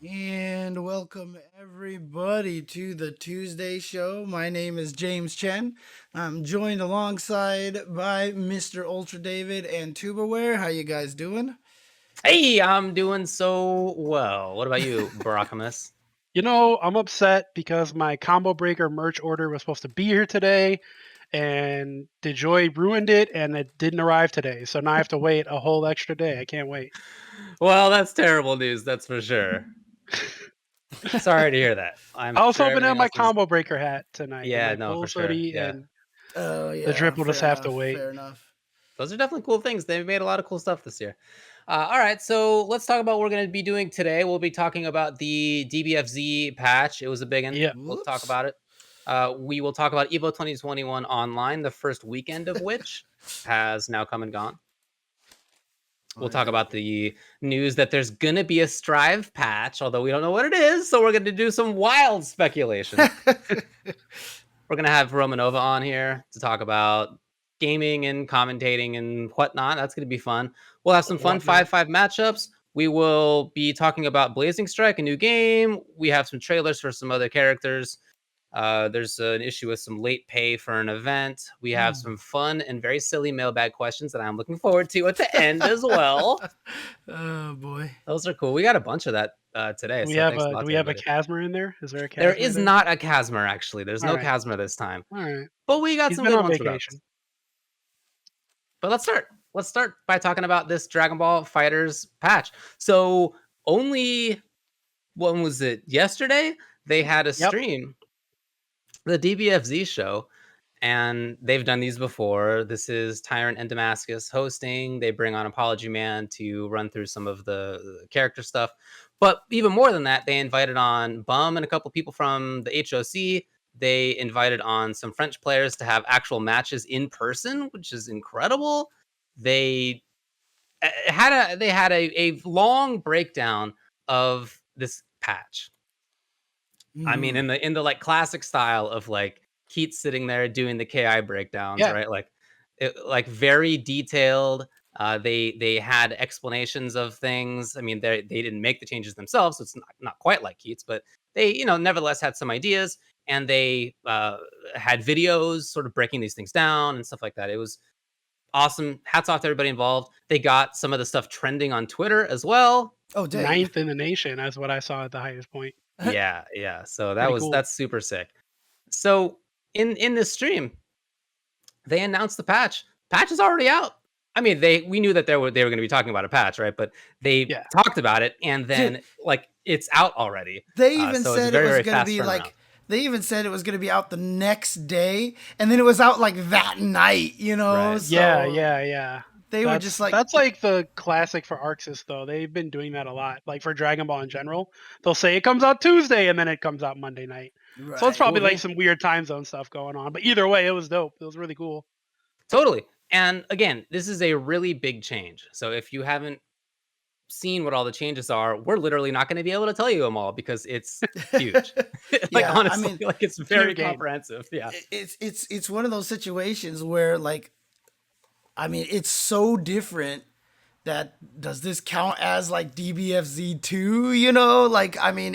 And welcome everybody to the Tuesday show. My name is James Chen. I'm joined alongside by Mr. Ultra David and Tubaware. How you guys doing? Hey, I'm doing so well. What about you, Barakamus? I'm upset because my combo breaker merch order was supposed to be here today, and DeJoy ruined it, and it didn't arrive today. So now I have to wait a whole extra day. I can't wait. Well, that's terrible news, that's for sure. Sorry to hear that. I'm I was sure hoping to have everything my else is. combo breaker hat tonight and Yeah, my no, for Bulls sure. hoodie, Yeah. and Oh the yeah, drip will just fair have to enough. wait. Fair enough. Those are definitely cool things. They've made a lot of cool stuff this year. All right, so let's talk about what we're going to be doing today. We'll be talking about the DBFZ patch. It was a big one. Yeah. We'll talk Whoops. about it. We will talk about Evo 2021 online, the first weekend of which has now come and gone. We'll talk about the news that there's gonna be a Strive patch, although we don't know what it is. So we're gonna do some wild speculation. We're gonna have Romanova on here to talk about gaming and commentating and whatnot. That's gonna be fun. We'll have some fun Whatnot. 5-5 matchups. We will be talking about Blazing Strike, a new game. We have some trailers for some other characters. There's an issue with some late pay for an event. We have some fun and very silly mailbag questions that I'm looking forward to at the end as well. Oh boy. Those are cool. We got a bunch of that today, Do we so have thanks a a lot do to we have a everybody. Chasmer in there? Is there a There Chasmer is there? not a Casmer, actually. There's All no right. Casmer this time, All right. but we got He's some been good on ones regardless. vacation. But let's start. Let's start by talking about this Dragon Ball Fighters patch. So only when was it? Yesterday they had a Yep. stream, the DBFZ show, and they've done these before. This is Tyrant and Damascus hosting. They bring on Apology Man to run through some of the character stuff. But even more than that, they invited on Bum and a couple people from the HOC. They invited on some French players to have actual matches in person, which is incredible. They had a long breakdown of this patch. I mean, in the like classic style of like Keats sitting there doing the KI breakdowns, Yeah. right? Like very detailed. They had explanations of things. I mean, they didn't make the changes themselves, so it's not quite like Keats, but they nevertheless had some ideas, and they had videos sort of breaking these things down and stuff like that. It was awesome. Hats off to everybody involved. They got some of the stuff trending on Twitter as well. Oh dang. Ninth in the nation. That's what I saw at the highest point. Yeah, yeah. So Pretty cool. that's super sick. So in this stream, they announced the patch. Patch is already out. I mean, we knew that they were going to be talking about a patch, right? But they Yeah. talked about it, and then like it's out already. They even So it's said it very was very going to fast be turnaround. like they even said it was going to be out the next day, and then it was out like that night, Right. so Yeah. they were just like, That's like the classic for Arxis though. They've been doing that a lot. Like for Dragon Ball in general, they'll say it comes out Tuesday and then it comes out Monday night. So it's right. probably Well, like they some weird time zone stuff going on. But either way, it was dope. It was really cool. totally. And again, this is a really big change. So if you haven't seen what all the changes are, we're literally not going to be able to tell you them all because it's huge. Like Yeah, I honestly, mean, like it's Huge very game. comprehensive. Yeah. it's one of those situations where like, I mean, it's so different that does this count as like DBFZ 2, like, I mean,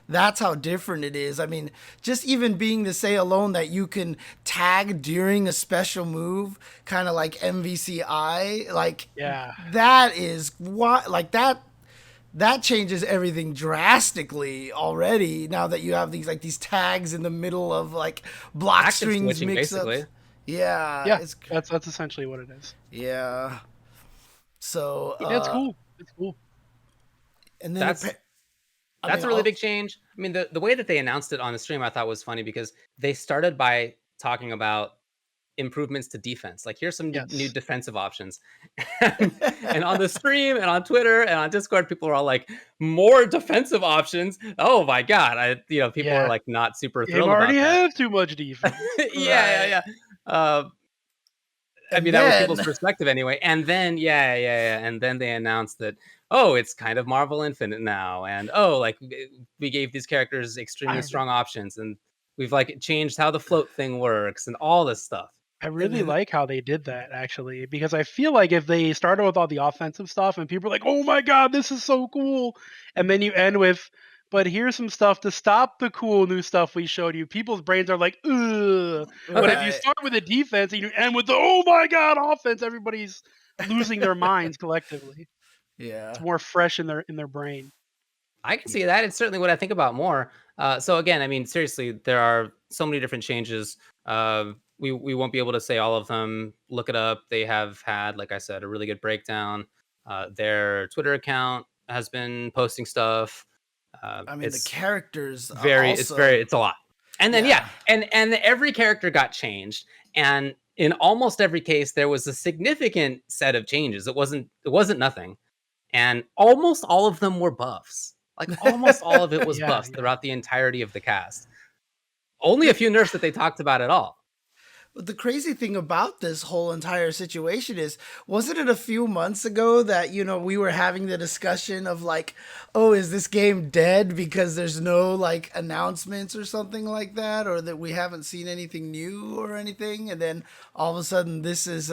that's how different it is. I mean, just even being to say alone that you can tag during a special move, kind of like MVCI, like Yeah. that is what, like that changes everything drastically already now that you have these tags in the middle of like block Active strings switching, mix ups. basically. Yeah, Yeah. it's That's essentially what it is. yeah. So Yeah, it's cool. It's cool. and then That's I mean, That's a really big change. I mean, the way that they announced it on the stream, I thought was funny because they started by talking about improvements to defense. Like, here's some new Yes. defensive options. And on the stream and on Twitter and on Discord, people are all like, more defensive options. Oh my God. People are Yeah. like not super Game thrilled about already that. have too much defense. right. Yeah. Uh, I And mean, that was people's then perspective anyway. And then, yeah. And then they announced that, oh, it's kind of Marvel Infinite now. And, oh, like we gave these characters extremely I strong options. And we've like changed how the float thing works and all this stuff. I really then like how they did that actually, because I feel like if they started with all the offensive stuff and people are like, "Oh my god, this is so cool," and then you end with, "But here's some stuff to stop the cool new stuff we showed you," people's brains are like, "Ugh." But if you Okay. right. start with a defense and you end with the "Oh my god" offense, everybody's losing their minds collectively. It's Yeah. more fresh in their brain. I can see that. It's certainly what I think about more. So again, I mean, seriously, there are so many different changes. We won't be able to say all of them. Look it up. They have had, like I said, a really good breakdown. Their Twitter account has been posting stuff. I mean, the It's characters very, also. it's a lot. And then yeah, Yeah. and every character got changed, and in almost every case, there was a significant set of changes. It wasn't nothing, and almost all of them were buffs. Like almost all of it was Yeah, buffs yeah. throughout the entirety of the cast. Only a The few nerfs that they talked about at all. But the crazy thing about this whole entire situation is, wasn't it a few months ago that, we were having the discussion of like, oh, is this game dead because there's no like announcements or something like that, or that we haven't seen anything new or anything? And then all of a sudden this is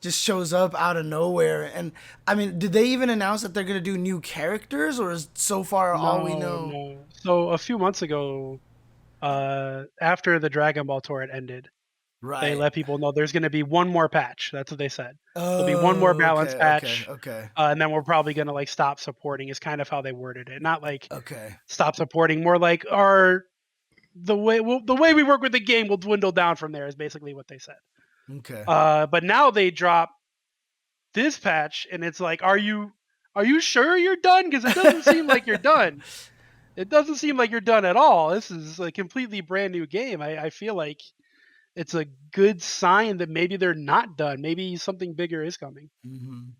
just shows up out of nowhere. And I mean, did they even announce that they're going to do new characters, or is so far all we No, know? no. So a few months ago, after the Dragon Ball tour had ended, they Right. let people know there's going to be one more patch. That's what they said. There'll be one more Oh, balance okay, okay, patch, okay, and then we're probably going to like stop supporting. Is kind of how they worded it. Not like okay, stop supporting, more like the way we work with the game will dwindle down from there. Is basically what they said. okay. But now they drop this patch, and it's like, are you sure you're done? Because it doesn't seem like you're done. It doesn't seem like you're done at all. This is a completely brand new game. I feel like it's a good sign that maybe they're not done. Maybe something bigger is coming. Hmm.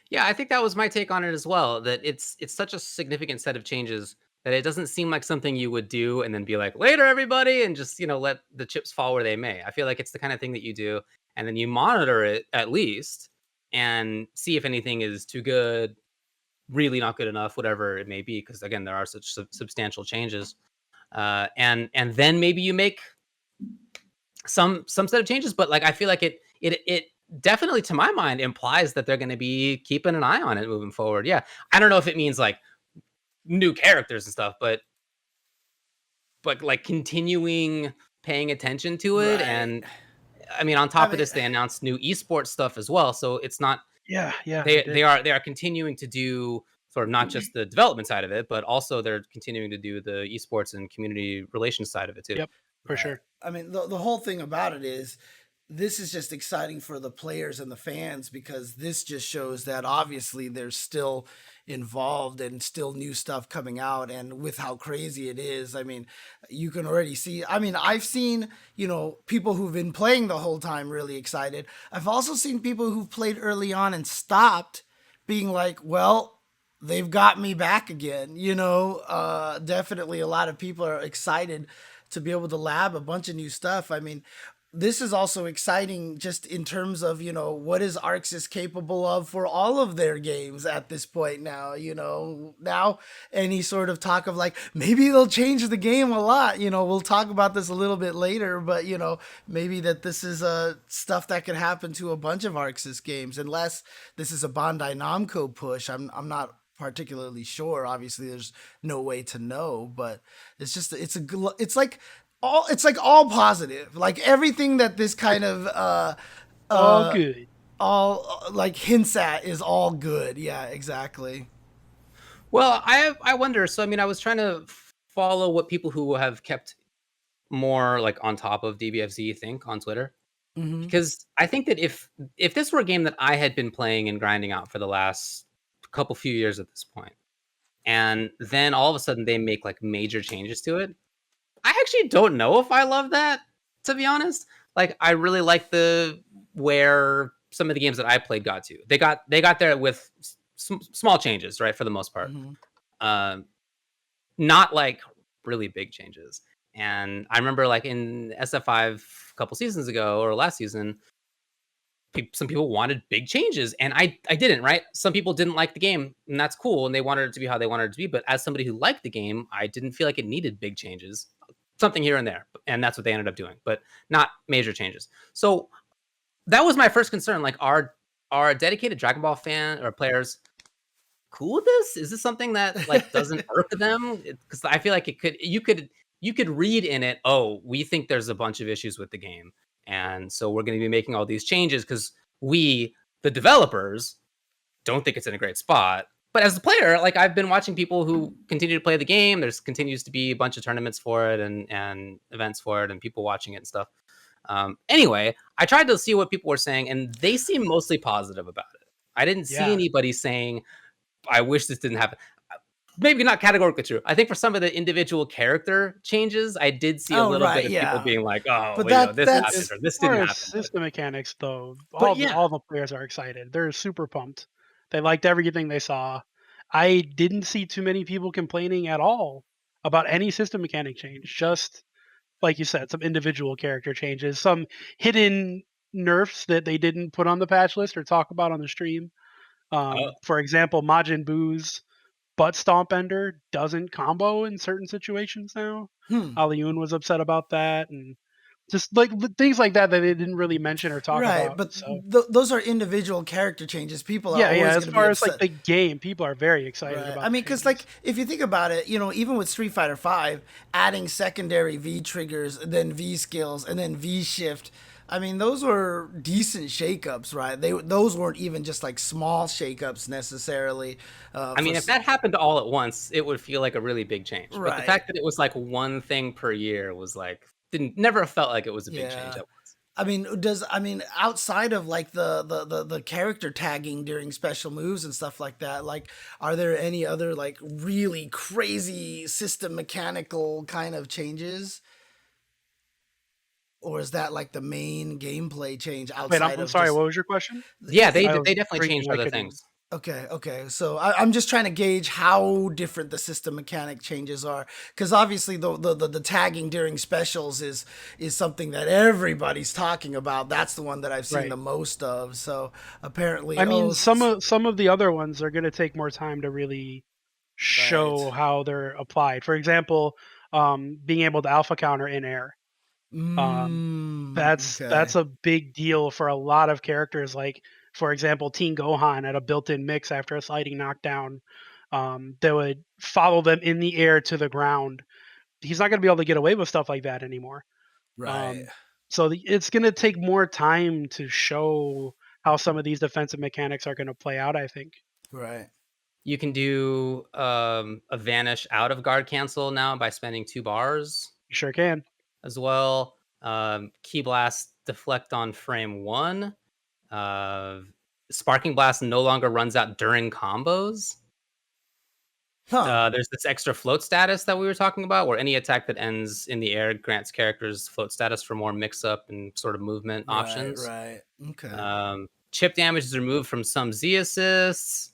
Yeah, I think that was my take on it as well. That it's such a significant set of changes that it doesn't seem like something you would do and then be like, later everybody, and just let the chips fall where they may. I feel like it's the kind of thing that you do and then you monitor it at least and see if anything is too good, really not good enough, whatever it may be. Because again, there are such substantial changes, and then maybe you make some set of changes. But like I feel like it definitely, to my mind, implies that they're going to be keeping an eye on it moving forward. Yeah, I don't know if it means like new characters and stuff, but like continuing paying attention to it. Right. And I mean, on I top of mean, this, they announced new esports stuff as well. So it's not Yeah, yeah, they they did. they are continuing to do sort of not just the development side of it, but also they're continuing to do the esports and community relations side of it too. Yep, for right. sure. I mean, the whole thing about it is this is just exciting for the players and the fans, because this just shows that obviously they're still involved and still new stuff coming out. And with how crazy it is, I mean, you can already see. I mean, I've seen, people who've been playing the whole time really excited. I've also seen people who've played early on and stopped being like, well, they've got me back again. Definitely a lot of people are excited to be able to lab a bunch of new stuff. I mean, this is also exciting just in terms of, what is Arxis capable of for all of their games at this point now. Now any sort of talk of like, maybe they'll change the game a lot. We'll talk about this a little bit later, but, maybe that this is stuff that could happen to a bunch of Arxis games, unless this is a Bandai Namco push. I'm not particularly sure. Obviously, there's no way to know, but it's like all positive. Like everything that this kind of All good. all like hints at is all good. Yeah, exactly. Well, I wonder. So I mean, I was trying to follow what people who have kept more like on top of DBFZ think on Twitter, Hmm. because I think that if this were a game that I had been playing and grinding out for the last couple few years at this point, and then all of a sudden they make like major changes to it, I actually don't know if I love that, to be honest. Like I really like the where some of the games that I played got to. They got there with small changes, right, for the most part. Hmm. Um, Not like really big changes. And I remember like in SF5 a couple seasons ago or last season, some people wanted big changes and I didn't, right? Some people didn't like the game and that's cool and they wanted it to be how they wanted it to be. But as somebody who liked the game, I didn't feel like it needed big changes, something here and there. And that's what they ended up doing, but not major changes. So that was my first concern. Like, are dedicated Dragon Ball fan or players cool with this? Is this something that like doesn't irk them? Because I feel like you could read in it, oh, we think there's a bunch of issues with the game, and so we're going to be making all these changes because we, the developers, don't think it's in a great spot. But as a player, like I've been watching people who continue to play the game. There's continues to be a bunch of tournaments for it and events for it and people watching it and stuff. Anyway, I tried to see what people were saying, and they seem mostly positive about it. I didn't see anybody saying, I wish this didn't happen. Maybe not categorically true. I think for some of the individual character changes, I did see a little bit of people being like, "Oh, But well, this that's happened or this As far didn't as happen." system mechanics, though, But all the players are excited. They're super pumped. They liked everything they saw. I didn't see too many people complaining at all about any system mechanic change. Just like you said, some individual character changes, some hidden nerfs that they didn't put on the patch list or talk about on the stream. For example, Majin Buu's butt stomp ender doesn't combo in certain situations now. Alioun was upset about that, and just like things like that that they didn't really mention or talk right, about. but So those are individual character changes. People are yeah, always as going to be far as like upset. the game, people are very excited Right. about. I mean, the because changes. like if you think about it, even with Street Fighter V, adding secondary V triggers, then V skills, and then V shift. I mean, those were decent shakeups, right? Those weren't even just like small shakeups necessarily. I mean, if that happened all at once, it would feel like a really big change. But the Right. fact that it was like one thing per year was like never felt like it was a big change Yeah. at once. I mean outside of like the character tagging during special moves and stuff like that, like are there any other like really crazy system mechanical kind of changes? Or is that like the main gameplay change Wait, outside I'm of sorry. just What was your question? Yeah, they I was definitely drinking. changed I other couldn't. things. Okay. So I'm just trying to gauge how different the system mechanic changes are, because obviously the tagging during specials is something that everybody's talking about. That's the one that I've seen Right. the most of. So apparently, I mean, some of the other ones are going to take more time to really show Right. how they're applied. For example, being able to alpha counter in air. That's Okay. a big deal for a lot of characters. Like, for example, Teen Gohan had a built-in mix after a sliding knockdown that would follow them in the air to the ground. He's not going to be able to get away with stuff like that anymore. Right. Um, so it's going to take more time to show how some of these defensive mechanics are going to play out, I think. Right. You can do a vanish out of guard cancel now by spending 2 bars You sure can. as well. Key blast deflect on frame 1. Uh, Sparking blast no longer runs out during combos. Huh. There's this extra float status that we were talking about, where any attack that ends in the air grants characters float status for more mix-up and sort of movement options. Right. Okay. Chip damage is removed from some Z assists.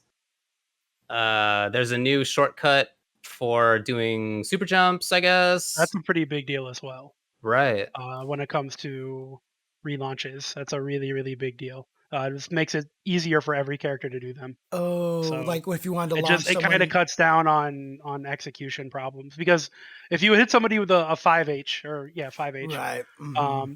There's a new shortcut for doing super jumps, I guess. That's a pretty big deal as well. Right. When it comes to relaunches, that's a really, really big deal. It just makes it easier for every character to do them. Oh, So like if you wanted to it launch kind someone. of cuts down on execution problems, because if you hit somebody with a 5H or 5H, Right.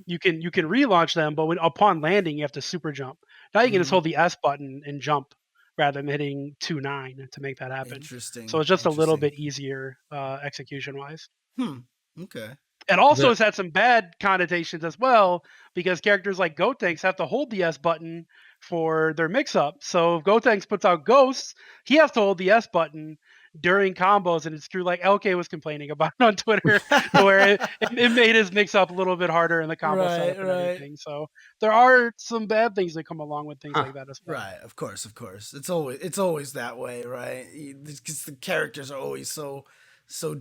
you can relaunch them, but upon landing you have to super jump. Now you can just hold the S button and jump rather than hitting 2-9 to make that happen. Interesting. So it's just a little bit easier execution wise. Okay. It also has had some bad connotations as well, because characters like Gotenks have to hold the S button for their mix-up. So if Gotenks puts out Ghosts, he has to hold the S button during combos, and it's true, like LK was complaining about on Twitter, where it made his mix-up a little bit harder in the combo setup and everything. So there are some bad things that come along with things like that as well. Right, of course. It's always that way, right? Because the characters are always so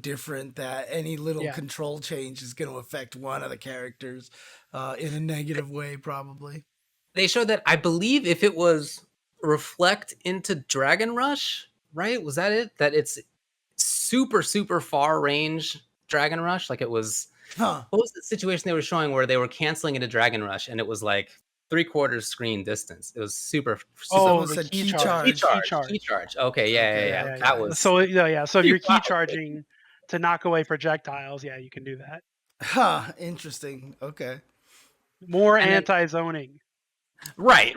different that any little control change is going to affect one of the characters in a negative way, probably. They showed that, I believe, if it was reflect into Dragon Rush, right? Was that it? That it's super, super far range Dragon Rush? Like it was... Huh. What was the situation they were showing where they were canceling into Dragon Rush and it was like 3/4 screen distance? It was super... the key charge. Key charge. Okay, yeah. That was... So if you're key charging to knock away projectiles, you can do that. Huh, interesting. Okay. More anti-zoning. Right.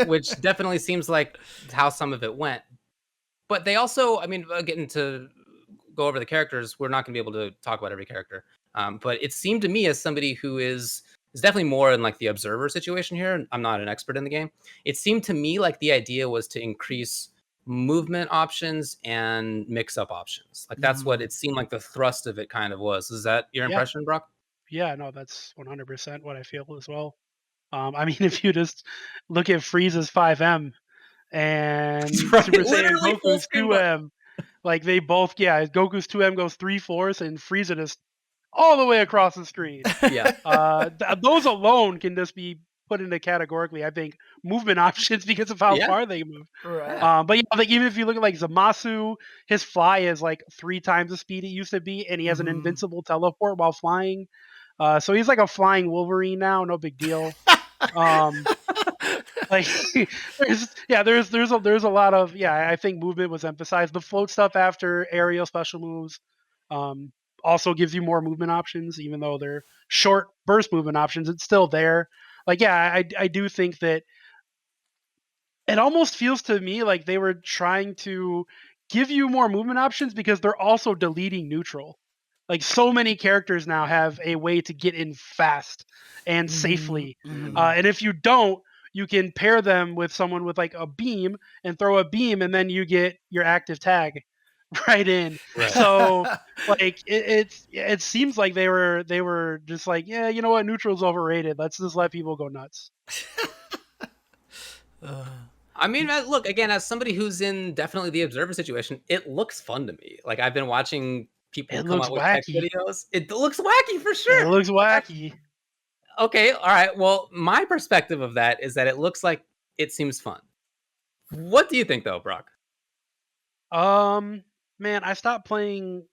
Which definitely seems like how some of it went. But they also, I mean, getting to go over the characters, we're not going to be able to talk about every character. But it seemed to me, as somebody who is definitely more in like the observer situation here, I'm not an expert in the game. It seemed to me like the idea was to increase movement options and mix up options. Like that's what it seemed like the thrust of it kind of was. Is that your impression, Brock? Yeah, no, that's 100% what I feel as well. I mean, if you just look at Frieza's 5M and Right, Super Saiyan literally full Goku's screen. 2M, like they both, Goku's 2M goes 3/4 and Frieza just all the way across the screen. Yeah. Those alone can just be put into categorically, I think, movement options because of how far they move. Right. But like even if you look at like Zamasu, his fly is like 3 times the speed it used to be, and he has an invincible teleport while flying. So he's like a flying Wolverine now, no big deal. Like there's a lot of I think movement was emphasized. The float stuff after aerial special moves also gives you more movement options, even though they're short burst movement options. It's still there. Like I do think that it almost feels to me like they were trying to give you more movement options because they're also deleting neutral. Like so many characters now have a way to get in fast and safely. And if you don't, you can pair them with someone with like a beam and throw a beam, and then you get your active tag right in. Right. So like it seems like they were just like, yeah, you know what, neutral's overrated. Let's just let people go nuts. I mean, look, again, as somebody who's in definitely the observer situation, it looks fun to me. Like I've been watching people It come looks out with tech wacky. videos. It looks wacky for It sure. looks wacky. Okay, all right. Well, my perspective of that is that it looks like it seems fun. What do you think, though, Brock? Man, I stopped playing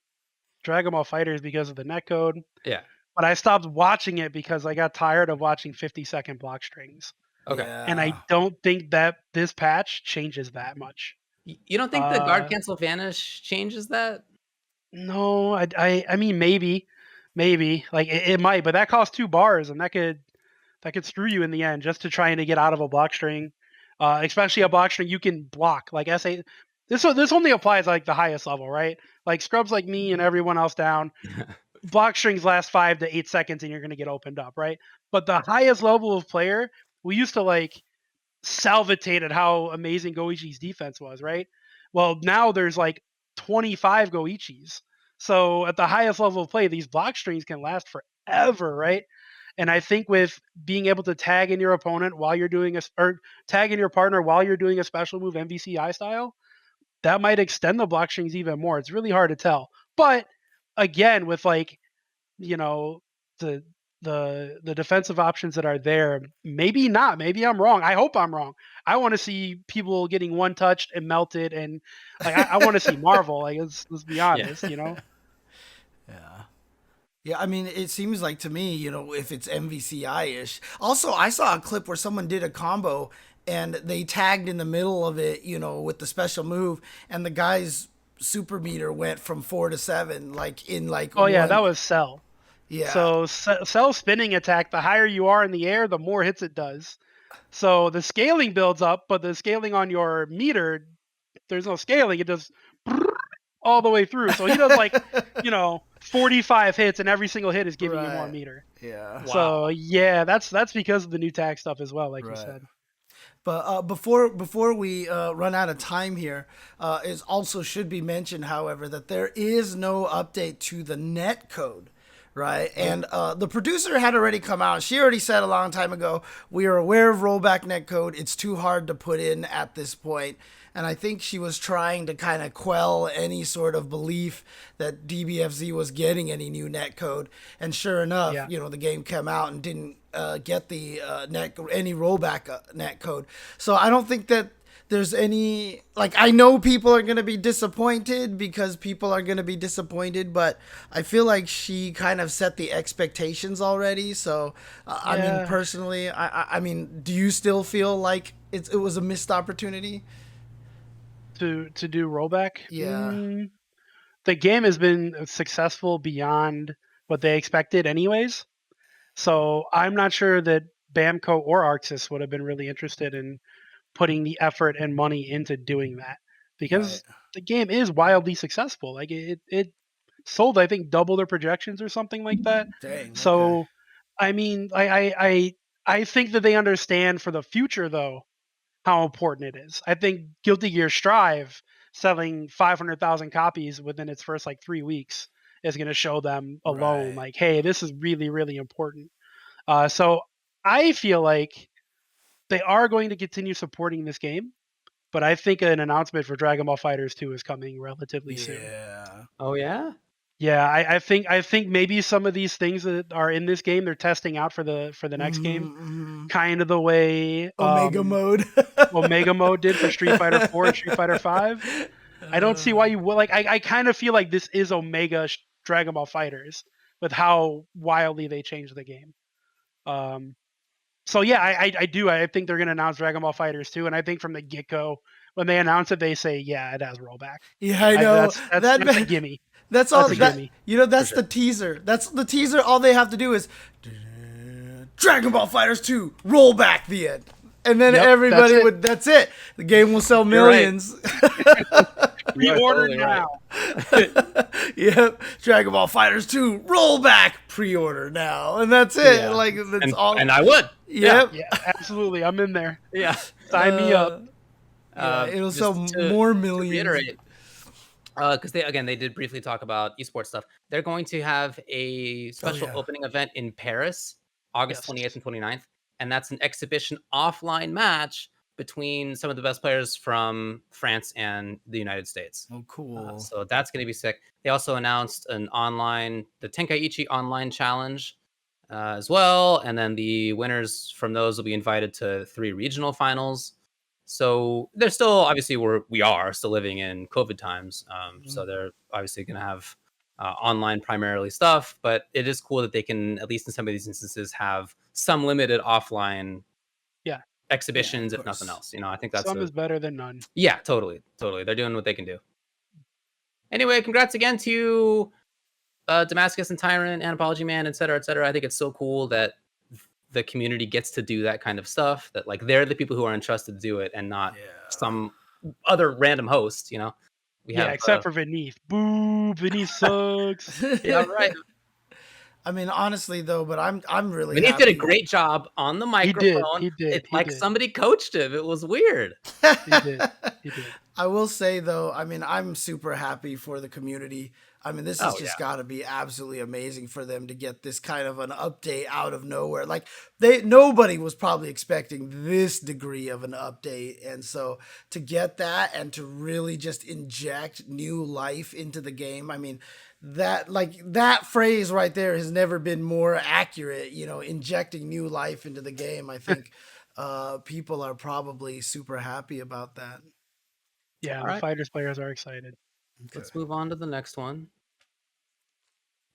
Dragon Ball FighterZ because of the netcode, Yeah. but I stopped watching it because I got tired of watching 50-second block strings. Okay. And I don't think that this patch changes that much. You don't think the guard cancel vanish changes that? No, I mean maybe like it might, but that costs 2 bars, and that could screw you in the end just to trying to get out of a block string, especially a block string you can block. Like SA, this only applies like the highest level, right? Like scrubs like me and everyone else down. Block strings last 5 to 8 seconds, and you're gonna get opened up, right? But the highest level of player, we used to like salvitate at how amazing Goichi's defense was, right? Well, now there's like 25 Goichis. So at the highest level of play, these block strings can last forever, right? And I think with being able to tag in your opponent while you're doing or tag in your partner while you're doing a special move MVCI style, that might extend the block strings even more. It's really hard to tell. But again, with like, you know, the the defensive options that are there, maybe not. Maybe I'm wrong. I hope I'm wrong. I want to see people getting one touched and melted, and like I want to see Marvel. Like let's be honest, you know. Yeah, I mean, it seems like to me, if it's MVCI-ish. Also, I saw a clip where someone did a combo and they tagged in the middle of it, with the special move, and the guy's super meter went from 4 to 7, like in like. Oh yeah, one. that was Cell. Yeah. So Cell spinning attack. The higher you are in the air, the more hits it does. So the scaling builds up, but the scaling on your meter, there's no scaling. It does all the way through. So he does like, 45 hits, and every single hit is giving you more meter. Yeah. Wow. So yeah, that's because of the new tag stuff as well, like you said. But before we run out of time here, it also should be mentioned, however, that there is no update to the net code. Right. And the producer had already come out. She already said a long time ago, we are aware of rollback netcode. It's too hard to put in at this point. And I think she was trying to kind of quell any sort of belief that DBFZ was getting any new netcode. And sure enough, the game came out and didn't get the any rollback netcode. So I don't think that there's any, like, I know people are going to be disappointed because people are going to be disappointed, but I feel like she kind of set the expectations already. So, I mean, personally, I mean, do you still feel like it was a missed opportunity? To do rollback? Yeah. The game has been successful beyond what they expected anyways. So I'm not sure that Bamco or Arxis would have been really interested in putting the effort and money into doing that, because the game is wildly successful. Like it sold, I think, double their projections or something like that. Dang. So, I mean, I think that they understand for the future though how important it is. I think Guilty Gear Strive selling 500,000 copies within its first like 3 weeks is going to show them alone, Right. like, hey, this is really, really important. So I feel like they are going to continue supporting this game, but I think an announcement for Dragon Ball FighterZ 2 is coming relatively soon. Yeah. Oh yeah. Yeah, I think maybe some of these things that are in this game they're testing out for the next game, Mhm. kind of the way Omega mode. Omega mode did for Street Fighter 4 and Street Fighter 5. I don't see why you would, like, I kind of feel like this is Omega Dragon Ball Fighters with how wildly they changed the game. So yeah, I do. I think they're going to announce Dragon Ball Fighters 2, and I think from the get go when they announce it, they say, yeah, it has rollback. Yeah, I know. That's a gimme. That's all. That's a That, gimme. that's the teaser. That's the teaser. All they have to do is Dragon Ball Fighters 2, roll back the end, and then Yep, everybody that's it. would. That's it. The game will sell You're right. millions. Pre-order totally now. Yep. Dragon Ball Fighters 2, roll back, pre-order now, and that's it. Yeah. Like that's And, all. and I would. Yep. Yeah, absolutely. I'm in there. Yeah. Sign me up. It'll Just sell more to millions. reiterate, because they did briefly talk about esports stuff. They're going to have a special yeah. opening event in Paris, August Yes. 28th and 29th, and that's an exhibition offline match between some of the best players from France and the United States. Oh, cool. So that's going to be sick. They also announced the Tenkaichi online challenge as well, and then the winners from those will be invited to 3 regional finals. So they're still, obviously, we are still living in COVID times. So they're obviously going to have online primarily stuff, but it is cool that they can, at least in some of these instances, have some limited offline exhibitions, if nothing else. I think that's Some is better than none. yeah, totally. They're doing what they can do. Anyway, congrats again to Damascus and Tyrant and Apology Man, et cetera, et cetera. I think it's so cool that the community gets to do that kind of stuff, that like they're the people who are entrusted to do it and not some other random host. We have except for Vineeth. Boo, Vineeth sucks. yeah, right. I mean, honestly though, but I'm really Vineeth happy. did a great job on the microphone. He did. It's like somebody coached him. It was weird. He did. I will say though, I mean, I'm super happy for the community. I mean, this has just got to be absolutely amazing for them to get this kind of an update out of nowhere. Like nobody was probably expecting this degree of an update, and so to get that and to really just inject new life into the game. I mean, that phrase right there has never been more accurate. Injecting new life into the game. I think people are probably super happy about that. Yeah, the Fighters players are excited. Let's move on to the next one.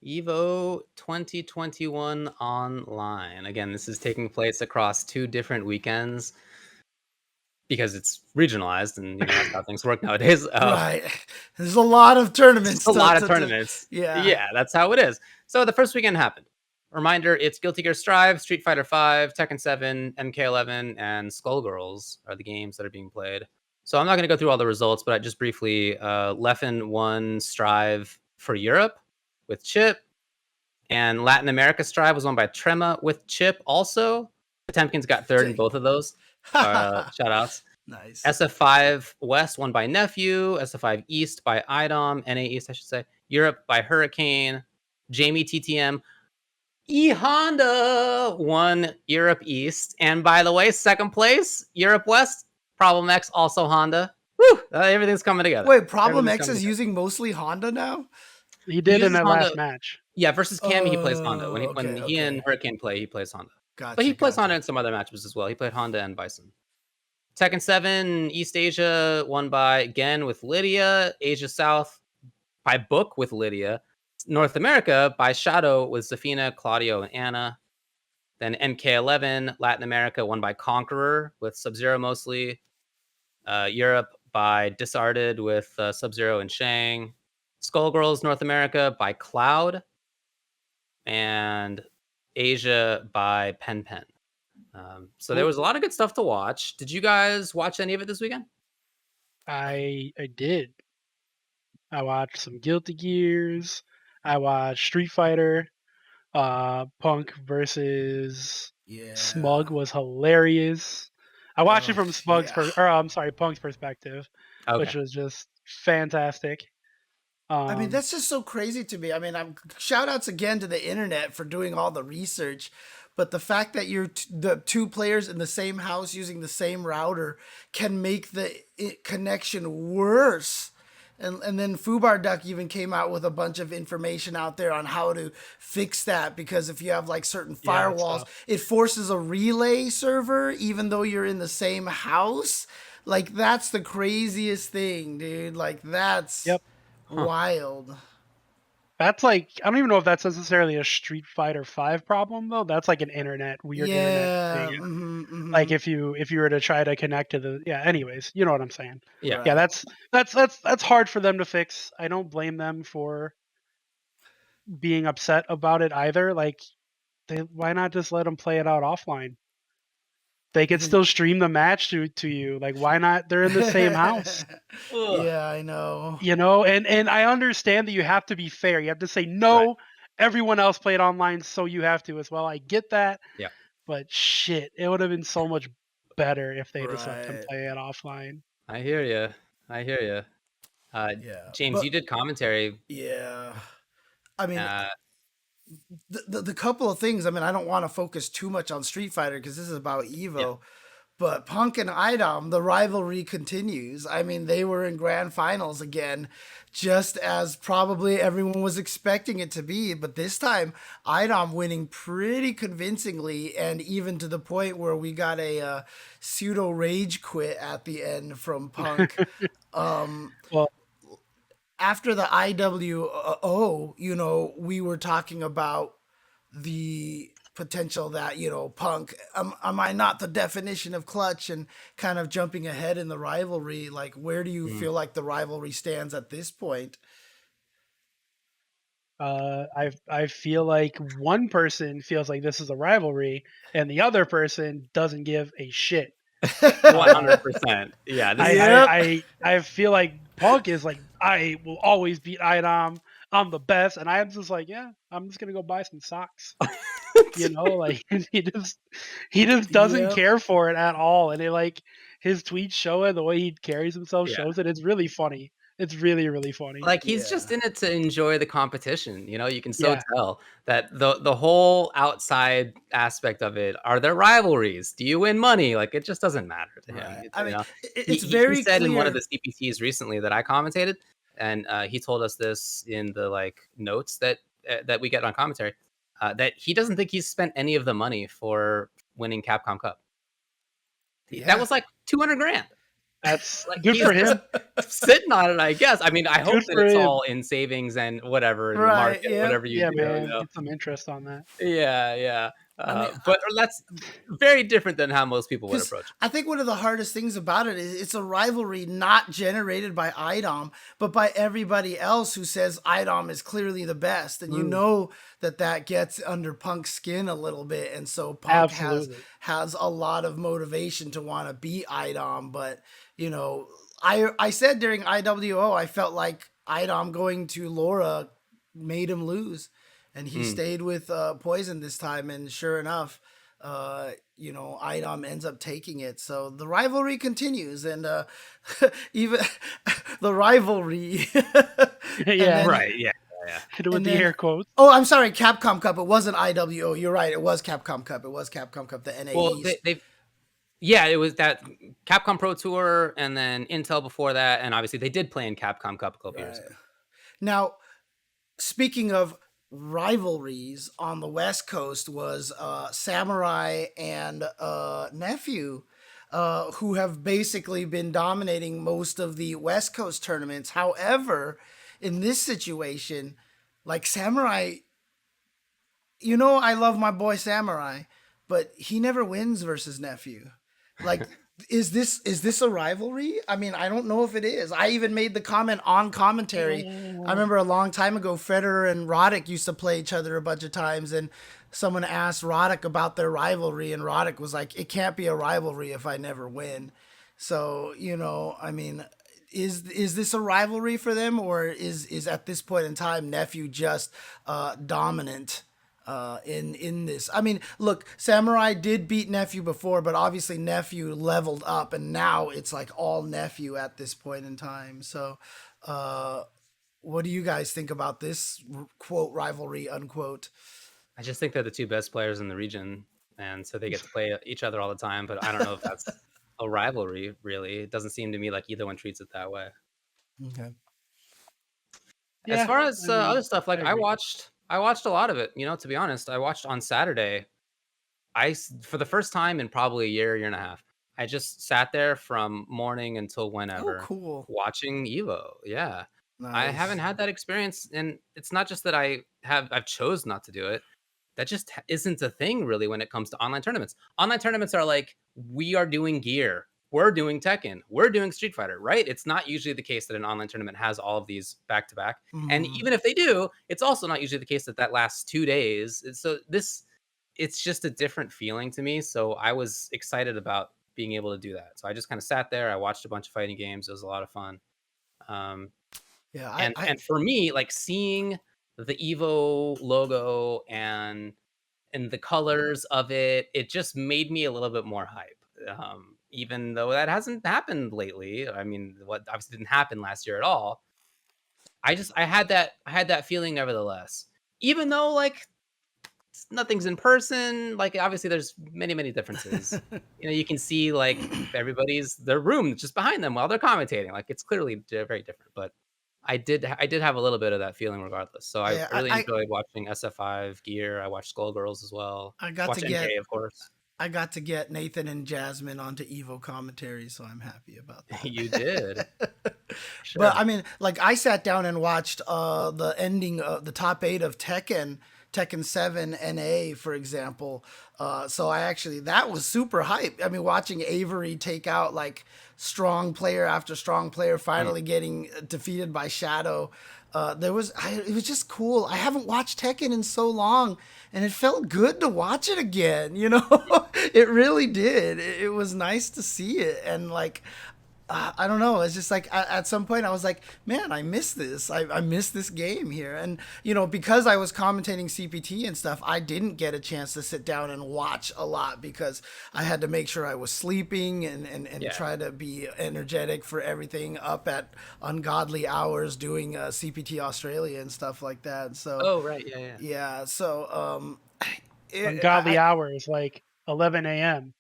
Evo 2021 online. Again, this is taking place across 2 different weekends because it's regionalized, and that's how things work nowadays. Right. There's a lot of tournaments. Yeah, that's how it is. So the first weekend happened. Reminder, it's Guilty Gear Strive, Street Fighter 5, Tekken 7, MK11, and Skullgirls are the games that are being played. So I'm not going to go through all the results, but I just briefly, Leffen won Strive for Europe with Chip, and Latin America Strive was won by Trema with Chip also. Potemkin's got third in both of those. Shout outs. Nice. SF5 West won by Nephew, SF5 East by IDOM, NA East, I should say. Europe by Hurricane, Jamie TTM. Honda won Europe East. And by the way, second place, Europe West, Problem X, also Honda. Woo! Everything's coming together. Wait, Problem X is using mostly Honda now? He did in that last match. Yeah, versus Cammy, he plays Honda. When he and Hurricane play, he plays Honda. But he plays Honda in some other matches as well. He played Honda and Bison. Tekken 7, East Asia, won by Gen with Lydia. Asia South by Book with Lydia. North America by Shadow with Zafina, Claudio, and Anna. Then MK11, Latin America, won by Conqueror with Sub-Zero mostly. Europe by Disarted with Sub-Zero and Shang. Skullgirls, North America by Cloud. And Asia by Pen Pen. So there was a lot of good stuff to watch. Did you guys watch any of it this weekend? I did. I watched some Guilty Gears. I watched Street Fighter. Punk versus Yeah. Smug was hilarious. I watched it from Smug's yeah. Punk's perspective, Okay. which was just fantastic. I mean, that's just so crazy to me. I mean, shout outs again to the internet for doing all the research, but the fact that you're the two players in the same house using the same router can make the connection worse. And then Fubar Duck even came out with a bunch of information out there on how to fix that, because if you have like certain firewalls, it forces a relay server even though you're in the same house. Like, that's the craziest thing, dude. Like, that's wild. That's like, I don't even know if that's necessarily a Street Fighter 5 problem though. That's like an weird internet thing. Mm-hmm. Like if you were to try to connect to the anyways, you know what I'm saying. Yeah. Right. Yeah, that's hard for them to fix. I don't blame them for being upset about it either. Like, why not just let them play it out offline? They could still stream the match to you. Like, why not? They're in the same house. Yeah, I know. You know, and I understand that you have to be fair. You have to say no. Right. Everyone else played online, so you have to as well. I get that. Yeah. But shit, it would have been so much better if they just let them Right. play it offline. I hear you. Yeah. James, But- you did commentary. Yeah. I mean, Uh, the couple of things, I mean, I don't want to focus too much on Street Fighter because this is about Evo, but Punk and Idom, the rivalry continues. I mean, they were in grand finals again, just as probably everyone was expecting it to be. But this time, Idom winning pretty convincingly, and even to the point where we got a pseudo rage quit at the end from Punk. Well, After the IWO, you know, we were talking about the potential that, you know, Punk, am I not the definition of clutch, and kind of jumping ahead in the rivalry? Like, where do you feel like the rivalry stands at this point? I feel like one person feels like this is a rivalry, and the other person doesn't give a shit. 100%. Yeah. I feel like Punk is like, I will always beat Idom. I'm the best, and I'm just like, yeah, I'm just gonna go buy some socks. You know, like he just doesn't care for it at all, and it, like, his tweets show it, the way he carries himself shows it. It's really funny. It's really, really funny. Like, he's just in it to enjoy the competition. You know, you can Yeah. tell that the whole outside aspect of it, are there rivalries? Do you win money? Like, it just doesn't matter to him. Right. I mean, He it's very said clear. in one of the CPTs recently that I commentated, and he told us this in the notes that we get on commentary, that he doesn't think he's spent any of the money for winning Capcom Cup. That was like 200 grand. That's Like, good for him. Sitting on it, I guess. I mean, I hope that for it's him. all in savings and whatever in the Right, market, yeah. whatever you Yeah, do. man, You know? get some interest on that. Yeah. I mean, but that's very different than how most people would 'Cause approach it. I think one of the hardest things about it is it's a rivalry not generated by IDOM, but by everybody else who says IDOM is clearly the best. And you know that gets under Punk's skin a little bit. And so Punk has a lot of motivation to want to beat IDOM. But, you know, I said during IWO, I felt like IDOM going to Laura made him lose. And he stayed with Poison this time. And sure enough, you know, IDOM ends up taking it. So the rivalry continues, and even the rivalry. Yeah, Right. Yeah. with the air quotes. Oh, I'm sorry, Capcom Cup. It wasn't IWO. You're right. It was Capcom Cup. It was Capcom Cup. The NA Well, East. it was that Capcom Pro Tour, and then Intel before that, and obviously they did play in Capcom Cup a couple years ago. Now, speaking of rivalries on the West Coast, was Samurai and Nephew, who have basically been dominating most of the West Coast tournaments. However, in this situation, like Samurai, you know, I love my boy Samurai, but he never wins versus Nephew. Like, Is this a rivalry? I mean, I don't know if it is. I even made the comment on commentary. I remember a long time ago, Federer and Roddick used to play each other a bunch of times, and someone asked Roddick about their rivalry, and Roddick was like, "It can't be a rivalry if I never win." So, I mean, is this a rivalry for them, or is at this point in time nephew just dominant in this? I mean, look, Samurai did beat nephew before, but obviously nephew leveled up, and now it's like all nephew at this point in time. So, what do you guys think about this quote rivalry unquote? I just think they're the two best players in the region, and so they get to play each other all the time. But I don't know if that's a rivalry. Really, it doesn't seem to me like either one treats it that way. Okay. As Yeah, far as I mean, other stuff, I like I agree. watched a lot of it. To be honest, I watched on Saturday. For the first time in probably a year and a half, I just sat there from morning until Oh, whenever cool. watching Evo. Yeah. I haven't Nice. had that experience, and it's not just that I've chose not to do it. That just isn't a thing really when it comes to online tournaments. Online tournaments are like, we are doing Gear, we're doing Tekken, we're doing Street Fighter, right? It's not usually the case that an online tournament has all of these back to back, and Mhm. even if they do, it's also not usually the case that lasts 2 days. So it's just a different feeling to me. So I was excited about being able to do that. So I just kind of sat there. I watched a bunch of fighting games. It was a lot of fun. Um, Yeah, and for me, like seeing the Evo logo and the colors of it, it just made me a little bit more hype. Even though that hasn't happened lately. I mean, what obviously didn't happen last year at all. I had that feeling nevertheless. Even though like nothing's in person, like obviously there's many differences. You can see like their room just behind them while they're commentating. Like it's clearly very different, but I did have a little bit of that feeling regardless. So I yeah, really enjoyed watching SF5 Gear. I watched Skullgirls as well. I got to Watch get NK, of course. I got to get Nathan and Jasmine onto Evo commentary, so I'm happy about You did. that. But Sure. I mean, like I sat down and watched the ending of the top 8 of Tekken 7 NA, for example. So I actually that was super hype. I mean, watching Avery take out like strong player after strong player, Mm. finally getting defeated by Shadow. It was just cool. I haven't watched Tekken in so long, and it felt good to watch it again. It really did. It was nice to see it, and like I don't know. It's just like at some point I was like, man, I miss this. I miss this game here. And, because I was commentating CPT and stuff, I didn't get a chance to sit down and watch a lot because I had to make sure I was sleeping and Yeah. try to be energetic for everything up at ungodly hours doing CPT Australia and stuff like that. So, Oh, right. Yeah, yeah. yeah. So, Ungodly hours, like 11 a.m.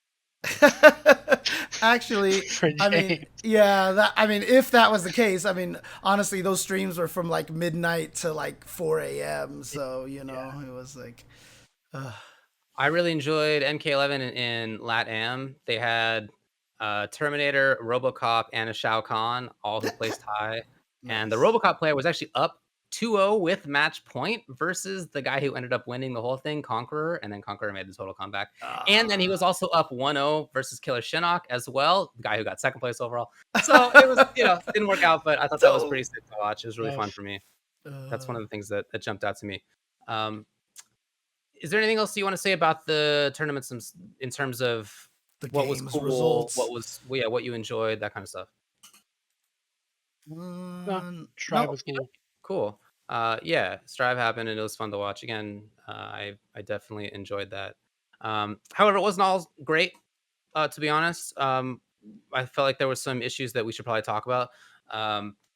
actually, for I mean, James. yeah, if that was the case, I mean, honestly, those streams were from like midnight to like 4 a.m. So, Yeah. it was like, I really enjoyed MK11 in LATAM. They had Terminator, RoboCop, and a Shao Kahn, all who placed high. And the nice. RoboCop player was actually up 2-0 with match point versus the guy who ended up winning the whole thing, Conqueror, and then Conqueror made the total comeback. And then he was also up 1-0 versus Killer Shinnok as well, the guy who got second place overall. So it was, didn't work out, but I thought that was pretty No. sick to watch. It was really fun for me. That's one Uh, of the things that jumped out to me. Um, is there anything else you want to say about the tournaments in terms of the what was game's cool, results. what you enjoyed, that kind of stuff? No, No. Strive was cool. Cool. Yeah, Strive happened and it was fun to watch again. I definitely enjoyed that. However, it wasn't all great, to be honest. I felt like there were some issues that we should probably talk about.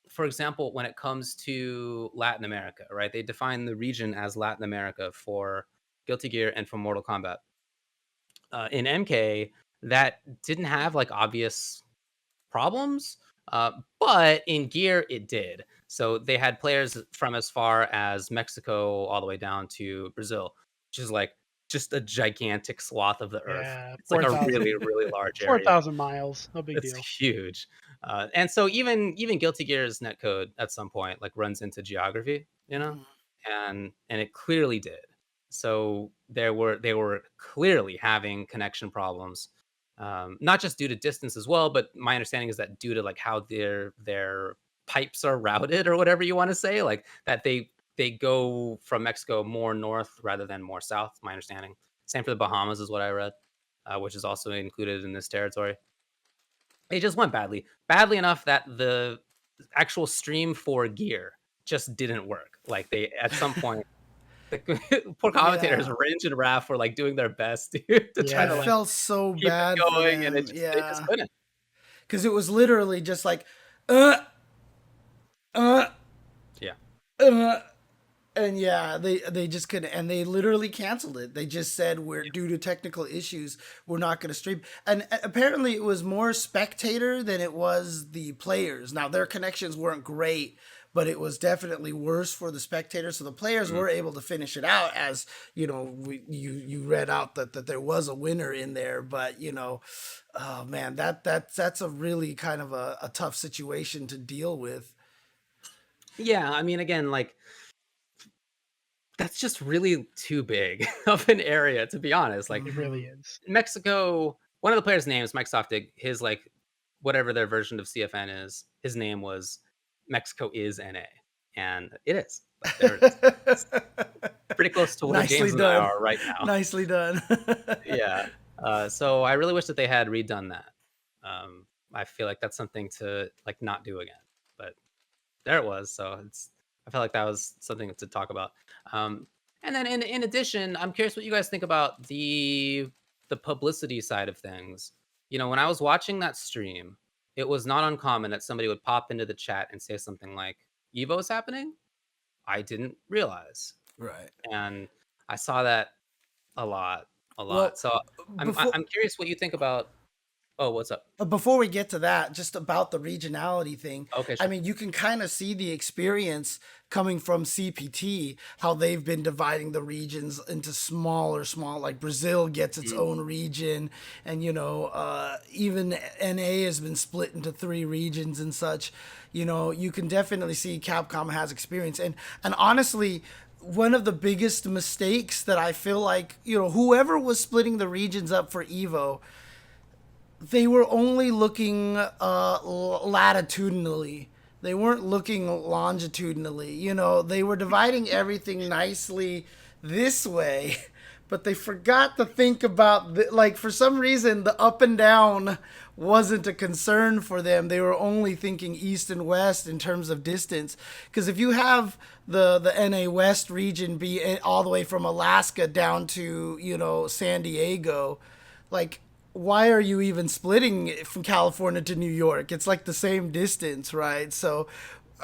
For example, when it comes to Latin America, right? They define the region as Latin America for Guilty Gear and for Mortal Kombat. In MK, that didn't have like obvious problems, but in Gear it did. So they had players from as far as Mexico all the way down to Brazil, which is like just a gigantic swath of the earth. Yeah, It's like a 4,000 really large area. 4,000 miles. No big It's deal. huge. And so even Guilty Gear's netcode at some point like runs into geography, and it clearly did. So they were clearly having connection problems. Not just due to distance as well, but my understanding is that due to like how their pipes are routed or whatever you want to say, like that they go from Mexico more north rather than more south. My understanding. Same for the Bahamas is what I read, which is also included in this territory. It just went badly enough that the actual stream for gear just didn't work. Like they at some point. The poor commentators, Yeah. Ringe and Raph, were like doing their best to try Yeah. to I like felt so keep it bad for going, and them. they just Yeah, couldn't. because it was literally just like, uh, uh, Yeah. uh, and yeah, they just couldn't, and they literally canceled it. They just said we're due to technical issues, we're not going to stream. And apparently, it was more spectator than it was the players. Now their connections weren't great, but it was definitely worse for the spectators. So the players were able to finish it out, as you know, you read out that there was a winner in there. But you know, oh man, that's a really kind of a tough situation to deal with. Yeah, I mean, again, like that's just really too big of an area, to be honest. Like It really is. Mexico, one of the players' names, Mike Softig, his like whatever their version of CFN is, his name was Mexico is NA, and it is. Like, there it is. Pretty close to where Nicely James and I done. are right now. Nicely done. Yeah. So I really wish that they had redone that. I feel like that's something to like not do again. But there it was. So I felt like that was something to talk about. And then in addition, I'm curious what you guys think about the publicity side of things. You know, when I was watching that stream, it was not uncommon that somebody would pop into the chat and say something like, "Evo's happening? I didn't realize." Right. And I saw that a lot. Well, So before I'm curious what you think about. Oh, what's up? before we get to that, just about the regionality thing. Okay, I sure. mean, you can kind of see the experience coming from CPT, how they've been dividing the regions into small, like Brazil gets its own region, and you know, even NA has been split into 3 regions and such. You know, you can definitely see Capcom has experience, and honestly, one of the biggest mistakes that I feel like, you know, whoever was splitting the regions up for Evo, they were only looking latitudinally. They weren't looking longitudinally. You know, they were dividing everything nicely this way, but they forgot to think about like for some reason the up and down wasn't a concern for them. They were only thinking east and west in terms of distance. Because if you have the NA West region be all the way from Alaska down to, you know, San Diego, like why are you even splitting it from California to New York? It's like the same distance, right? So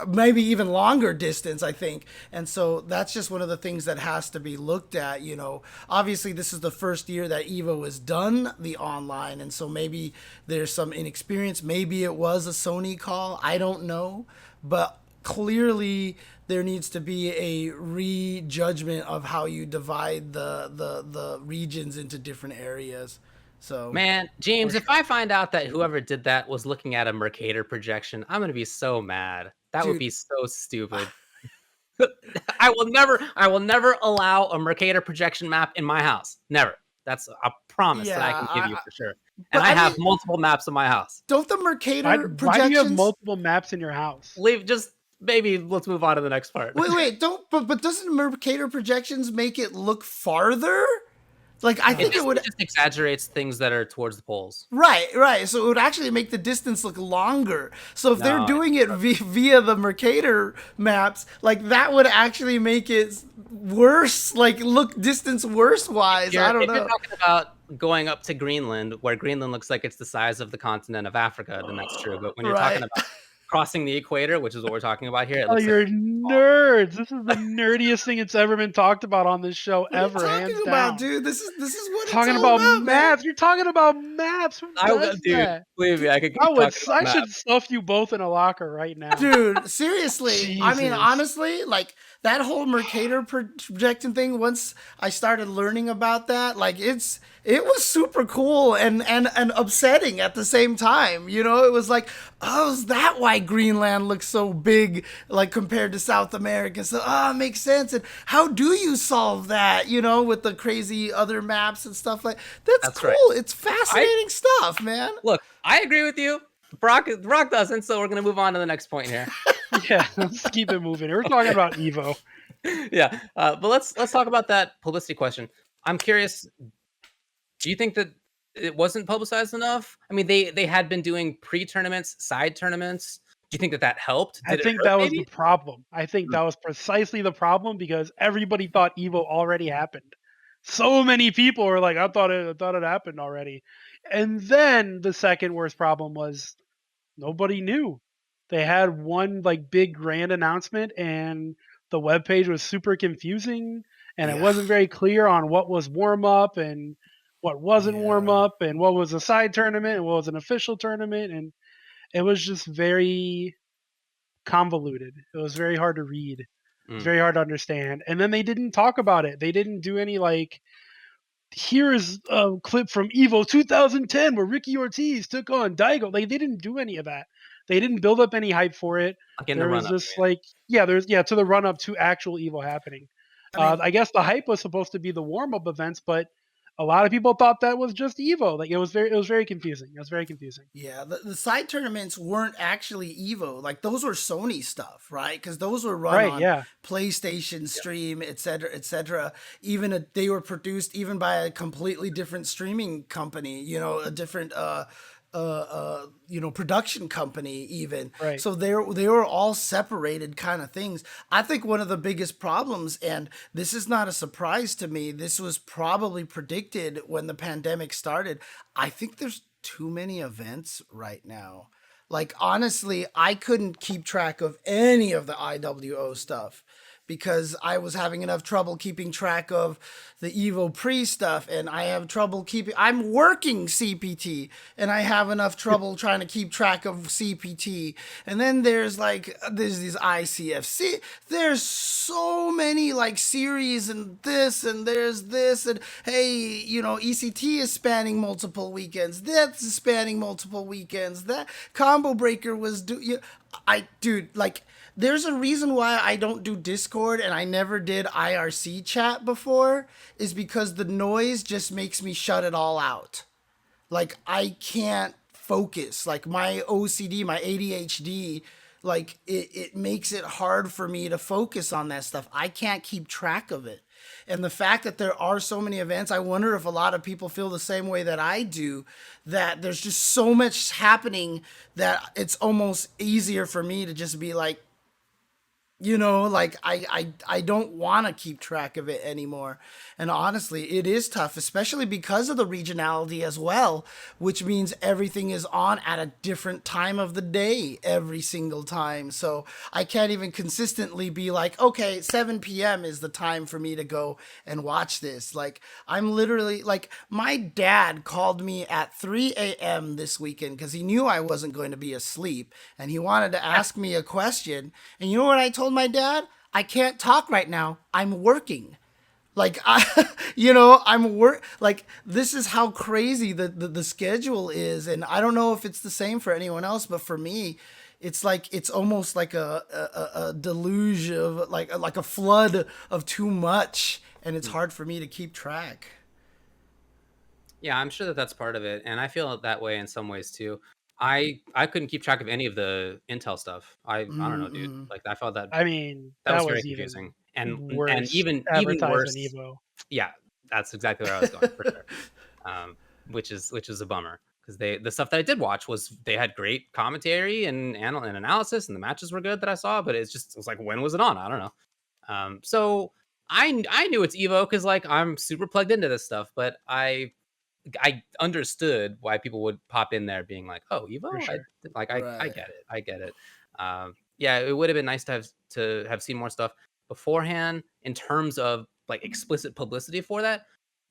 maybe even longer distance, I think. And so that's just one of the things that has to be looked at. You know, obviously this is the first year that Evo has done the online, and so maybe there's some inexperience. Maybe it was a Sony call. I don't know, but clearly there needs to be a rejudgment of how you divide the regions into different areas. So Man, James, if I find out that whoever did that was looking at a Mercator projection, I'm gonna be so mad. That would dude, be so stupid. I will never allow a Mercator projection map in my house. Never. That's a promise that I yeah, can give you for sure. but And I I have mean, multiple maps in my house. don't the Why, Mercator why do you have projections? multiple maps in your house? Maybe let's move on to the next part. Wait, don't. But doesn't Mercator projections make it look farther? Like I think it would. It just exaggerates things that are towards the poles. Right. So it would actually make the distance look longer. So if they're No, doing it via the Mercator maps, like that would actually make it worse. Like look distance worse wise. I don't If know. you're talking about going up to Greenland, where Greenland looks like it's the size of the continent of Africa, then that's true. But when you're talking Right. about crossing the equator, which is what we're talking about here, it Oh, looks you're like nerds. This is the nerdiest thing it's ever been talked about on this show What are you ever, hands talking down. about, dude? This is what Talking it's all about about, maps. man. You're talking about maps. Who does dude, that? believe me, I could keep I would. talking about I should maps. stuff you both in a locker right now. Dude, seriously. I mean, Jesus. honestly, like that whole Mercator projecting thing, once I started learning about that, like it was super cool and upsetting at the same time. You know, it was like, oh, is that why Greenland looks so big, like compared to South America? So, it makes sense. And how do you solve that, with the crazy other maps and stuff like that's That's cool. right. It's fascinating stuff, man. Look, I agree with you. Brock doesn't, so we're going to move on to the next point here. Yeah, let's keep it moving. We're talking about Evo. Yeah, but let's talk about that publicity question. I'm curious, do you think that it wasn't publicized enough? I mean, they had been doing pre-tournaments, side tournaments. Do you think that helped? I Did it think hurt that was the maybe? problem. I think Mm. that was precisely the problem because everybody thought Evo already happened. So many people were like, I thought it happened already. And then the second worst problem was nobody knew. They had one like big grand announcement and the webpage was super confusing and it Yeah. wasn't very clear on what was warm up and what wasn't warm Yeah. up and what was a side tournament and what was an official tournament, and it was just very convoluted. It was very hard to read. It was Mm. very hard to understand. And then they didn't talk about it. They didn't do any like, here's a clip from Evo 2010 where Ricky Ortiz took on Daigo. Like they didn't do any of that. They didn't build up any hype for it. Like in the There was run-up, just like, yeah, to the run up to actual Evo happening. I mean, I guess the hype was supposed to be the warm up events, but a lot of people thought that was just Evo. Like it was very confusing. It was very confusing. yeah, the side tournaments weren't actually Evo. Like those were Sony stuff, right? Because those were run Right? on Yeah. PlayStation Stream, etc., etc. Even they were produced even by a completely different streaming company. A different production company even. Right. So they were all separated kind of things. I think one of the biggest problems, and this is not a surprise to me, this was probably predicted when the pandemic started. I think there's too many events right now. Like honestly, I couldn't keep track of any of the IWO stuff because I was having enough trouble keeping track of the Evo pre stuff, and I have trouble keeping. I'm working CPT, and I have enough trouble trying to keep track of CPT. And then there's these ICFC. There's so many like series and there's this and hey, ECT is spanning multiple weekends. That's spanning multiple weekends. That combo breaker was dude, like there's a reason why I don't do Discord and I never did IRC chat before, is because the noise just makes me shut it all out. Like I can't focus. Like my OCD, my ADHD, like it makes it hard for me to focus on that stuff. I can't keep track of it. And the fact that there are so many events, I wonder if a lot of people feel the same way that I do, that there's just so much happening that it's almost easier for me to just be like, like I don't want to keep track of it anymore. And honestly, it is tough, especially because of the regionality as well, which means everything is on at a different time of the day every single time. So I can't even consistently be like, okay, 7 p.m. is the time for me to go and watch this. Like I'm literally like, my dad called me at 3 a.m. this weekend because he knew I wasn't going to be asleep and he wanted to ask me a question. And you know what I told my dad? I can't talk right now. I'm working. Like like this is how crazy the schedule is, and I don't know if it's the same for anyone else, but for me, it's like it's almost like a deluge of like a flood of too much, and it's hard for me to keep track. Yeah, I'm sure that that's part of it, and I feel that way in some ways too. I couldn't keep track of any of the Intel stuff. I don't know, dude. Like I felt that I mean, that was that very was even confusing, and worse even advertised than worse. Evo. Yeah, that's exactly where I was going for sure. Which is a bummer because the stuff that I did watch was they had great commentary and analysis, and the matches were good that I saw. But it was like, when was it on? I don't know. So I knew it's Evo because like I'm super plugged into this stuff, but I understood why people would pop in there being like, "Oh, For Evo," sure. I get it, I get it. Yeah, it would have been nice to have seen more stuff beforehand in terms of like explicit publicity for that.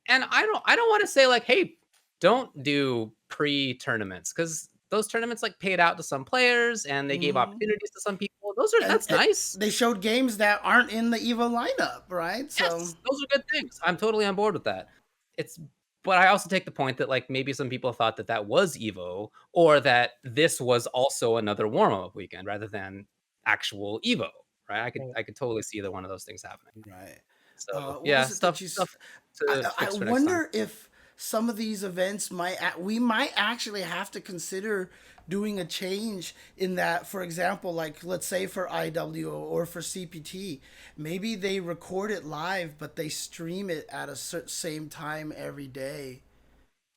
And I don't want to say like, hey, don't do pre-tournaments because those tournaments like paid out to some players and they gave Hmm. opportunities to some people. That's And nice. they showed games that aren't in the Evo lineup, right? So Yes, those are good things. I'm totally on board with that. It's But I also take the point that like maybe some people thought that that was Evo, or that this was also another warm up weekend rather than actual Evo. Right? I could totally see either one of those things happening. Right. So What yeah, was it that stuff you? stuff I, to I fix for next time. wonder if some of these events we might actually have to consider doing a change in that. For example, like let's say for IW or for CPT, maybe they record it live, but they stream it at a same time every day.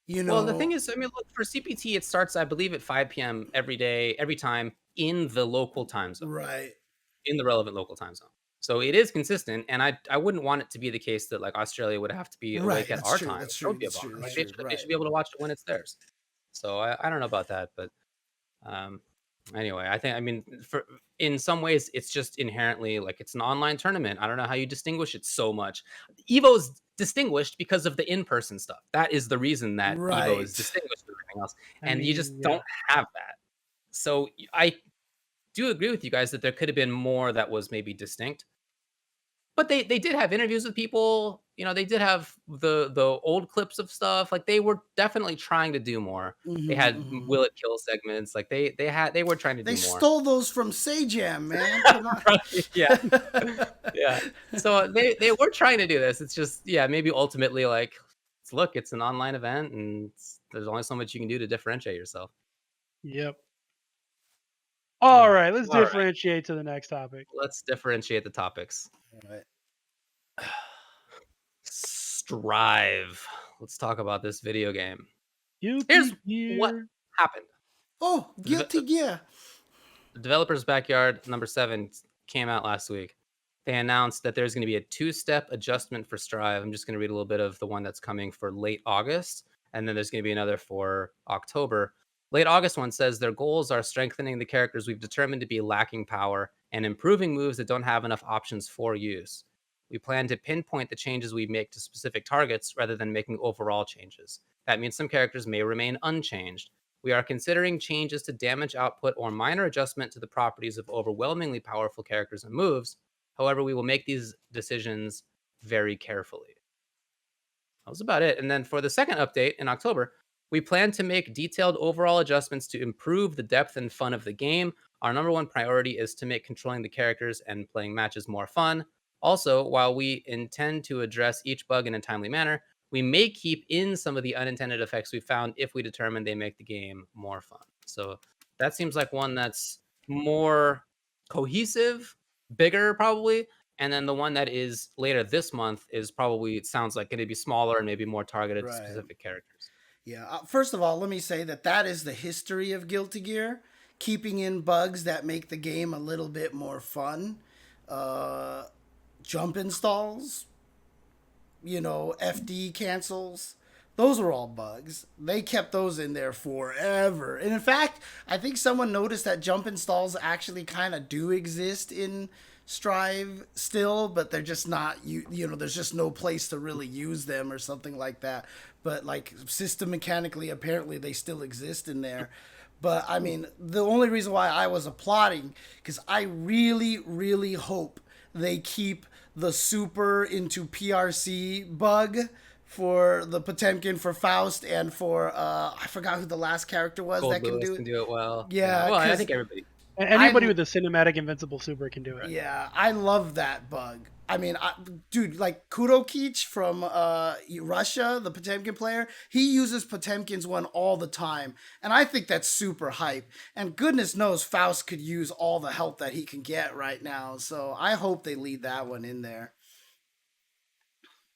You Well, the thing know, is, I mean, look, for CPT, it starts, I believe, at 5 p.m. every day, every time in the local time zone, right? in the relevant local time zone. So it is consistent, and I wouldn't want it to be the case that like Australia would have to be awake Right. at That's our true. time. That's That true. would be a That's bummer. true. That's Like true. they should Right. be able to watch it when it's theirs. So I don't know about that, but anyway, I think I mean for in some ways it's just inherently like it's an online tournament. I don't know how you distinguish it so much. Evo's distinguished because of the in-person stuff. That is the reason that Evo is Right. distinguished from everything else. I And you mean, just yeah. don't have that. So I do agree with you guys that there could have been more that was maybe distinct. But they did have interviews with people, you know, they did have the old clips of stuff, like, they were definitely trying to do more. They Mm-hmm, had mm-hmm. Will It Kill segments, like, they were trying to They do more. stole those from Sajam, man. Come on. Right, yeah, yeah. So, they were trying to do this, it's just yeah, maybe ultimately, like, look, it's an online event, and there's only so much you can do to differentiate yourself. Yep. All Uh, right, let's alright, differentiate to the next topic. let's differentiate the topics. Right. Strive. Let's talk about this video game. Here's Guilty what Gear. happened. Oh, The, Guilty Gear. the Developer's Backyard number 7 came out last week. They announced that there's going to be a 2-step adjustment for Strive. I'm just going to read a little bit of the one that's coming for late August, and then there's going to be another for October. Late August one says their goals are strengthening the characters we've determined to be lacking power and improving moves that don't have enough options for use. We plan to pinpoint the changes we make to specific targets rather than making overall changes. That means some characters may remain unchanged. We are considering changes to damage output or minor adjustment to the properties of overwhelmingly powerful characters and moves. However, we will make these decisions very carefully. That was about it. And then for the second update in October, we plan to make detailed overall adjustments to improve the depth and fun of the game. Our number one priority is to make controlling the characters and playing matches more fun. Also, while we intend to address each bug in a timely manner, we may keep in some of the unintended effects we found if we determine they make the game more fun. So that seems like one that's more cohesive, bigger probably, and then the one that is later this month is probably, it sounds like, going to be smaller and maybe more targeted to Right. specific characters. Yeah. First of all, let me say that is the history of Guilty Gear, keeping in bugs that make the game a little bit more fun. Uh, Jump installs, FD cancels. Those were all bugs. They kept those in there forever. And in fact, I think someone noticed that jump installs actually kind of do exist in Strive still, but they're just not there's just no place to really use them or something like that. But like system mechanically apparently they still exist in there. But I mean, the only reason why I was applauding cuz I really really hope they keep the super into PRC bug for the Potemkin for Faust and for I forgot who the last character was Gold that can Lewis do can it. do it well. Yeah. Yeah, Well, I because think everybody. Anybody with a cinematic invincible super can do it. yeah, I love that bug. I mean, dude, like Kudokich from Russia, the Potemkin player, he uses Potemkin's one all the time, and I think that's super hype. And goodness knows Faust could use all the help that he can get right now. So I hope they lead that one in there.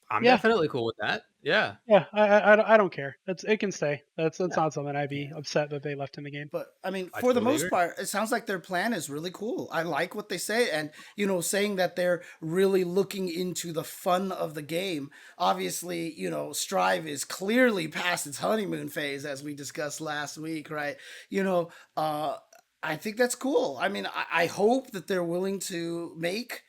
I'm Yeah, definitely cool with that. Yeah. yeah. I don't care. It can stay. That's Yeah. not something I'd be Yeah. upset that they left in the game. But I mean, I for the totally most agree. part, it sounds like their plan is really cool. I like what they say, and saying that they're really looking into the fun of the game. Obviously, Strive is clearly past its honeymoon phase, as we discussed last week, right? I think that's cool. I mean, I hope that they're willing to make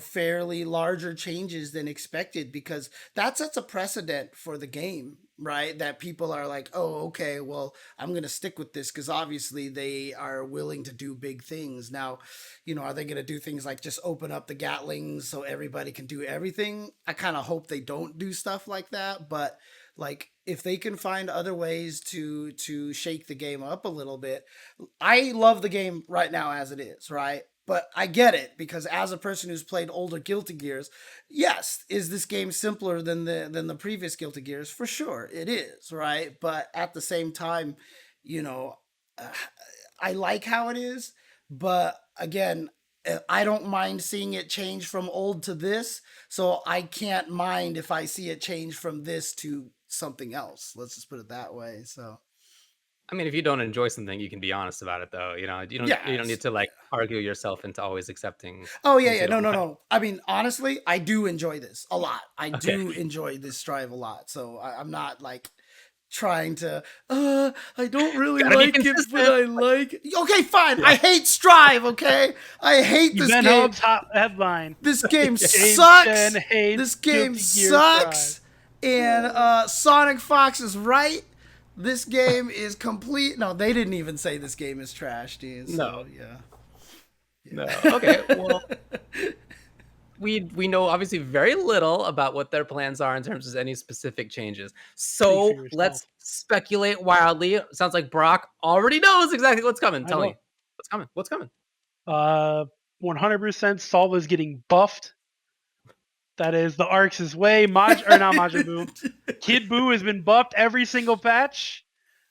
fairly larger changes than expected because that sets a precedent for the game, right? That people are like, oh, okay, well, I'm going to stick with this because obviously they are willing to do big things. Now, are they going to do things like just open up the Gatlings so everybody can do everything? I kind of hope they don't do stuff like that, but Like if they can find other ways to shake the game up a little bit. I love the game right now as it is, right? But I get it because as a person who's played older Guilty Gears, yes, is this game simpler than the previous Guilty Gears? For sure, it is, right? But at the same time, you know, uh, I like how it is, but again, I don't mind seeing it change from old to this, so I can't mind if I see it change from this to something else. Let's just put it that way. So I mean, if you don't enjoy something, you can be honest about it, though. You don't need yes, to like argue yourself into always accepting oh yeah, things yeah, you no, don't no, like. no. I mean, honestly, I do enjoy this a lot. I Okay, do enjoy this strive a lot. So I'm not like trying to. I don't really gotta be like it, but consistent. I like it. Okay, fine. Yeah. I hate strive. Okay, I hate this Event game. Hub's hot headline. This game James sucks. Chen hates This game Guilty Gear sucks. And Sonic Fox is right. This game is complete. No, they didn't even say this game is trash, dude. So No, yeah. no. Okay, well, we know obviously very little about what their plans are in terms of any specific changes. Speak for So yourself. let's speculate wildly. Sounds like Brock already knows exactly what's coming. I Tell know. me what's coming. What's coming? 100% Saul is getting buffed. That is the Arcs' way. Not Majin Buu. Kid Buu has been buffed every single patch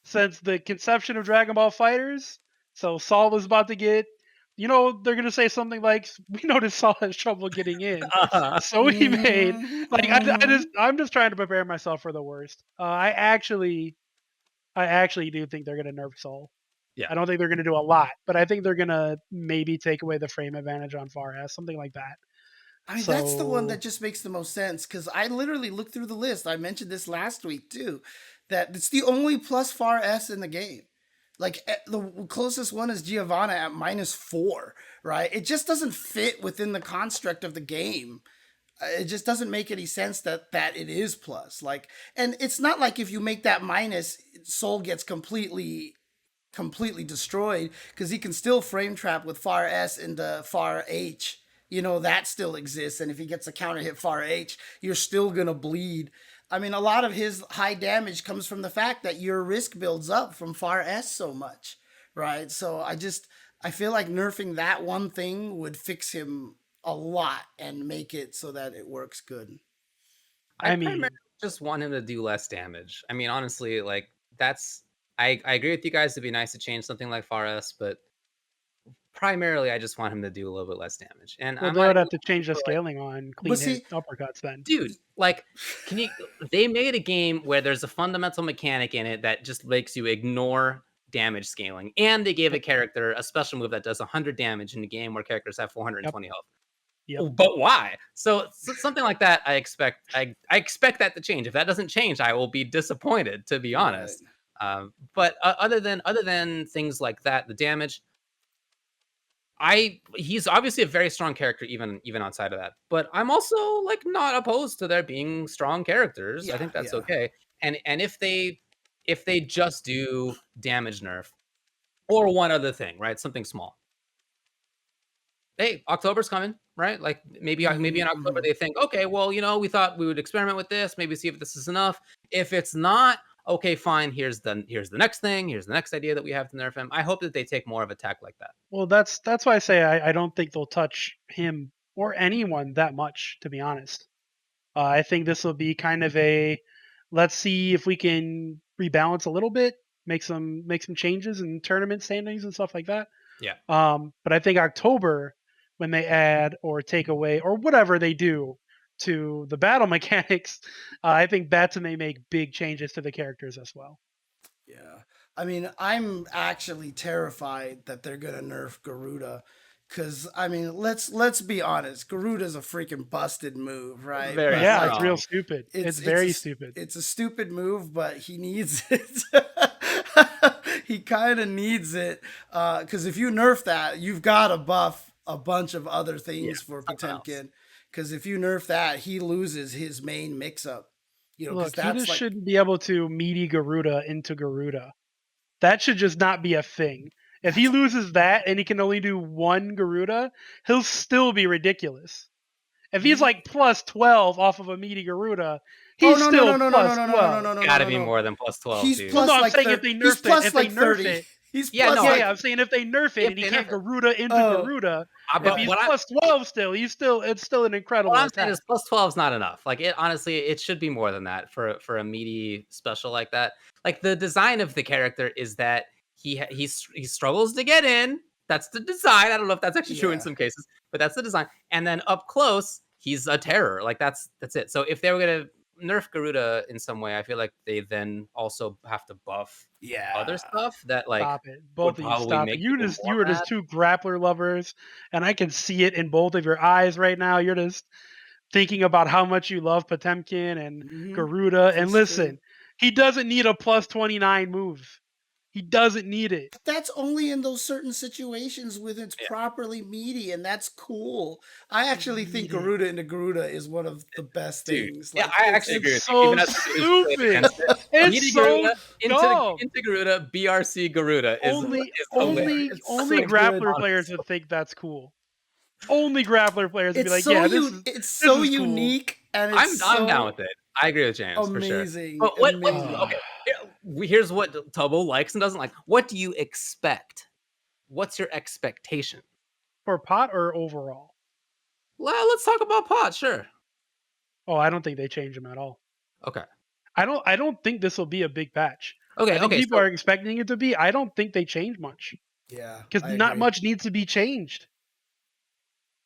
since the conception of Dragon Ball Fighters. So Saul is about to get, they're gonna say something like, "We noticed Saul has trouble getting in." So he made like I'm just trying to prepare myself for the worst. I actually do think they're gonna nerf Saul. Yeah. I don't think they're gonna do a lot, but I think they're gonna maybe take away the frame advantage on Far S, something like that. I mean, that's the one that just makes the most sense because I literally looked through the list. I mentioned this last week too, that it's the only plus far S in the game. Like the closest one is Giovanna at -4, right? It just doesn't fit within the construct of the game. It just doesn't make any sense that it is plus. Like, and it's not like if you make that minus, Soul gets completely destroyed because he can still frame trap with far S into far H. That still exists, and if he gets a counter hit far H, you're still gonna bleed. I mean, a lot of his high damage comes from the fact that your risk builds up from far S so much, right? So I feel like nerfing that one thing would fix him a lot and make it so that it works good. I primarily just want him to do less damage. I mean, honestly, like that's I agree with you guys. It'd be nice to change something like Far S, but primarily I just want him to do a little bit less damage. And Well, I'm they not would even have to change the like, scaling on clean see- hit uppercuts then. dude, like, can you? They made a game where there's a fundamental mechanic in it that just makes you ignore damage scaling, and they gave a character a special move that does 100 damage in a game where characters have 420 health. Yep. But why? So something like that, I expect that to change. If that doesn't change, I will be disappointed, to be honest. But other than things like that, the damage, he's obviously a very strong character, even outside of that. But I'm also like not opposed to there being strong characters. I think that's okay. And if they just do damage nerf or one other thing, right? Something small. Hey, October's coming, right? Like maybe in October they think, okay, well, we thought we would experiment with this, maybe see if this is enough. If it's not, okay, fine. Here's the next thing. Here's the next idea that we have to nerf him. I hope that they take more of a tack like that. Well, that's why I say I don't think they'll touch him or anyone that much, to be honest. I think this will be kind of a let's see if we can rebalance a little bit, make some changes in tournament standings and stuff like that. Yeah. But I think October, when they add or take away or whatever they do to the battle mechanics, I think that's when they make big changes to the characters as well. Yeah. I mean, I'm actually terrified that they're gonna nerf Garuda. Cause I mean, let's be honest. Garuda's a freaking busted move, right? Very But, Yeah, strong. it's real stupid. It's very stupid. It's a stupid move, but he needs it. He kind of needs it. Because if you nerf that, you've got to buff a bunch of other things for Potemkin. Because if you nerf that, he loses his main mix-up. Look, he just shouldn't be able to meaty Garuda into Garuda. That should just not be a thing. If he loses that and he can only do one Garuda, he'll still be ridiculous. If he's like plus 12 off of a meaty Garuda, He's no, still no, no, no, no, plus no, no, 12. no, no, Gotta no, be no. more than plus 12, He's dude. plus No, I'm like saying 30. if they He's nerf it, plus if they like nerf 30. it. He's Yeah, plus no, like Yeah, I'm saying if they nerf it If and he they can't nerf it. Garuda into Oh. Garuda, if But he's what plus 12 still, it's still an incredible I'm saying attack. is plus 12 is not enough. Like it honestly, it should be more than that for a meaty special like that. Like the design of the character is that he struggles to get in. That's the design. I don't know if that's actually true in Yeah. some cases, but that's the design. And then up close, he's a terror. Like that's it. So if they were gonna nerf Garuda in some way, I feel like they then also have to buff Yeah. other stuff that like Stop it. would Both of you probably stop it. make people You more were mad. just two grappler lovers, and I can see it in both of your eyes right now. You're just thinking about how much you love Potemkin and Mhm. Garuda. And It's listen, true. he doesn't need a plus 29 move. He doesn't need it. That's only in those certain situations when it's Yeah. properly meaty, and that's cool. I actually think Meaty. Garuda into Garuda is one of the best Dude, things. yeah, Like, I it's- actually agree with It's you. so Even as somebody who's played stupid. against it, It's Meaty so Garuda dumb. into Garuda, BRC Garuda is Only hilarious. It's only so grappler good. players would think that's cool. Only grappler players would be It's like, so yeah, it's so is cool. unique, and I'm it's down so with it. I agree with James for sure. amazing. But what amazing. okay, here's what Tubbo likes and doesn't like. What do you expect? What's your expectation? For pot or overall? Well, let's talk about pot, sure. Oh, I don't think they change them at all. Okay. I don't think this will be a big patch. Okay, I think okay. people So, are expecting it to be. I don't think they change much Yeah, because I not agree. much needs to be changed.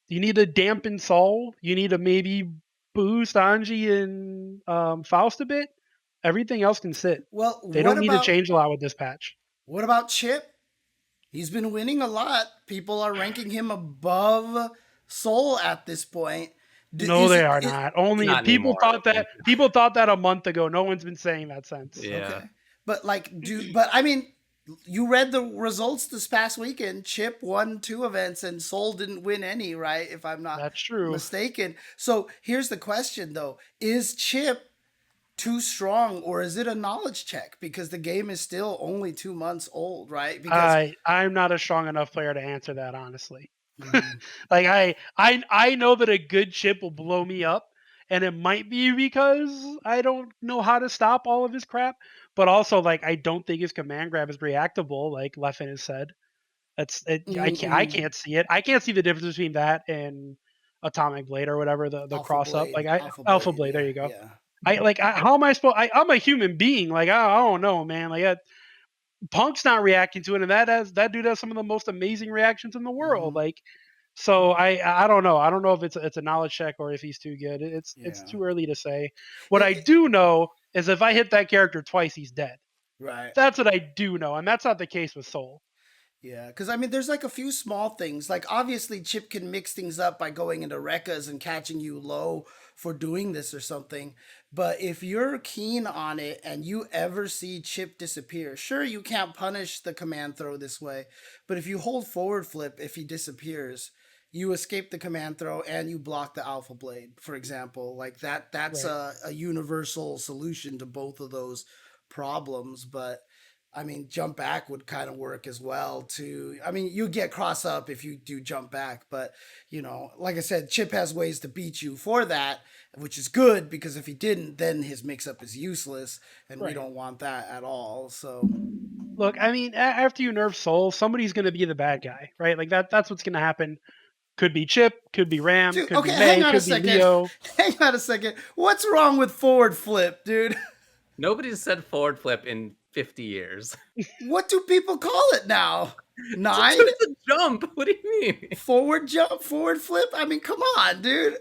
You need to dampen Sol. You need to maybe boost Anji and Faust a bit. Everything else can sit. Well, They don't need to change a lot with this patch. What about Chip? He's been winning a lot. People are ranking him above Soul at this point. No, they are not. Only Not people anymore, thought I that. People thought that a month ago. No one's been saying that since. Yeah. Okay. But like, but I mean, you read the results this past weekend. Chip won 2 events and Soul didn't win any, right? If I'm not That's true. mistaken. So here's the question though: is Chip too strong, or is it a knowledge check? Because the game is still only 2 months old, right? Because I'm not a strong enough player to answer that honestly. Mhm. Like I know that a good chip will blow me up, and it might be because I don't know how to stop all of his crap, but also like I don't think his command grab is reactable, like Leffen has said. I can't see it. I can't see the difference between that and Atomic Blade or whatever the Alpha cross up. Blade, Like Alpha Blade. There yeah, you go. yeah. How am I supposed? I'm a human being. Like I don't know, man. Like Punk's not reacting to it, and that dude has some of the most amazing reactions in the world. Mhm. Like, so I don't know. I don't know if it's a knowledge check or if he's too good. It's Yeah. too early to say. What I do know is if I hit that character twice, he's dead. Right. That's what I do know, and that's not the case with Soul. Yeah, because I mean, there's like a few small things. Like, obviously, Chip can mix things up by going into Rekkas and catching you low for doing this or something. But if you're keen on it and you ever see Chip disappear, sure, you can't punish the command throw this way. But if you hold forward flip, if he disappears, you escape the command throw and you block the Alpha Blade, for example. Like, that's Right. a universal solution to both of those problems. But I mean, jump back would kind of work as well too. I mean, you get cross up if you do jump back, but like I said, Chip has ways to beat you for that, which is good because if he didn't, then his mix up is useless, and we Right. don't want that at all. So, Look, I mean, after you nerf Soul, somebody's going to be the bad guy, right? Like that's what's going to happen. Could be Chip, could be Ram, dude, could okay, be hang May, on a could be second. Leo. Hang on a second. What's wrong with forward flip, dude? Nobody's said forward flip in 50 years. What do people call it now? 9? It's a jump. What do you mean? Forward jump, forward flip? I mean, come on, dude.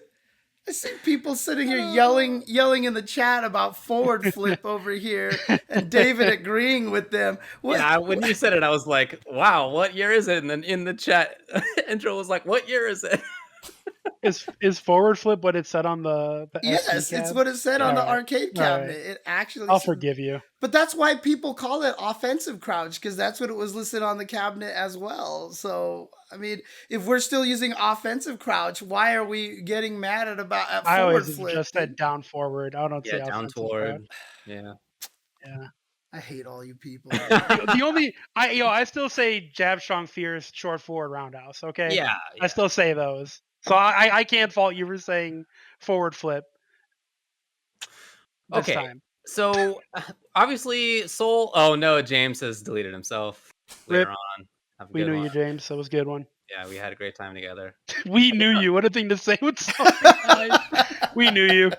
I see people sitting here yelling in the chat about forward flip over here, and David agreeing with them. Yeah, when you said it, I was like, "Wow, what year is it?" And then in the chat, intro was like, "What year is it?" Is forward flip what it said on the Yes, SD it's cab? what it said on the Alright, arcade cabinet. It actually. I'll forgive you. But that's why people call it offensive crouch, because that's what it was listed on the cabinet as well. So I mean, if we're still using offensive crouch, why are we getting mad at I forward always flip? just said down forward. I don't say Yeah, down offensive toward. crouch. Yeah. Yeah. I hate all you people. The only I still say jab strong fierce short forward roundhouse. Okay. Yeah. I still say those. So I can't fault you for saying forward flip. this Okay. time. So obviously, Soul. Oh no, James has deleted himself later Rip. on. Have a We good knew one. you, James. That was a good one. Yeah, we had a great time together. We knew you. What a thing to say with something, guys. We knew you.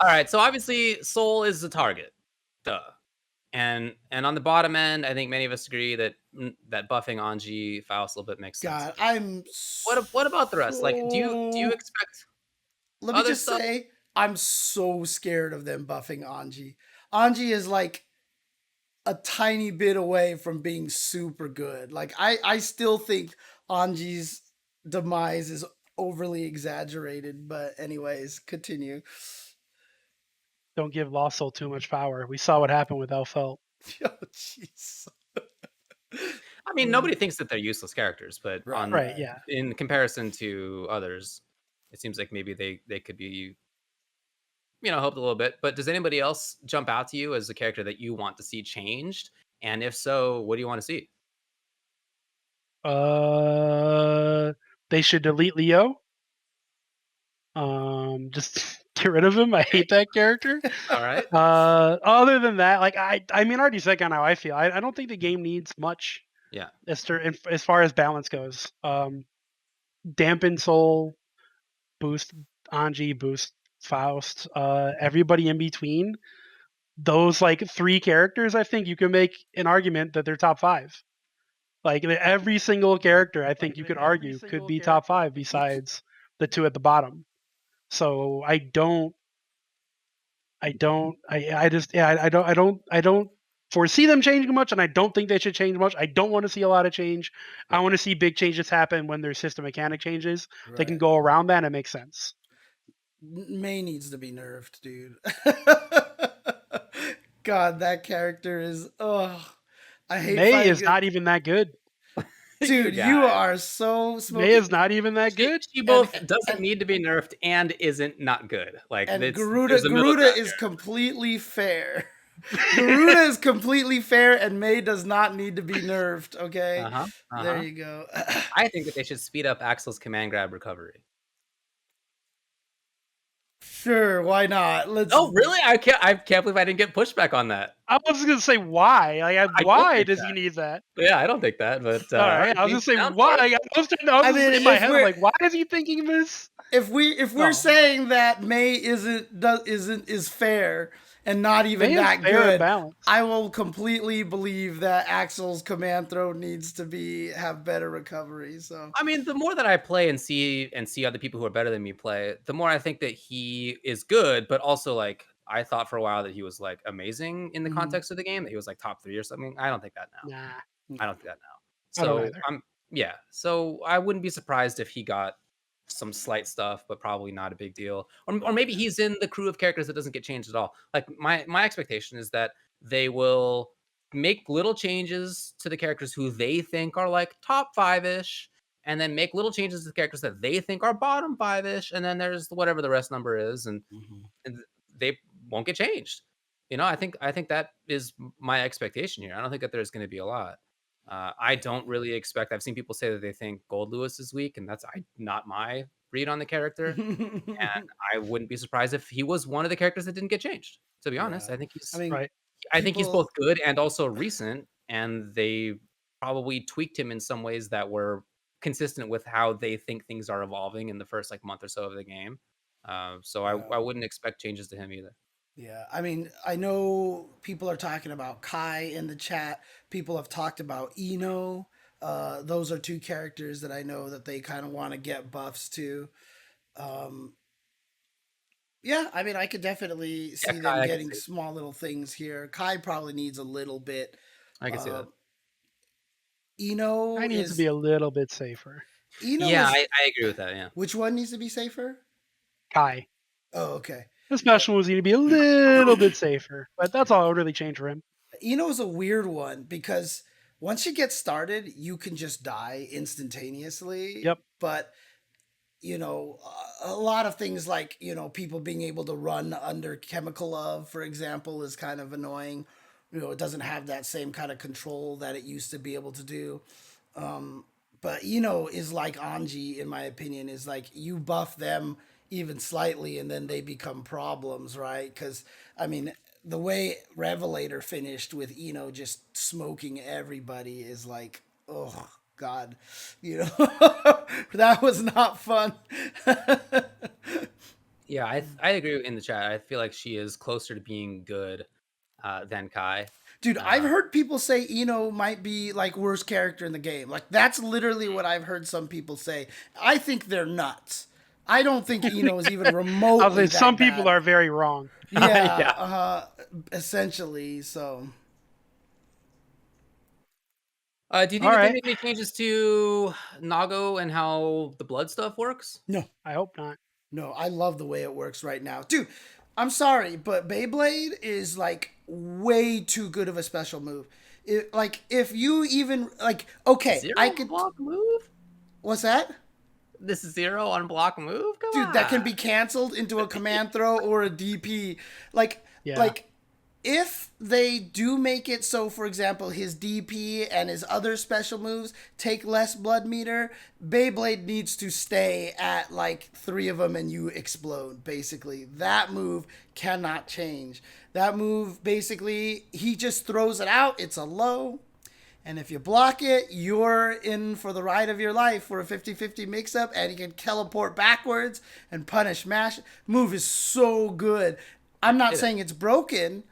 All right. So obviously, Soul is the target. Duh. And on the bottom end, I think many of us agree that that buffing Anji Faust a little bit makes sense. God, I'm What about the rest? Like, do you expect Let me other just stuff? say, I'm so scared of them buffing Anji. Anji is like a tiny bit away from being super good. Like I still think Anji's demise is overly exaggerated, but anyways, continue. Don't give Lost Soul too much power. We saw what happened with Elfelt. Oh jeez. I mean, nobody thinks that they're useless characters, but Right, Right, yeah. in comparison to others, it seems like maybe they could be, helped a little bit. But does anybody else jump out to you as a character that you want to see changed? And if so, what do you want to see? They should delete Leo. Just get rid of him. I hate that character. All right. Other than that, like I mean, I already said kind of how I feel. I don't think the game needs much. Yeah. As far as balance goes. Dampen Soul, boost Anji, boost Faust, everybody in between. Those like 3 characters, I think you can make an argument that they're top 5. Like every single character, I think you could argue could be top 5 besides the 2 at the bottom. So I don't foresee them changing much, and I don't think they should change much. I don't want to see a lot of change. I want to see big changes happen when their system mechanic changes. They can go around that and it makes sense. May needs to be nerfed, dude. God, that character is I hate May is not even that good. Dude, you are so smoky. May is not even that good. She both doesn't need to be nerfed and isn't not good. Like, and there's Garuda is completely fair. Garuda is completely fair, and May does not need to be nerfed. Okay, there you go. I think that they should speed up Axel's command grab recovery. Sure, why not? Let's. Oh, really? I can't believe I didn't get pushback on that. I was gonna say why. Like, why does he need that? Yeah, I don't think that. But all right, I was gonna say why. I mean, in my head, I'm like, why is he thinking this? If we're saying that May is fair and not even that good, I will completely believe that Axel's command throw needs to have better recovery. So I mean, the more that I play and see other people who are better than me play, the more I think that he is good, but also like I thought for a while that he was like amazing in the context of the game, that he was like top 3 or something. I don't think that now. I don't think that now. So so I wouldn't be surprised if he got some slight stuff, but probably not a big deal. Or maybe he's in the crew of characters that doesn't get changed at all. Like my expectation is that they will make little changes to the characters who they think are like top 5-ish, and then make little changes to the characters that they think are bottom 5-ish, and then there's whatever the rest number is, and they won't get changed. I think that is my expectation here. I don't think that there's going to be a lot. I don't really expect. I've seen people say that they think Gold Lewis is weak, and that's not my read on the character. And I wouldn't be surprised if he was one of the characters that didn't get changed. To be honest, I think he's. I think he's both good and also recent, and they probably tweaked him in some ways that were consistent with how they think things are evolving in the first like month or so of the game. So I wouldn't expect changes to him either. Yeah, I mean, I know people are talking about Kai in the chat. People have talked about Eno. Those are 2 characters that I know that they kind of want to get buffs to. Yeah, I mean, I could definitely see them getting small little things here. Kai probably needs a little bit. I can see that. Eno needs to be a little bit safer. I agree with that. Yeah. Which one needs to be safer? Kai. Oh, okay. The special moves need to be a little bit safer, but that's all I would really change for him. Eno's a weird one because once you get started, you can just die instantaneously. Yep. But, a lot of things like, people being able to run under Chemical Love, for example, is kind of annoying. It doesn't have that same kind of control that it used to be able to do. But is like Anji, in my opinion, is like you buff them even slightly, and then they become problems, right? Because I mean, the way Revelator finished with Eno just smoking everybody is like, oh God, you know, that was not fun. Yeah, I agree in the chat. I feel like she is closer to being good than Kai. Dude, I've heard people say Eno might be like worst character in the game. Like that's literally what I've heard some people say. I think they're nuts. I don't think Eno is even I'll remotely say that some bad. people are very wrong. Yeah, Yeah. essentially. So Do you think All that they right. made any changes to Nago and how the blood stuff works? no, I hope not. no, I love the way it works right now, dude. I'm sorry, but Beyblade is like way too good of a special move. Like if you even like, okay, Zero I on could. block move? What's that? This is zero on block move? Come Dude, that can be on. canceled into a command throw or a DP. Like, Yeah. like if they do make it so, for example, his DP and his other special moves take less blood meter, Beyblade needs to stay at like 3 of them and you explode, basically. That move cannot change. That move, basically, he just throws it out. It's a low. And if you block it, you're in for the ride of your life for a 50-50 mix-up, and you can teleport backwards and punish mash. Move is so good. I'm not saying it's broken.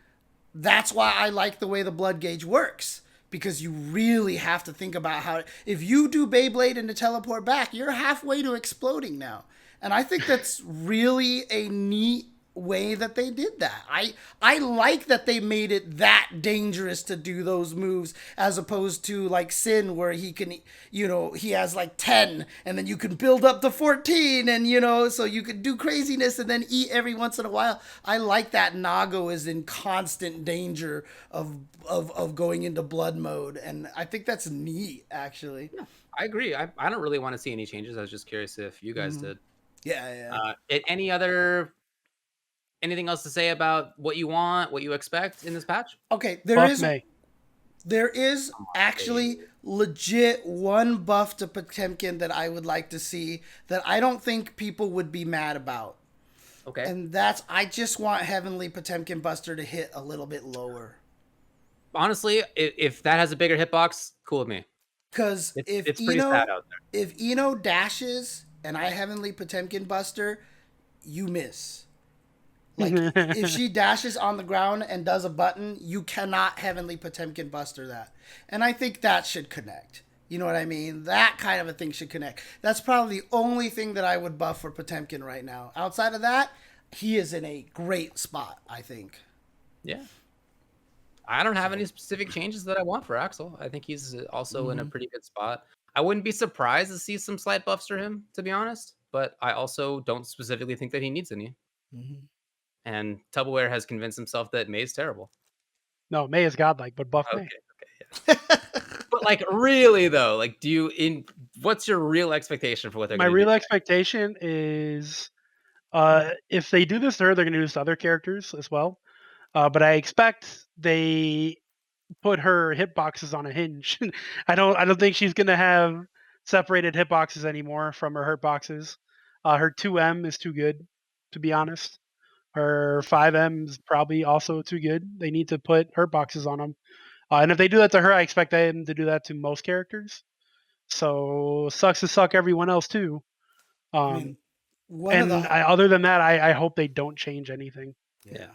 That's why I like the way the blood gauge works. Because you really have to think about how... If you do Beyblade and to teleport back, you're halfway to exploding now. And I think that's really a neat way that they did that. I like that they made it that dangerous to do those moves as opposed to like Sin where he can, you know, he has like 10 and then you can build up to 14 and you know, so you can do craziness and then eat every once in a while. I like that Nago is in constant danger of going into blood mode, and I think that's neat actually. Yeah, I agree. I don't really want to see any changes. I was just curious if you guys did. Yeah. Anything else to say about what you want, what you expect in this patch? Okay, Buff May. there is actually legit one buff to Potemkin that I would like to see that I don't think people would be mad about. Okay. And that's, I just want Heavenly Potemkin Buster to hit a little bit lower. Honestly, if that has a bigger hitbox, cool with me. Because It's pretty sad out there. if Eno dashes and I Heavenly Potemkin Buster, you miss. Like, if she dashes on the ground and does a button, you cannot Heavenly Potemkin Buster that. And I think that should connect. You know what I mean? That kind of a thing should connect. That's probably the only thing that I would buff for Potemkin right now. Outside of that, he is in a great spot, I think. Yeah. I don't have any specific changes that I want for Axel. I think he's also in a pretty good spot. I wouldn't be surprised to see some slight buffs for him, to be honest. But I also don't specifically think that he needs any. And Tupperware has convinced himself that May's terrible. No, May is godlike, but buff May. Yeah. But like, really though, like, what's your real expectation for what they're My going to real do? expectation is if they do this to her, they're going to do this to other characters as well. But I expect they put her hitboxes on a hinge. I don't think she's going to have separated hitboxes anymore from her hitboxes. Her 2M is too good, to be honest. Her 5M is probably also too good. They need to put hitboxes on them. And if they do that to her, I expect them to do that to most characters. So sucks to suck everyone else too. I mean, Other than that, I hope they don't change anything. Yeah.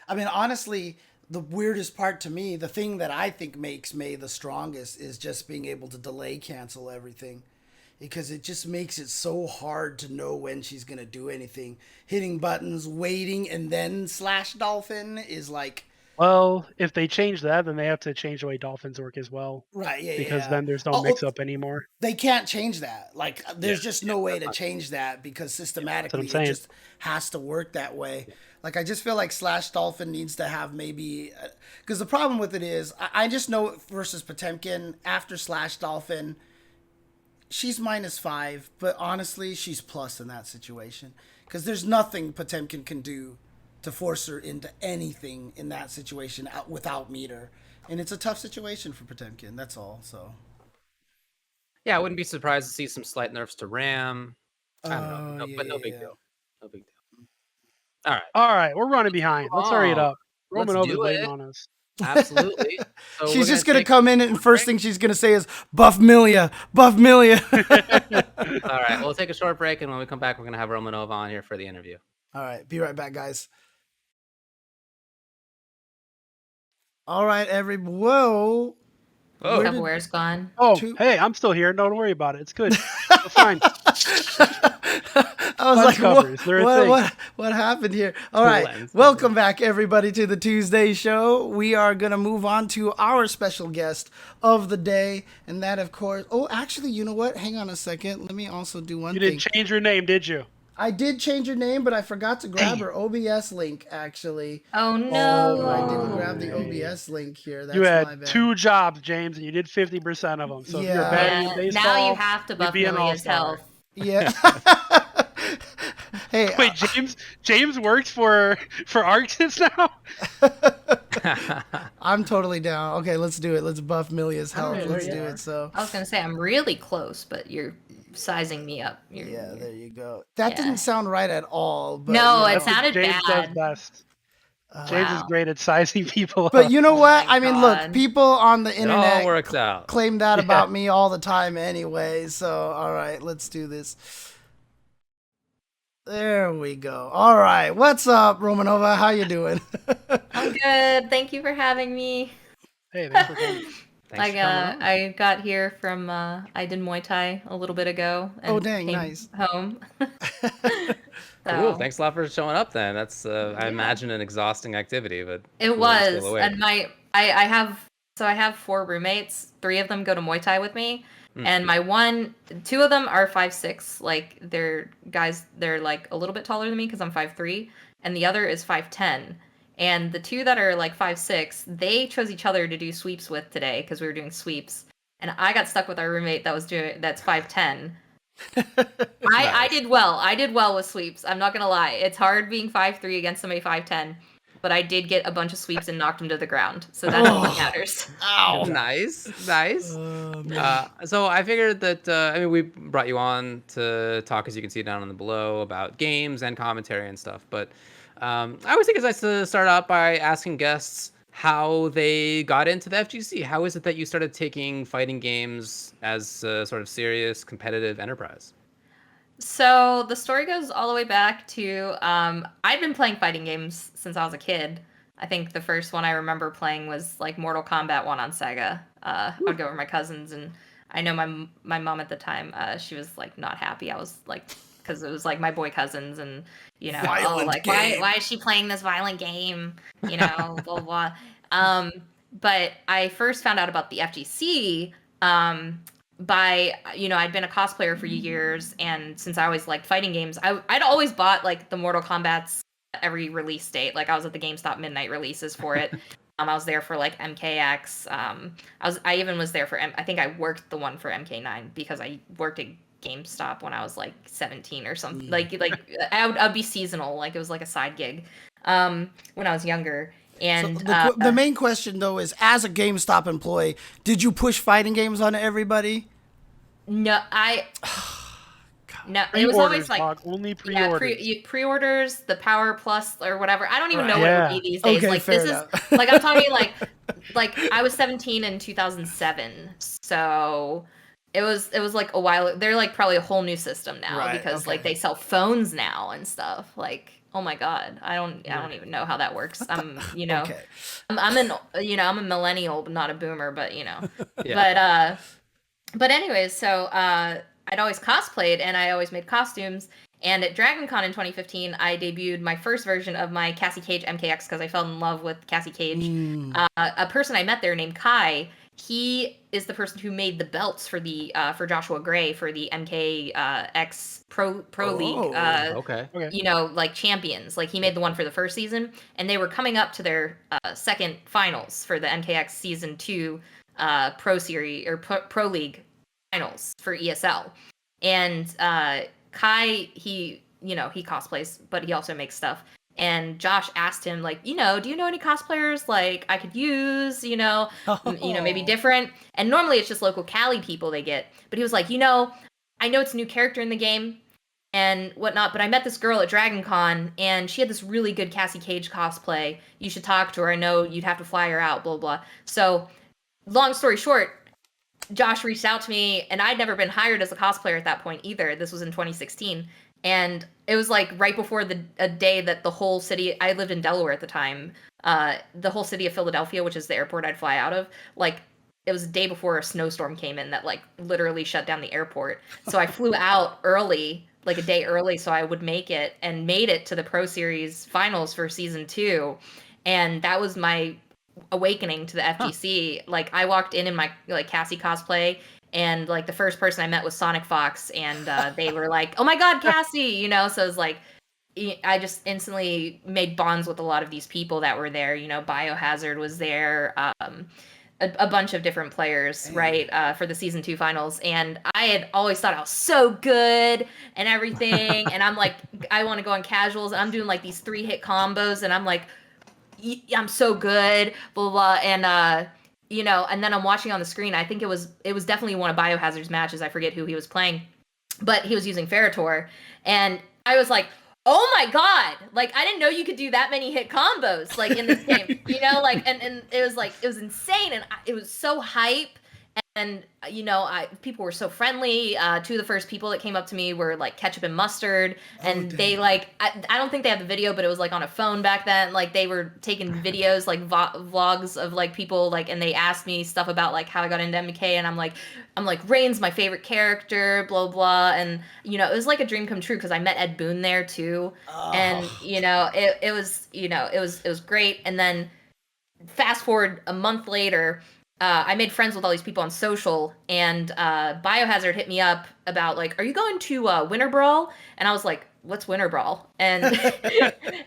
I mean, honestly, the weirdest part to me, the thing that I think makes May the strongest is just being able to delay cancel everything. Because it just makes it so hard to know when she's going to do anything. Hitting buttons, waiting, and then slash dolphin is like... Well, if they change that, then they have to change the way dolphins work as well. Right, yeah, because then there's no mix-up anymore. They can't change that. Like, there's just no way to change that because systematically it just has to work that way. Like, I just feel like slash dolphin needs to have maybe... Because the problem with it is, I just know versus Potemkin, after slash dolphin, she's -5, but honestly, she's plus in that situation. Because there's nothing Potemkin can do to force her into anything in that situation without meter. And it's a tough situation for Potemkin, that's all, so... Yeah, I wouldn't be surprised to see some slight nerfs to Ram. I don't know, but no big deal. No big deal. All right. All right, we're running behind. Let's hurry it on. up. Let's Romanova's do waiting it. on us. Absolutely. So She's we're just gonna take come in and first thing she's gonna say is Buff Milia, Buff Milia. All right, we'll take a short break, and when we come back, we're gonna have Romanova on here for the interview. All right, be right back, guys. All right, whoa. Whoa. Where did- Tupperware's gone. Oh, Two- hey, I'm still here. Don't worry about it. It's good. It's fine. I was Lens like, covers, they're a thing. what happened here? All right, Lens welcome back everybody to the Tuesday show. We are gonna move on to our special guest of the day, and that, of course. Oh, actually, you know what? Hang on a second. Let me also do one You thing. didn't change your name, did you? I did change her name, but I forgot to grab her OBS link. Actually, Oh no! I didn't grab the OBS link here. That's You my had bad. 2 jobs, James, and you did 50% of them. So if you're Yeah. batting in Yeah, baseball, now you have to you'd buff be an Milia's all-star. health. Yeah. Hey, Wait, James works for Arctis now? I'm totally down. Okay, let's do it. Let's buff Milia's health. Alright, Let's there do you it. So, I was gonna say I'm really close, but you're sizing me up. yeah, there you go. That Yeah. didn't sound right at all. But, No, you know. it That's what sounded James bad. does best. James is Wow. great at sizing people But up. you know what? my I mean, look, God. people on the It all internet works out. claim that about me all the time anyway. So, all right, let's do this. There we go. All right. What's up, Romanova? How you doing? I'm good. Thank you for having me. Hey, thanks for coming. Thanks for coming on. I got here from I did Muay Thai a little bit ago. And Oh, dang, came nice. Home. Cool. So, Thanks a lot for showing up. Then that's I imagine an exhausting activity, but It cool that you're was, still awake. and I have 4 roommates. 3 of them go to Muay Thai with me, and my 2 of them are 5'6". Like they're guys, they're like a little bit taller than me because I'm 5'3", and the other is 5'10". And the 2 that are like 5'6", they chose each other to do sweeps with today because we were doing sweeps, and I got stuck with our roommate that's 5'10". I did well. I did well with sweeps. I'm not gonna lie. It's hard being 5'3" against somebody 5'10", but I did get a bunch of sweeps and knocked him to the ground. So that's what matters. Ow. Nice. Man. So I figured that I mean we brought you on to talk, as you can see down on the below, about games and commentary and stuff. But I always think it's nice to start out by asking guests how they got into the FGC. How is it that you started taking fighting games as a sort of serious competitive enterprise? So the story goes all the way back to I've been playing fighting games since I was a kid. I think the first one I remember playing was like Mortal Kombat 1 on Sega. I would go over my cousins, and I know my mom at the time, she was like not happy. I was like, because it was like my boy cousins, and you know, Violent like game. why is she playing this violent game? You know, blah blah. But I first found out about the FGC by, you know, I'd been a cosplayer for years, and since I always liked fighting games, I'd always bought like the Mortal Kombat's every release date. Like I was at the GameStop midnight releases for it. I was there for like MKX. I even was there for I think I worked the one for MK9 because I worked at GameStop when I was like 17 or something. Like I'd be seasonal. Like it was like a side gig when I was younger. And So the main question though is, as a GameStop employee, did you push fighting games on everybody? no, it was always like only yeah, pre-orders. pre-orders, the Power Plus or whatever. I don't even know Right. what Yeah. it would be these days. Okay, Like fair this enough. is like I'm talking like I was 17 in 2007, so it was like a while. They're like probably a whole new system now Right, because like okay. they sell phones now and stuff. Like oh my god, I don't even know how that works. You know, Okay. I'm a millennial, but not a boomer. But you know, Yeah. but anyways, so I'd always cosplayed and I always made costumes. And at DragonCon in 2015, I debuted my first version of my Cassie Cage MKX because I fell in love with Cassie Cage. A person I met there named Kai, he is the person who made the belts for the for Joshua Gray for the MKX Pro League. Okay. You know, like champions. Like he made the one for the first season, and they were coming up to their second finals for the MKX Season 2 Pro Series or Pro League finals for ESL. And Kai, he cosplays, but he also makes stuff. And Josh asked him, like, you know, do you know any cosplayers like I could use, you know, maybe different? And normally it's just local Cali people they get. But he was like, you know, I know it's a new character in the game, and whatnot. But I met this girl at Dragon Con, and she had this really good Cassie Cage cosplay. You should talk to her. I know you'd have to fly her out, blah, blah. So, long story short, Josh reached out to me, and I'd never been hired as a cosplayer at that point either. This was in 2016. And it was like right before a day that the whole city, I lived in Delaware at the time, the whole city of Philadelphia, which is the airport I'd fly out of, like, it was a day before a snowstorm came in that like literally shut down the airport. So I flew out early, like a day early, so I would make it, and made it to the Pro Series finals for season 2. And that was my awakening to the FGC. Like, I walked in my like Cassie cosplay, and like the first person I met was Sonic Fox, and they were like, "Oh my God, Cassie!" You know. So it was like, I just instantly made bonds with a lot of these people that were there. You know, Biohazard was there. A bunch of different players, right, for the season 2 finals. And I had always thought I was so good and everything. And I'm like, I want to go on casuals. And I'm doing like these 3-hit combos. And I'm like, I'm so good, blah, blah, blah. And, you know, and then I'm watching on the screen. I think it was definitely one of Biohazard's matches. I forget who he was playing, but he was using Ferritor. And I was like, oh my God, like, I didn't know you could do that many hit combos, like, in this game, you know, like, and it was like, it was insane, and it was so hype, and, you know, people were so friendly. 2 of the first people that came up to me were, like, Ketchup and Mustard, and they, like, I don't think they had the video, but it was, like, on a phone back then, like, they were taking videos, like, vlogs of, like, people, like, and they asked me stuff about, like, how I got into MK, and I'm like, Rain's my favorite character, blah, blah, and, you know, it was, like, a dream come true, because I met Ed Boon there, too, and, you know, it was, you know, it was great, and then, fast forward a month later, I made friends with all these people on social, and Biohazard hit me up about, like, are you going to Winter Brawl? And I was like, what's Winter Brawl? And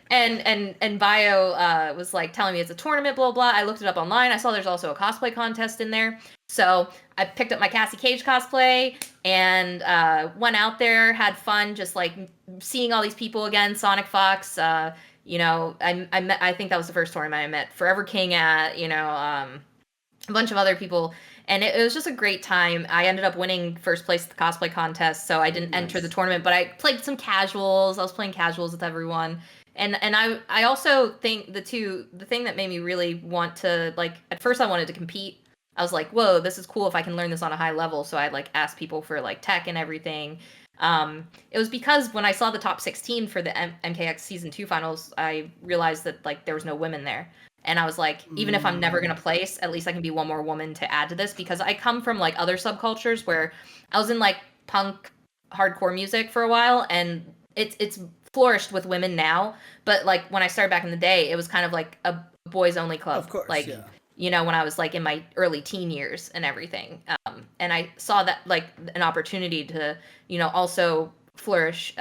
and Bio was like telling me it's a tournament, blah, blah. I looked it up online. I saw there's also a cosplay contest in there. So I picked up my Cassie Cage cosplay and went out there, had fun, just like seeing all these people again. Sonic Fox, you know, I think that was the first tournament I met Forever King at, you know, a bunch of other people, and it was just a great time. I ended up winning first place at the cosplay contest, so I didn't enter the tournament, but I played some casuals. I was playing casuals with everyone, and I also think the thing that made me really want to, like, at first I wanted to compete. I was like, whoa, this is cool if I can learn this on a high level. So I like asked people for like tech and everything. It was because when I saw the top 16 for the MKX season 2 finals, I realized that like there was no women there. And I was like, even if I'm never going to place, at least I can be one more woman to add to this, because I come from like other subcultures where I was in like punk hardcore music for a while, and it's flourished with women now. But like when I started back in the day, it was kind of like a boys only club. Of course, like, yeah. You know, when I was like in my early teen years and everything. And I saw that like an opportunity to, you know, also flourish,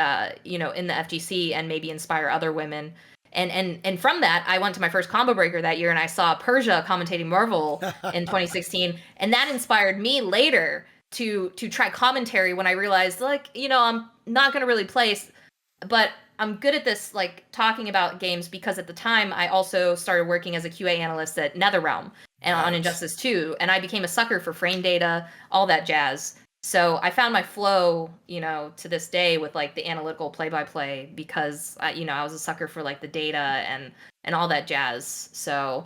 you know, in the FGC and maybe inspire other women. And from that, I went to my first combo breaker that year, and I saw Persia commentating Marvel in 2016, and that inspired me later to try commentary when I realized, like, you know, I'm not going to really place, but I'm good at this, like, talking about games, because at the time I also started working as a QA analyst at NetherRealm and on Injustice 2, and I became a sucker for frame data, all that jazz. So I found my flow, you know, to this day with like the analytical play-by-play, because you know, I was a sucker for like the data and all that jazz. So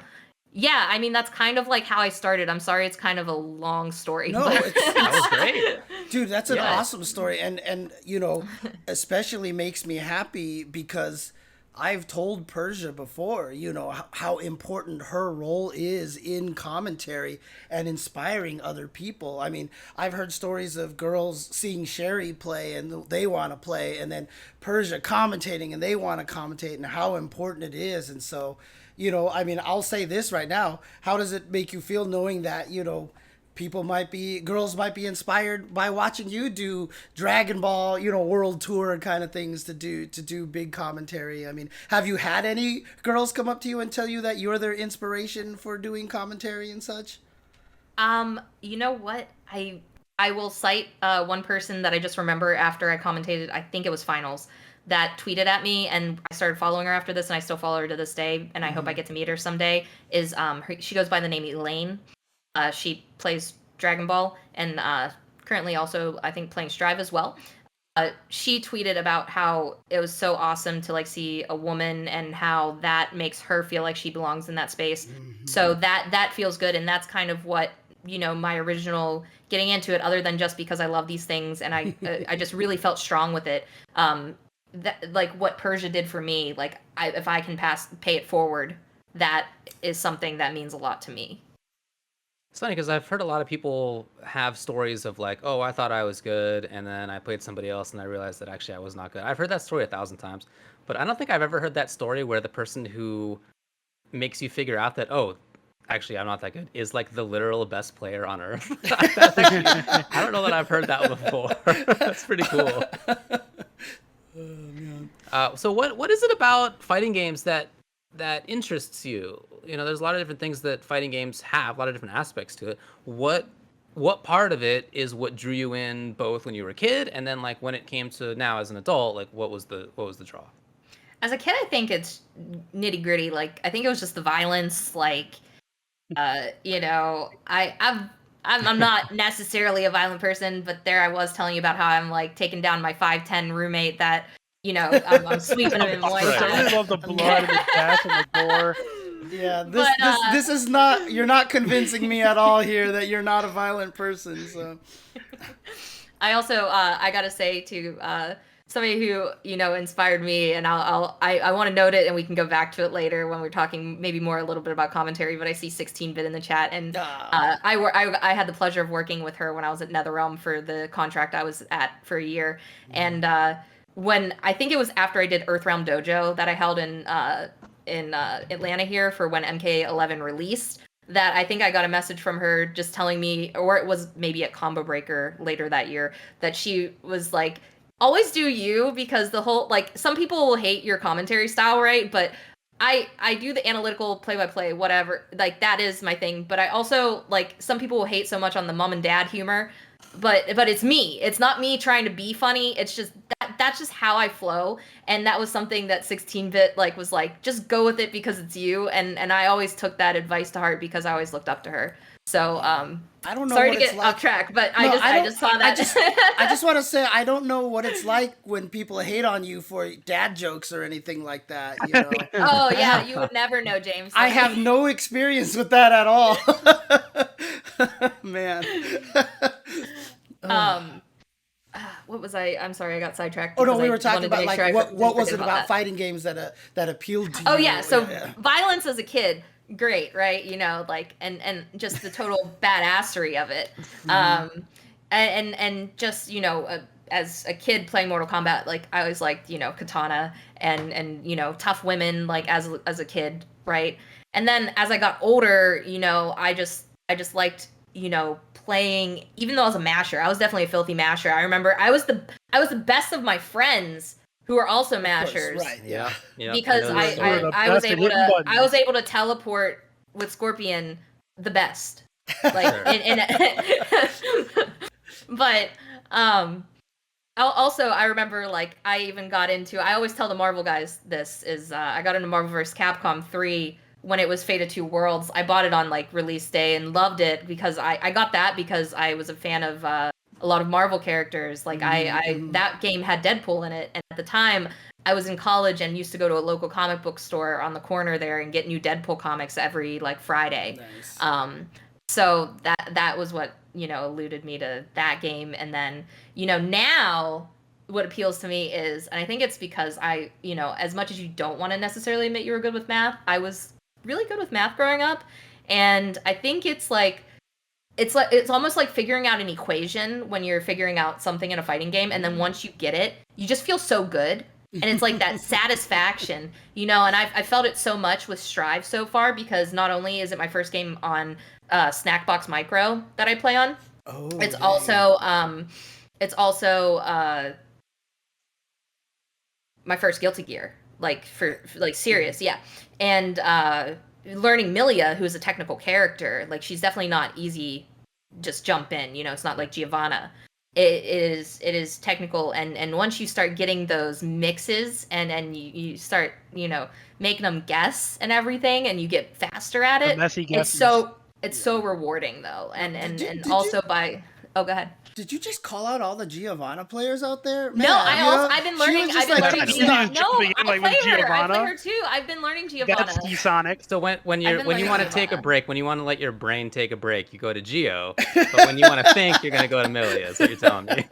yeah, I mean, that's kind of like how I started. I'm sorry, it's kind of a long story. No, but... That was great. Dude, that's an Yeah. awesome story, and you know, especially makes me happy because I've told Persia before, you know, how important her role is in commentary and inspiring other people. I mean, I've heard stories of girls seeing Sherry play and they want to play, and then Persia commentating and they want to commentate, and how important it is. And so, you know, I mean, I'll say this right now. How does it make you feel knowing that, you know, girls might be inspired by watching you do Dragon Ball, you know, world tour kind of things to do big commentary? I mean, have you had any girls come up to you and tell you that you're their inspiration for doing commentary and such? You know what? I will cite one person that I just remember after I commentated, I think it was finals, that tweeted at me, and I started following her after this, and I still follow her to this day, and I hope I get to meet her someday. She goes by the name Elaine. She plays Dragon Ball, and currently also, I think, playing Strive as well. she tweeted about how it was so awesome to like see a woman and how that makes her feel like she belongs in that space. So that feels good, and that's kind of what, you know, my original getting into it, other than just because I love these things and I just really felt strong with it. That like what Persia did for me, like if I can pay it forward, that is something that means a lot to me. It's funny because I've heard a lot of people have stories of like, oh, I thought I was good, and then I played somebody else, and I realized that actually I was not good. I've heard that story 1,000 times, but I don't think I've ever heard that story where the person who makes you figure out that, oh, actually I'm not that good, is like the literal best player on earth. I don't know that I've heard that before. That's pretty cool. So what is it about fighting games that interests you? You know, there's a lot of different things that fighting games have, a lot of different aspects to it. What part of it is what drew you in both when you were a kid, and then like when it came to now as an adult, like what was the draw? As a kid, I think it's nitty gritty. Like I think it was just the violence. Like, you know, I'm not necessarily a violent person, but there I was telling you about how I'm like taking down my 5'10" roommate that, you know, I'm sweeping him in one I time. really love the blood and the death and the gore. Yeah, But, this is not, you're not convincing me at all here that you're not a violent person. So I also I gotta say to somebody who, you know, inspired me, and I want to note it, and we can go back to it later when we're talking maybe more a little bit about commentary. But I see 16-bit in the chat, and I had the pleasure of working with her when I was at NetherRealm for the contract I was at for a year, and when I think it was after I did Earthrealm Dojo that I held in Atlanta here for when MK11 released, that I think I got a message from her just telling me, or it was maybe at Combo Breaker later that year, that she was like, always do you, because the whole, like, some people will hate your commentary style, right? But I do the analytical play-by-play, whatever, like that is my thing. But I also, like, some people will hate so much on the mom and dad humor, but it's me. It's not me trying to be funny. It's just that's just how I flow. And that was something that 16-bit like was like, just go with it because it's you. And I always took that advice to heart because I always looked up to her. So I don't know. sorry what to get it's like. off track, but No, I just saw that. I just want to say I don't know what it's like when people hate on you for dad jokes or anything like that. You know. Oh yeah, you would never know, James. I have no experience with that at all. Man. What was I? I'm sorry, I got sidetracked. Oh no, because we I were talking wanted to about make like sure I what was didn't it forget about that. fighting games that appealed to you? Oh yeah, so Yeah. violence as a kid, great, right? You know, like and just the total badassery of it. And just, you know, as a kid playing Mortal Kombat, like I always liked, you know, Katana and you know, tough women, like as a kid, right? And then as I got older, you know, I just liked, you know, playing, even though I was a masher, I was definitely a filthy masher. I remember I was the best of my friends who were also mashers. Right. Yeah. Because I was able to teleport with Scorpion the best. Like but also I remember like I even got into, I always tell the Marvel guys this is I got into Marvel vs. Capcom 3 when it was Fate of Two Worlds. I bought it on like release day and loved it because I got that because I was a fan of a lot of Marvel characters. Like that game had Deadpool in it, and at the time I was in college and used to go to a local comic book store on the corner there and get new Deadpool comics every like Friday. Nice. So that was what, you know, alluded me to that game. And then, you know, now what appeals to me is, and I think it's because I, you know, as much as you don't want to necessarily admit you were good with math, I was really good with math growing up. And I think it's almost like figuring out an equation when you're figuring out something in a fighting game. And then once you get it, you just feel so good. And it's like that satisfaction, you know, and I felt it so much with Strive so far, because not only is it my first game on Snackbox Micro that I play on, it's also my first Guilty Gear, like for like serious, yeah. And learning Milia, who's a technical character, like she's definitely not easy, just jump in, you know, it's not like Giovanna. It is technical, and once you start getting those mixes and you start, you know, making them guess and everything, and you get faster at it, it's so rewarding though. And also by Oh, go ahead. Did you just call out all the Giovanna players out there? No, I've been learning. I've been learning. I play her too. I've been learning Giovanna. That's D-Sonic. So when you want to Giovanna. take a break, when you want to let your brain take a break, you go to Geo. But when you want to think, you're going to go to Millia. Is what you're telling me.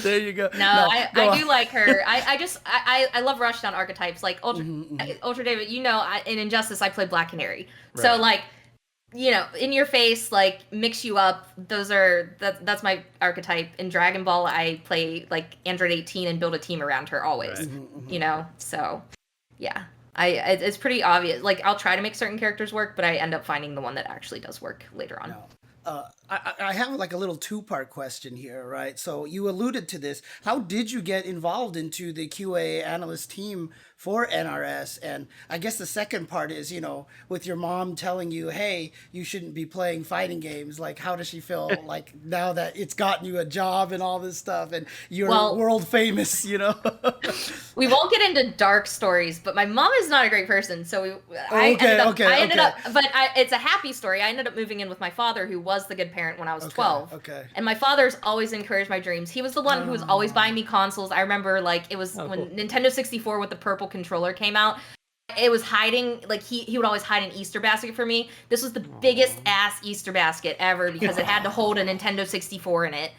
There you go. No, I do like her. I love Rushdown archetypes. Like Ultra David, you know, in Injustice I played Black Canary. Right. So like, you know, in your face, like mix you up. That's my archetype. In Dragon Ball, I play like Android 18 and build a team around her always. Right. You know, so yeah, it's pretty obvious. Like I'll try to make certain characters work, but I end up finding the one that actually does work later on. No. I have like a little two-part question here, right? So you alluded to this. How did you get involved into the QA analyst team for NRS? And I guess the second part is, you know, with your mom telling you, hey, you shouldn't be playing fighting games. Like, how does she feel like now that it's gotten you a job and all this stuff and you're world famous, you know? We won't get into dark stories, but my mom is not a great person. So I ended up, but it's a happy story. I ended up moving in with my father, who was the good parent when I was 12. Okay. And my father's always encouraged my dreams. He was the one who was always buying me consoles. I remember like it was when Nintendo 64 with the purple controller came out. It was hiding, like he would always hide an Easter basket for me. This was the biggest ass Easter basket ever because it had to hold a Nintendo 64 in it.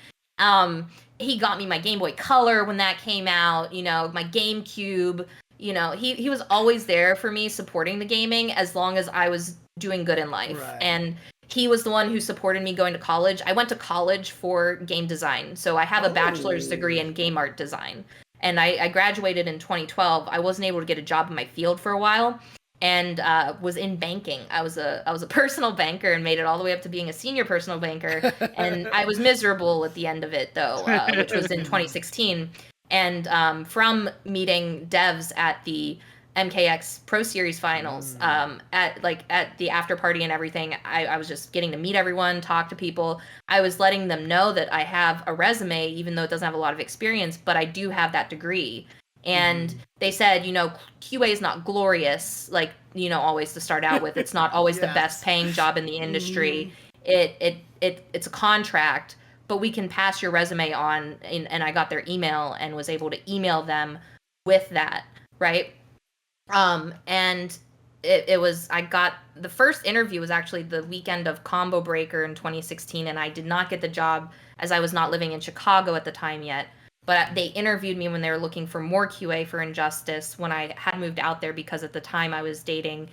He got me my Game Boy Color when that came out, you know, my GameCube. You know, he was always there for me, supporting the gaming as long as I was doing good in life. Right. And he was the one who supported me going to college. I went to college for game design. So I have a bachelor's degree in game art design. And I graduated in 2012. I wasn't able to get a job in my field for a while and was in banking. I was a personal banker and made it all the way up to being a senior personal banker. And I was miserable at the end of it, though, which was in 2016. And from meeting devs at the MKX Pro Series finals, at the after party and everything, I was just getting to meet everyone, talk to people. I was letting them know that I have a resume, even though it doesn't have a lot of experience, but I do have that degree. And they said, you know, QA is not glorious, like, you know, always to start out with. It's not always the best paying job in the industry. It's a contract, but we can pass your resume on. And I got their email and was able to email them with that, right? And it was, I got, the first interview was actually the weekend of Combo Breaker in 2016, and I did not get the job as I was not living in Chicago at the time yet. But they interviewed me when they were looking for more QA for Injustice when I had moved out there, because at the time I was dating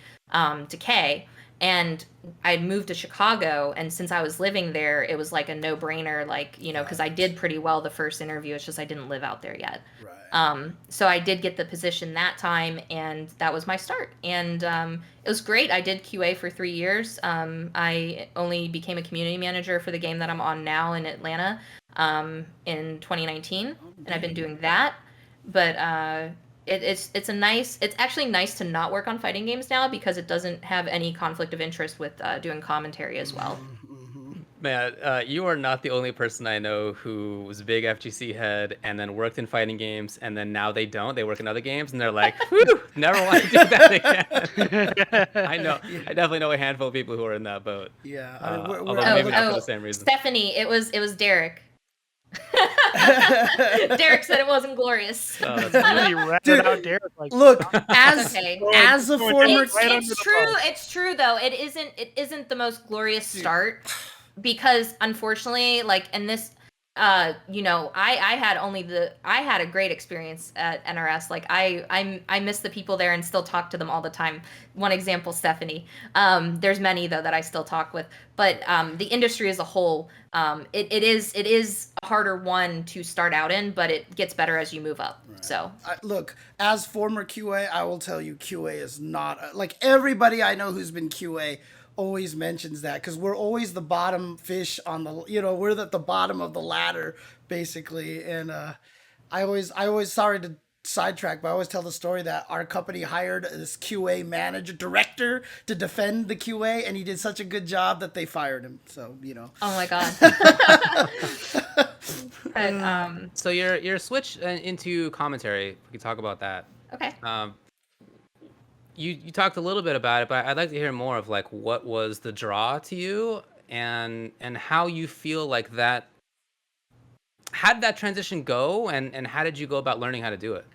Decay. And I had moved to Chicago, and since I was living there, it was like a no-brainer, like, you know, because I did pretty well the first interview. It's just I didn't live out there yet. Right. So I did get the position that time, and that was my start. And it was great. I did QA for 3 years. I only became a community manager for the game that I'm on now in Atlanta in 2019, and I've been doing that. But it's actually nice to not work on fighting games now, because it doesn't have any conflict of interest with doing commentary as well. Man, you are not the only person I know who was a big FGC head and then worked in fighting games, and then now they don't. They work in other games, and they're like, whew, never want to do that again. I know. I definitely know a handful of people who are in that boat. Yeah. Although maybe not for the same reason. Stephanie, it was Derek. Derek said it wasn't glorious. Oh, that's really ratted out Derek. Like, look, as a former, it's true though. It isn't the most glorious start, because unfortunately, like in this, you know, I had a great experience at NRS. Like I miss the people there and still talk to them all the time. One example, Stephanie. There's many though that I still talk with, but the industry as a whole, it is a harder one to start out in, but it gets better as you move up. Right. So look, as former QA, I will tell you, QA is not like everybody I know who's been QA always mentions that, because we're always the bottom fish on the, you know, we're at the bottom of the ladder basically. And I always sorry to sidetrack, but I always tell the story that our company hired this QA manager director to defend the QA, and he did such a good job that they fired him. So, you know. Oh my god. But, so your switch into commentary, we can talk about that. Okay. You talked a little bit about it, but I'd like to hear more of like what was the draw to you and how you feel like that. How did that transition go, and how did you go about learning how to do it?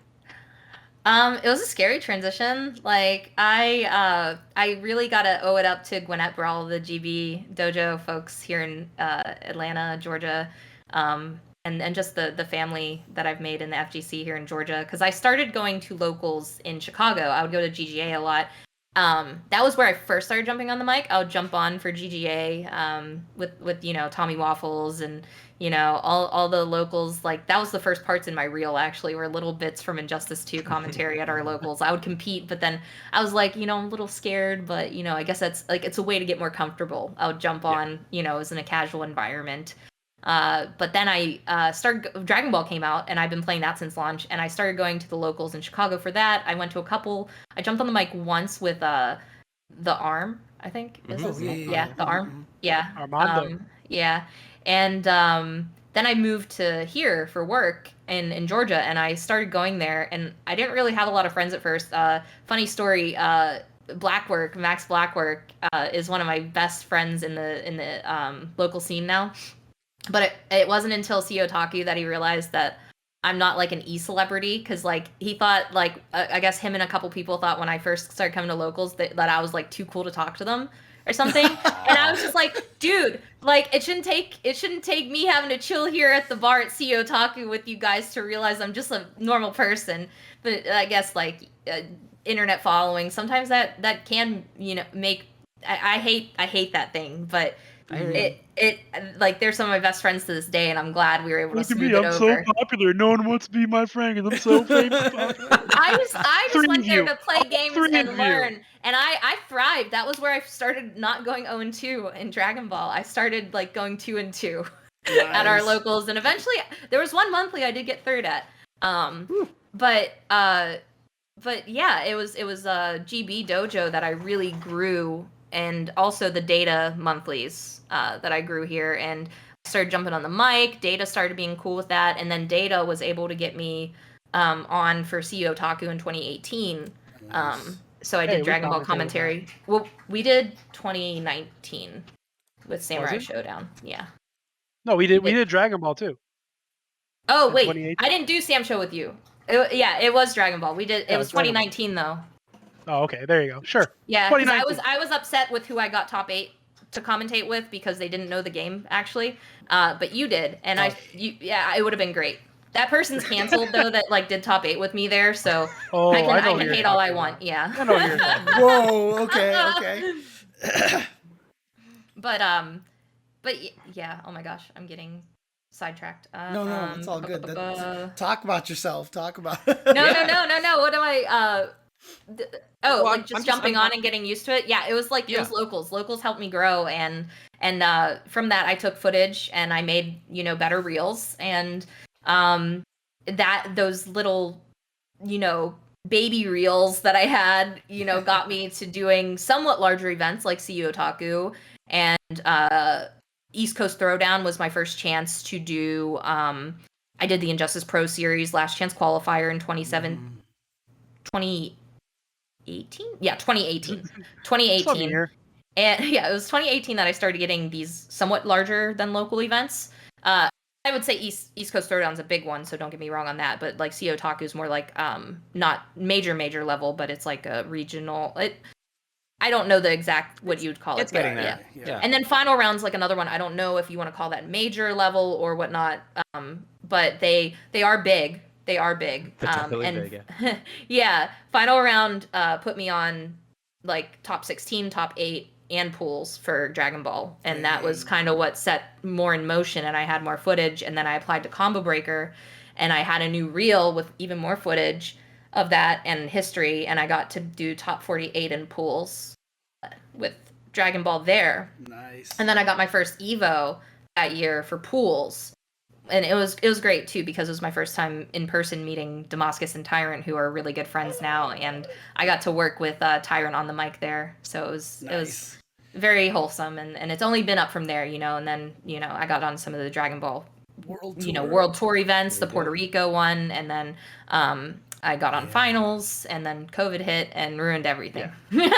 It was a scary transition. Like I really gotta owe it up to Gwinnett Brawl, the GB Dojo folks here in Atlanta, Georgia, and just the family that I've made in the FGC here in Georgia. Because I started going to locals in Chicago. I would go to GGA a lot. That was where I first started jumping on the mic. I would jump on for GGA with Tommy Waffles and all the locals. Like that was the first parts in my reel actually were little bits from Injustice 2 commentary at our locals. I would compete, but then I was like, I'm a little scared, but I guess that's like it's a way to get more comfortable. I would jump on, as in a casual environment. But then I started. Dragon Ball came out, and I've been playing that since launch. And I started going to the locals in Chicago for that. I went to a couple. I jumped on the mic once with the Arm, I think is his name. Yeah, the Arm. Yeah, Armando. Yeah, and then I moved to here for work in Georgia, and I started going there. And I didn't really have a lot of friends at first. Funny story. Blackwork, Max Blackwork, is one of my best friends in the local scene now. But it wasn't until CEO Otaku that he realized that I'm not like an e-celebrity, because like he thought like I guess him and a couple people thought when I first started coming to locals that I was like too cool to talk to them or something. And I was just like, dude, like it shouldn't take me having to chill here at the bar at CEO Otaku with you guys to realize I'm just a normal person. But I guess like internet following sometimes that can make I hate that thing, but it like they're some of my best friends to this day, and I'm glad we were able to smooth it over. I'm so popular. No one wants to be my friend because I'm so famous. I just went there to play games and learn, and I thrived. That was where I started not going 0-2 in Dragon Ball. I started like going 2-2 at our locals, and eventually there was one monthly I did get third at. But yeah, it was GB Dojo that I really grew. And also the Data monthlies that I grew here, and I started jumping on the mic. Data started being cool with that, and then Data was able to get me on for CEO Otaku in 2018. Nice. So I did Dragon Ball commentary. Well, we did 2019 with Samurai Showdown. Yeah. No, we did Dragon Ball too. Oh wait, I didn't do Sam Show with you. It was Dragon Ball. We did. It was 2019 though. Oh, okay. There you go. Sure. Yeah, because I was upset with who I got top 8 to commentate with because they didn't know the game actually. But you did, and it would have been great. That person's canceled though. That like did top 8 with me there, so I can hate all I want. Yeah. I know you're Whoa. Okay. But yeah. Oh my gosh, I'm getting sidetracked. No, it's all good. Talk about yourself. Talk about. No. What am I? Jumping on and getting used to it. Yeah, it was like those locals. Locals helped me grow, and from that I took footage and I made better reels, and those little baby reels that I had got me to doing somewhat larger events like CEO Otaku, and East Coast Throwdown was my first chance to do. I did the Injustice Pro Series Last Chance Qualifier in 2018. Yeah, 2018. 2018. And yeah, it was 2018 that I started getting these somewhat larger than local events. I would say East Coast Throwdown's a big one, so don't get me wrong on that. But like CEO Otaku is more like not major level, but it's like a regional. I don't know the exact what you'd call it. It's getting there. Yeah. And then Final Round's like another one. I don't know if you want to call that major level or whatnot. But they are big. They are big. Big, yeah. Yeah. Final Round put me on like top 16, top 8, and pools for Dragon Ball. And that was kind of what set more in motion, and I had more footage. And then I applied to Combo Breaker, and I had a new reel with even more footage of that and history, and I got to do top 48 in pools with Dragon Ball there. Nice. And then I got my first Evo that year for pools. And it was great too, because it was my first time in person meeting Damascus and Tyrant, who are really good friends now, and I got to work with Tyrant on the mic there. So it was very wholesome, and it's only been up from there, and then I got on some of the Dragon Ball World Tour events, the Puerto Rico one, and then I got on finals, and then COVID hit and ruined everything. Yeah.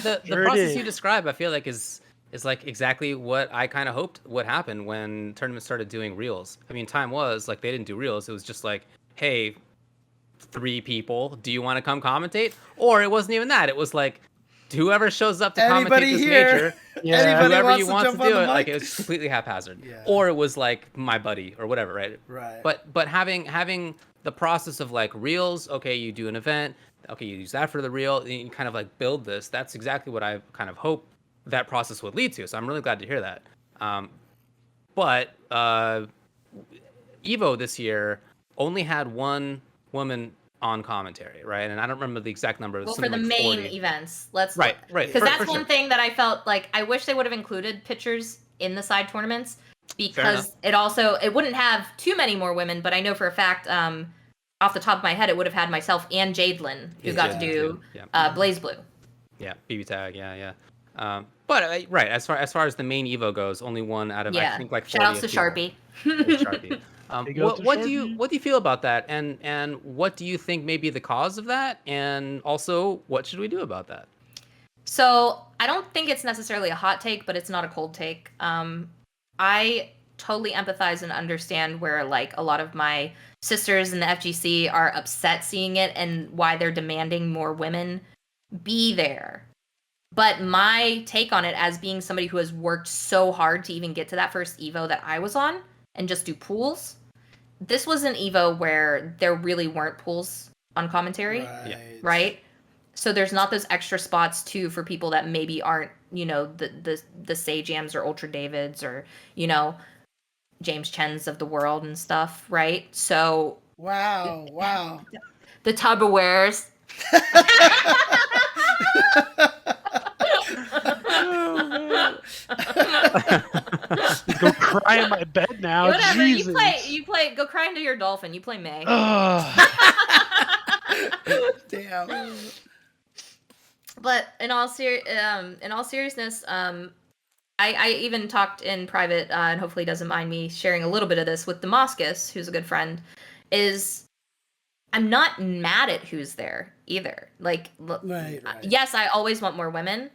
The process you describe, I feel like, is is like exactly what I kind of hoped would happen when tournaments started doing reels. I mean, time was like they didn't do reels. It was just like, hey, 3 people, do you want to come commentate? Or it wasn't even that. It was like, whoever shows up to commentate Anybody this here? major, Yeah. Anybody whoever wants you to want to jump on do the it, like mic? it was completely haphazard. Yeah. Or it was like my buddy or whatever, right? Right. But having the process of like reels, okay, you do an event, okay, you use that for the reel, and you kind of like build this. That's exactly what I kind of hope that process would lead to. So I'm really glad to hear that. But Evo this year only had one woman on commentary, right? And I don't remember the exact number. It was Well, for something the like main 40. events, let's Right. because For that's one sure. thing that I felt like I wish they would have included pictures in the side tournaments because it wouldn't have too many more women, but I know for a fact, off the top of my head, it would have had myself and Jadelyn who Yeah, got to Jadelyn do too. Yeah. Blaze Blue. Yeah, BB tag, yeah. But right, as far as the main Evo goes, only one out of I think like 40 shout outs to people. Sharpie. Sharpie. Big ups to What do Sharpie. you feel about that, and what do you think may be the cause of that, and also what should we do about that? So I don't think it's necessarily a hot take, but it's not a cold take. I totally empathize and understand where like a lot of my sisters in the FGC are upset seeing it and why they're demanding more women be there. But my take on it as being somebody who has worked so hard to even get to that first Evo that I was on and just do pools, this was an Evo where there really weren't pools on commentary, right? So there's not those extra spots too for people that maybe aren't, you know, the Sajams or Ultra Davids or, you know, James Chens of the world and stuff, right? So Wow. the Tupperwares. Go cry in my bed now. Whatever. Jesus. You play. Go cry into your dolphin. You play May. Damn. But in all seriousness, I even talked in private, and hopefully he doesn't mind me sharing a little bit of this with Damascus, who's a good friend. I'm not mad at who's there either. Like, Right. yes, I always want more women,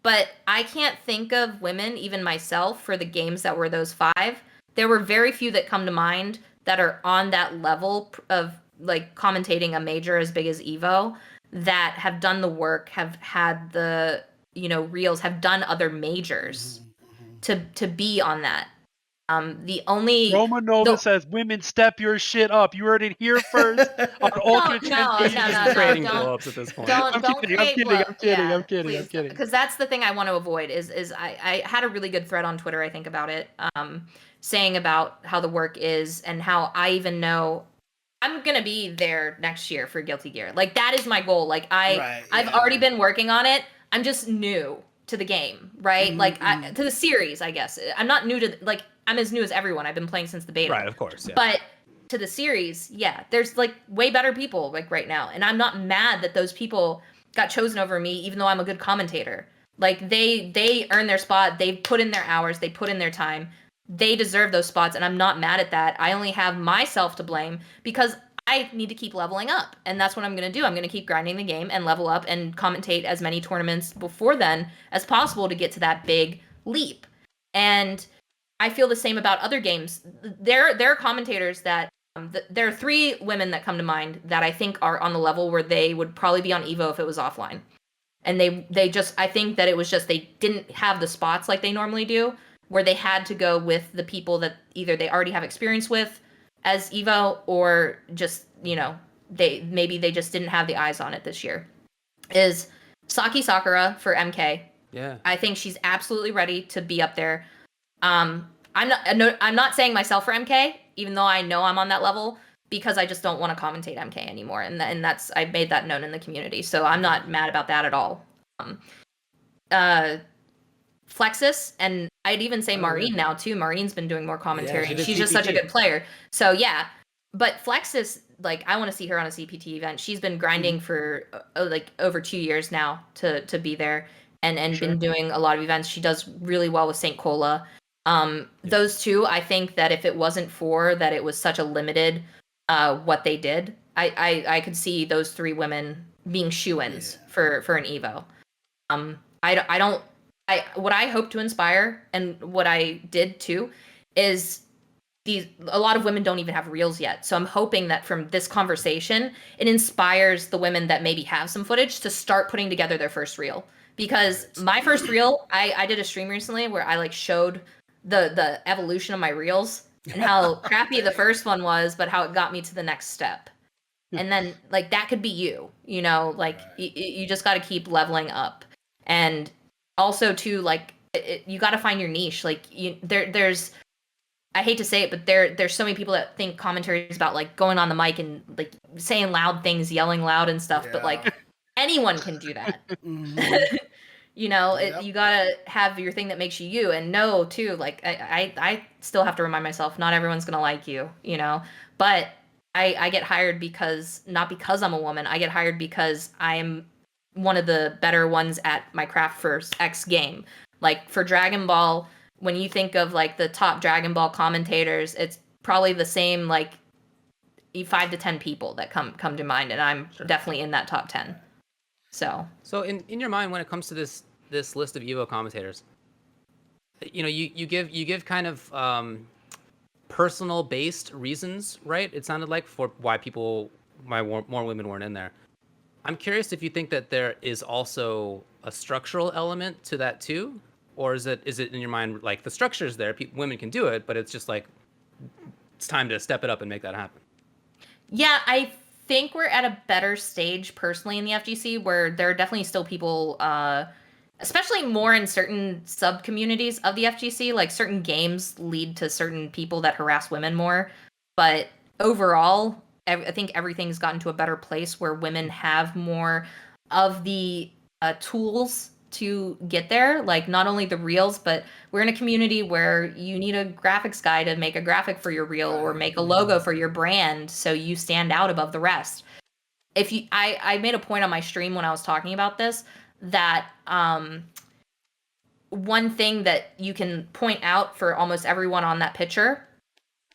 but I can't think of women, even myself, for the games that were those 5. There were very few that come to mind that are on that level of like commentating a major as big as Evo that have done the work, have had the, you know, reels, have done other majors to be on that. The only Romanova says, "Women, step your shit up." You heard it here first on Ultra Champions. Creating don't- blow-ups at this point. Don't I'm kidding. kidding. Because that's the thing I want to avoid is I had a really good thread on Twitter, I think, about it, saying about how the work is and how I even know I'm gonna be there next year for Guilty Gear. Like that is my goal. Like I've already been working on it. I'm just new to the game, right? Mm-hmm. To the series, I guess. I'm not new to like I'm as new as everyone. I've been playing since the beta. Right, of course. Yeah. But to the series, yeah, there's like way better people like right now, and I'm not mad that those people got chosen over me, even though I'm a good commentator. Like they earn their spot. They put in their hours. They put in their time. They deserve those spots, and I'm not mad at that. I only have myself to blame because I need to keep leveling up, and that's what I'm going to do. I'm going to keep grinding the game and level up and commentate as many tournaments before then as possible to get to that big leap. And I feel the same about other games. There are commentators that there are 3 women that come to mind that I think are on the level where they would probably be on Evo if it was offline. And they just, I think that it was just they didn't have the spots like they normally do, where they had to go with the people that either they already have experience with as Evo or just, you know, they just didn't have the eyes on it this year. Is Saki Sakura for MK. Yeah. I think she's absolutely ready to be up there. I'm not saying myself for MK, even though I know I'm on that level, because I just don't want to commentate MK anymore, and that's I've made that known in the community, so I'm not mad about that at all. Flexus, and I'd even say Maureen now too. Maureen's been doing more commentary. Yeah, She's just such a good player. So yeah, but Flexus, like I want to see her on a CPT event. She's been grinding for like over 2 years now to be there, and been doing a lot of events. She does really well with St. Cola. Those two, I think that if it wasn't for that, it was such a limited what they did. I could see those 3 women being shoo-ins for an Evo. I don't what I hope to inspire, and what I did too, is a lot of women don't even have reels yet. So I'm hoping that from this conversation, it inspires the women that maybe have some footage to start putting together their first reel. Because my first reel, I did a stream recently where I like showed the evolution of my reels and how crappy the first one was, but how it got me to the next step. And then like that could be you know, like you just got to keep leveling up. And also too, like you got to find your niche. Like there's I hate to say it, but there's so many people that think commentary is about like going on the mic and like saying loud things, yelling loud and stuff. But like anyone can do that. You know, you gotta have your thing that makes you you. And know too, like I still have to remind myself, not everyone's gonna like you, you know. But I get hired not because I'm a woman. I get hired because I am one of the better ones at my craft for X game. Like for Dragon Ball, when you think of like the top Dragon Ball commentators, it's probably the same like 5 to 10 people that come to mind, and I'm definitely in that top 10. So in your mind, when it comes to this list of Evo commentators, you know, you give kind of personal based reasons, right? It sounded like for why more women weren't in there. I'm curious if you think that there is also a structural element to that too, or is it in your mind like the structure's there, women can do it, but it's just like it's time to step it up and make that happen? Yeah, I think we're at a better stage personally in the FGC where there are definitely still people, especially more in certain sub communities of the FGC, like certain games lead to certain people that harass women more. But overall, I think everything's gotten to a better place where women have more of the tools to get there. Like not only the reels, but we're in a community where you need a graphics guy to make a graphic for your reel or make a logo for your brand so you stand out above the rest. I made a point on my stream when I was talking about this that one thing that you can point out for almost everyone on that picture,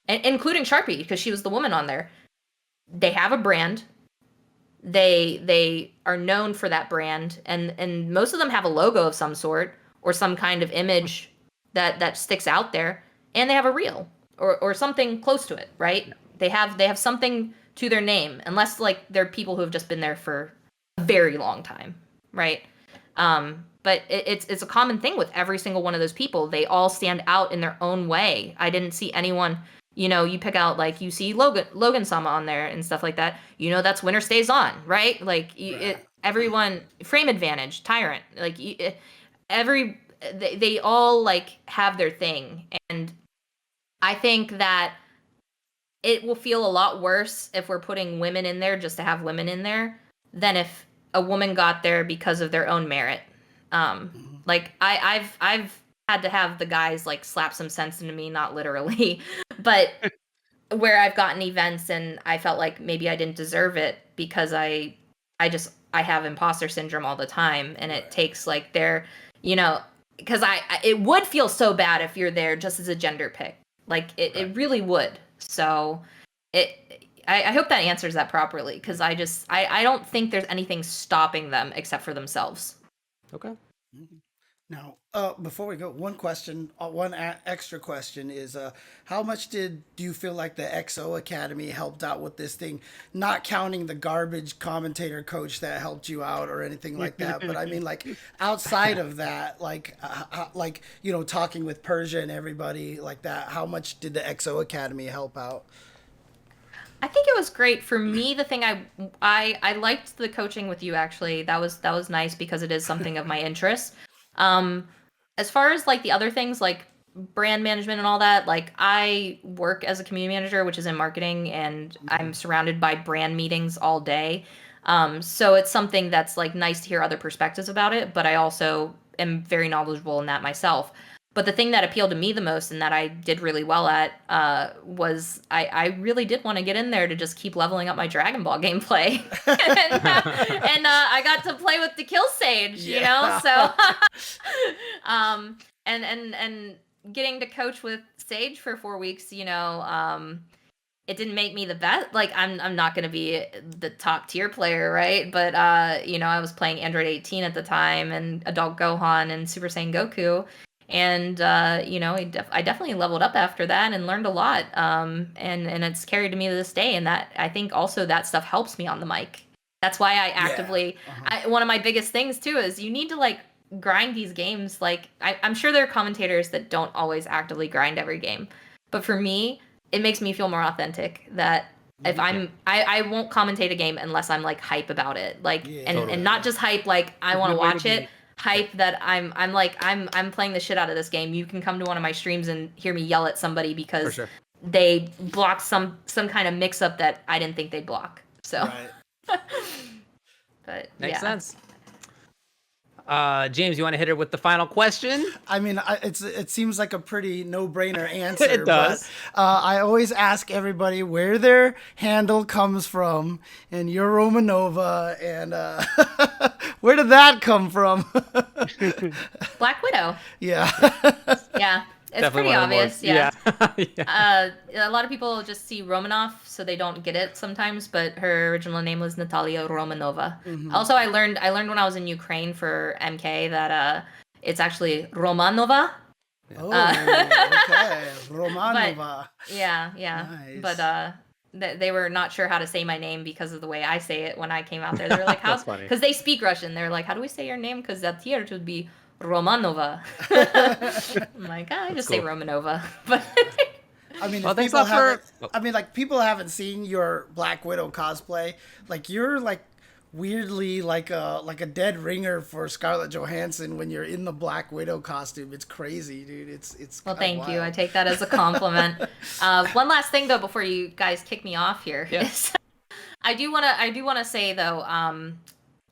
including Sharpie because she was the woman on there, they have a brand. They are known for that brand, and most of them have a logo of some sort or some kind of image that sticks out there, and they have a reel or something close to it, right? They have something to their name, unless like they're people who have just been there for a very long time, right? But it's a common thing with every single one of those people. They all stand out in their own way. I didn't see anyone. You know, you pick out like you see Logan Sama on there and stuff like that. You know, that's winner stays on, right? Like everyone frame advantage, tyrant, like they all like have their thing, and I think that it will feel a lot worse if we're putting women in there just to have women in there than if a woman got there because of their own merit. Like I've had to have the guys like slap some sense into me, not literally, but where I've gotten events and I felt like maybe I didn't deserve it because I have imposter syndrome all the time, and it takes like you know, because it would feel so bad if you're there just as a gender pick, like it really would. So I hope that answers that properly, because I don't think there's anything stopping them except for themselves. Okay. Now, before we go, one question, extra question is, how much do you feel like the XO Academy helped out with this thing? Not counting the garbage commentator coach that helped you out or anything like that, but I mean, like outside of that, like you know, talking with Persia and everybody like that, how much did the XO Academy help out? I think it was great for me. The thing I liked the coaching with you, actually. That was nice because it is something of my interest. As far as like the other things like brand management and all that, like I work as a community manager, which is in marketing, and I'm surrounded by brand meetings all day. So it's something that's like nice to hear other perspectives about it, but I also am very knowledgeable in that myself. But the thing that appealed to me the most and that I did really well at was I really did want to get in there to just keep leveling up my Dragon Ball gameplay. and I got to play with the Kill Sage, you know? So, and getting to coach with Sage for 4 weeks, you know, it didn't make me the best. Like I'm not gonna be the top tier player, right? But I was playing Android 18 at the time and Adult Gohan and Super Saiyan Goku, and I definitely leveled up after that and learned a lot. And it's carried me to this day. And that I think also that stuff helps me on the mic. That's why I actively. One of my biggest things too is you need to like grind these games. Like I'm sure there are commentators that don't always actively grind every game, but for me, it makes me feel more authentic that if I won't commentate a game unless I'm like hype about it. Like, and not just hype, like I want to watch it. Hype that I'm playing the shit out of this game. You can come to one of my streams and hear me yell at somebody because they blocked some kind of mix up that I didn't think they'd block. So, but makes sense. James, you want to hit her with the final question? I mean, it seems like a pretty no-brainer answer. It does. But, I always ask everybody where their handle comes from, and you're Romanova, and where did that come from? Black Widow. Yeah. Yeah. It's definitely pretty obvious, yeah. Yeah. A lot of people just see Romanov, so they don't get it sometimes. But her original name was Natalia Romanova. Mm-hmm. Also, I learned when I was in Ukraine for MK that it's actually Romanova. Oh, okay, Romanova. But, yeah. Nice. But they were not sure how to say my name because of the way I say it when I came out there. They were like, "How?" Because they speak Russian. They're like, "How do we say your name?" Because that here would be Romanova. I'm like, I just say Romanova. But I mean, well, people haven't seen your Black Widow cosplay. Like you're like weirdly like a dead ringer for Scarlett Johansson when you're in the Black Widow costume. It's crazy, dude. It's well, thank you. I take that as a compliment. One last thing though, before you guys kick me off here, is I do want to say though,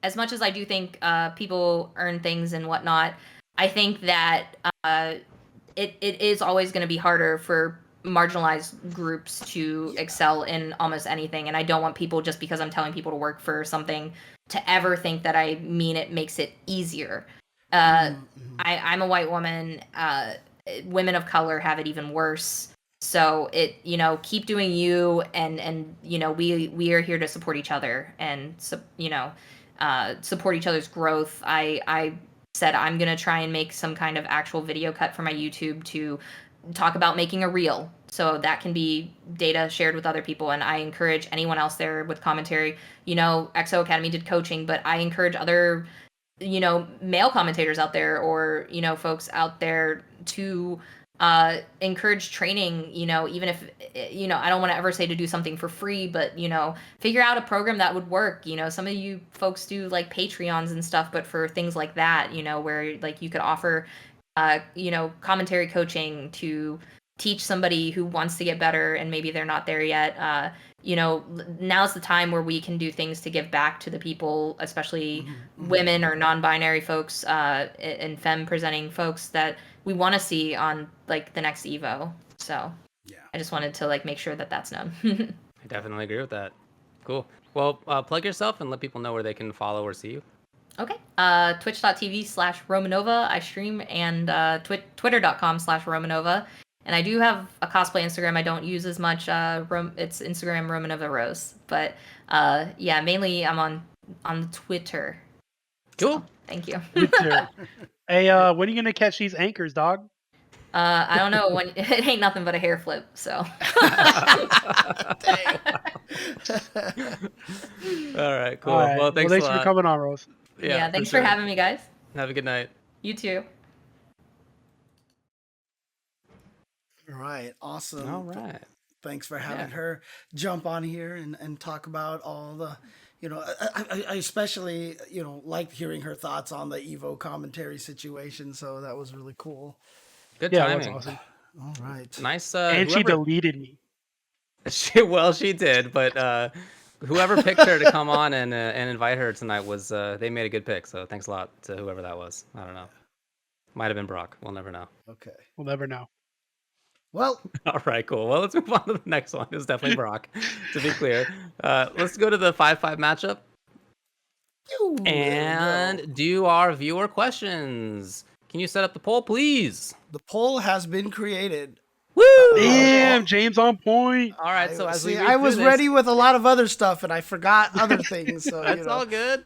as much as I do think people earn things and whatnot, I think that it is always going to be harder for marginalized groups to excel in almost anything. And I don't want people, just because I'm telling people to work for something, to ever think that I mean it makes it easier. I'm a white woman. Women of color have it even worse. So keep doing you, and we are here to support each other and support each other's growth. I said I'm going to try and make some kind of actual video cut for my YouTube to talk about making a reel. So that can be data shared with other people. And I encourage anyone else there with commentary. Exo Academy did coaching, but I encourage other, male commentators out there or, folks out there to encourage training, even if, I don't want to ever say to do something for free, but, figure out a program that would work. Some of you folks do like Patreons and stuff, but for things like that, where like you could offer, commentary coaching to teach somebody who wants to get better and maybe they're not there yet. Now's the time where we can do things to give back to the people, especially women or non-binary folks and femme presenting folks that we want to see on like the next Evo. So I just wanted to like make sure that that's known. I definitely agree with that. Cool. Well, plug yourself and let people know where they can follow or see you. Okay. Twitch.tv/Romanova I stream, and Twitter.com/Romanova. And I do have a cosplay Instagram I don't use as much. It's Instagram Romanova Rose. But mainly I'm on Twitter. Cool. So, thank you. Twitter. Hey, when are you gonna catch these anchors, dog? I don't know. When it ain't nothing but a hair flip. So. All right. Cool. All right. Well, thanks for coming on, Rose. Yeah, thanks for having me, guys. Have a good night. You too. All right, awesome. All right. Thanks for having her jump on here and talk about all the, I especially, liked hearing her thoughts on the Evo commentary situation. So that was really cool. Good timing. That was awesome. All right. Nice. And she deleted me. She did, but whoever picked her to come on and invite her tonight they made a good pick. So thanks a lot to whoever that was. I don't know. Might have been Brock. We'll never know. Okay. We'll never know. Well, all right, cool. Well, let's move on to the next one. It was definitely Brock, to be clear. Let's go to the 5-5 matchup and do our viewer questions. Can you set up the poll, please? The poll has been created. Woo! Damn, James on point. All right, so as we read I was through ready this, with a lot of other stuff and I forgot other things. So that's all good.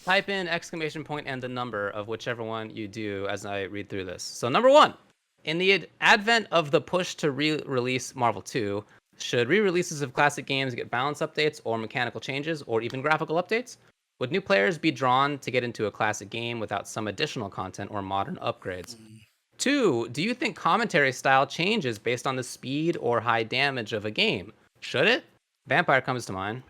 Type in exclamation point and the number of whichever one you do as I read through this. So number 1, in the advent of the push to re-release Marvel 2, should re-releases of classic games get balance updates or mechanical changes or even graphical updates? Would new players be drawn to get into a classic game without some additional content or modern upgrades? 2, do you think commentary style changes based on the speed or high damage of a game? Should it? Vampire comes to mind,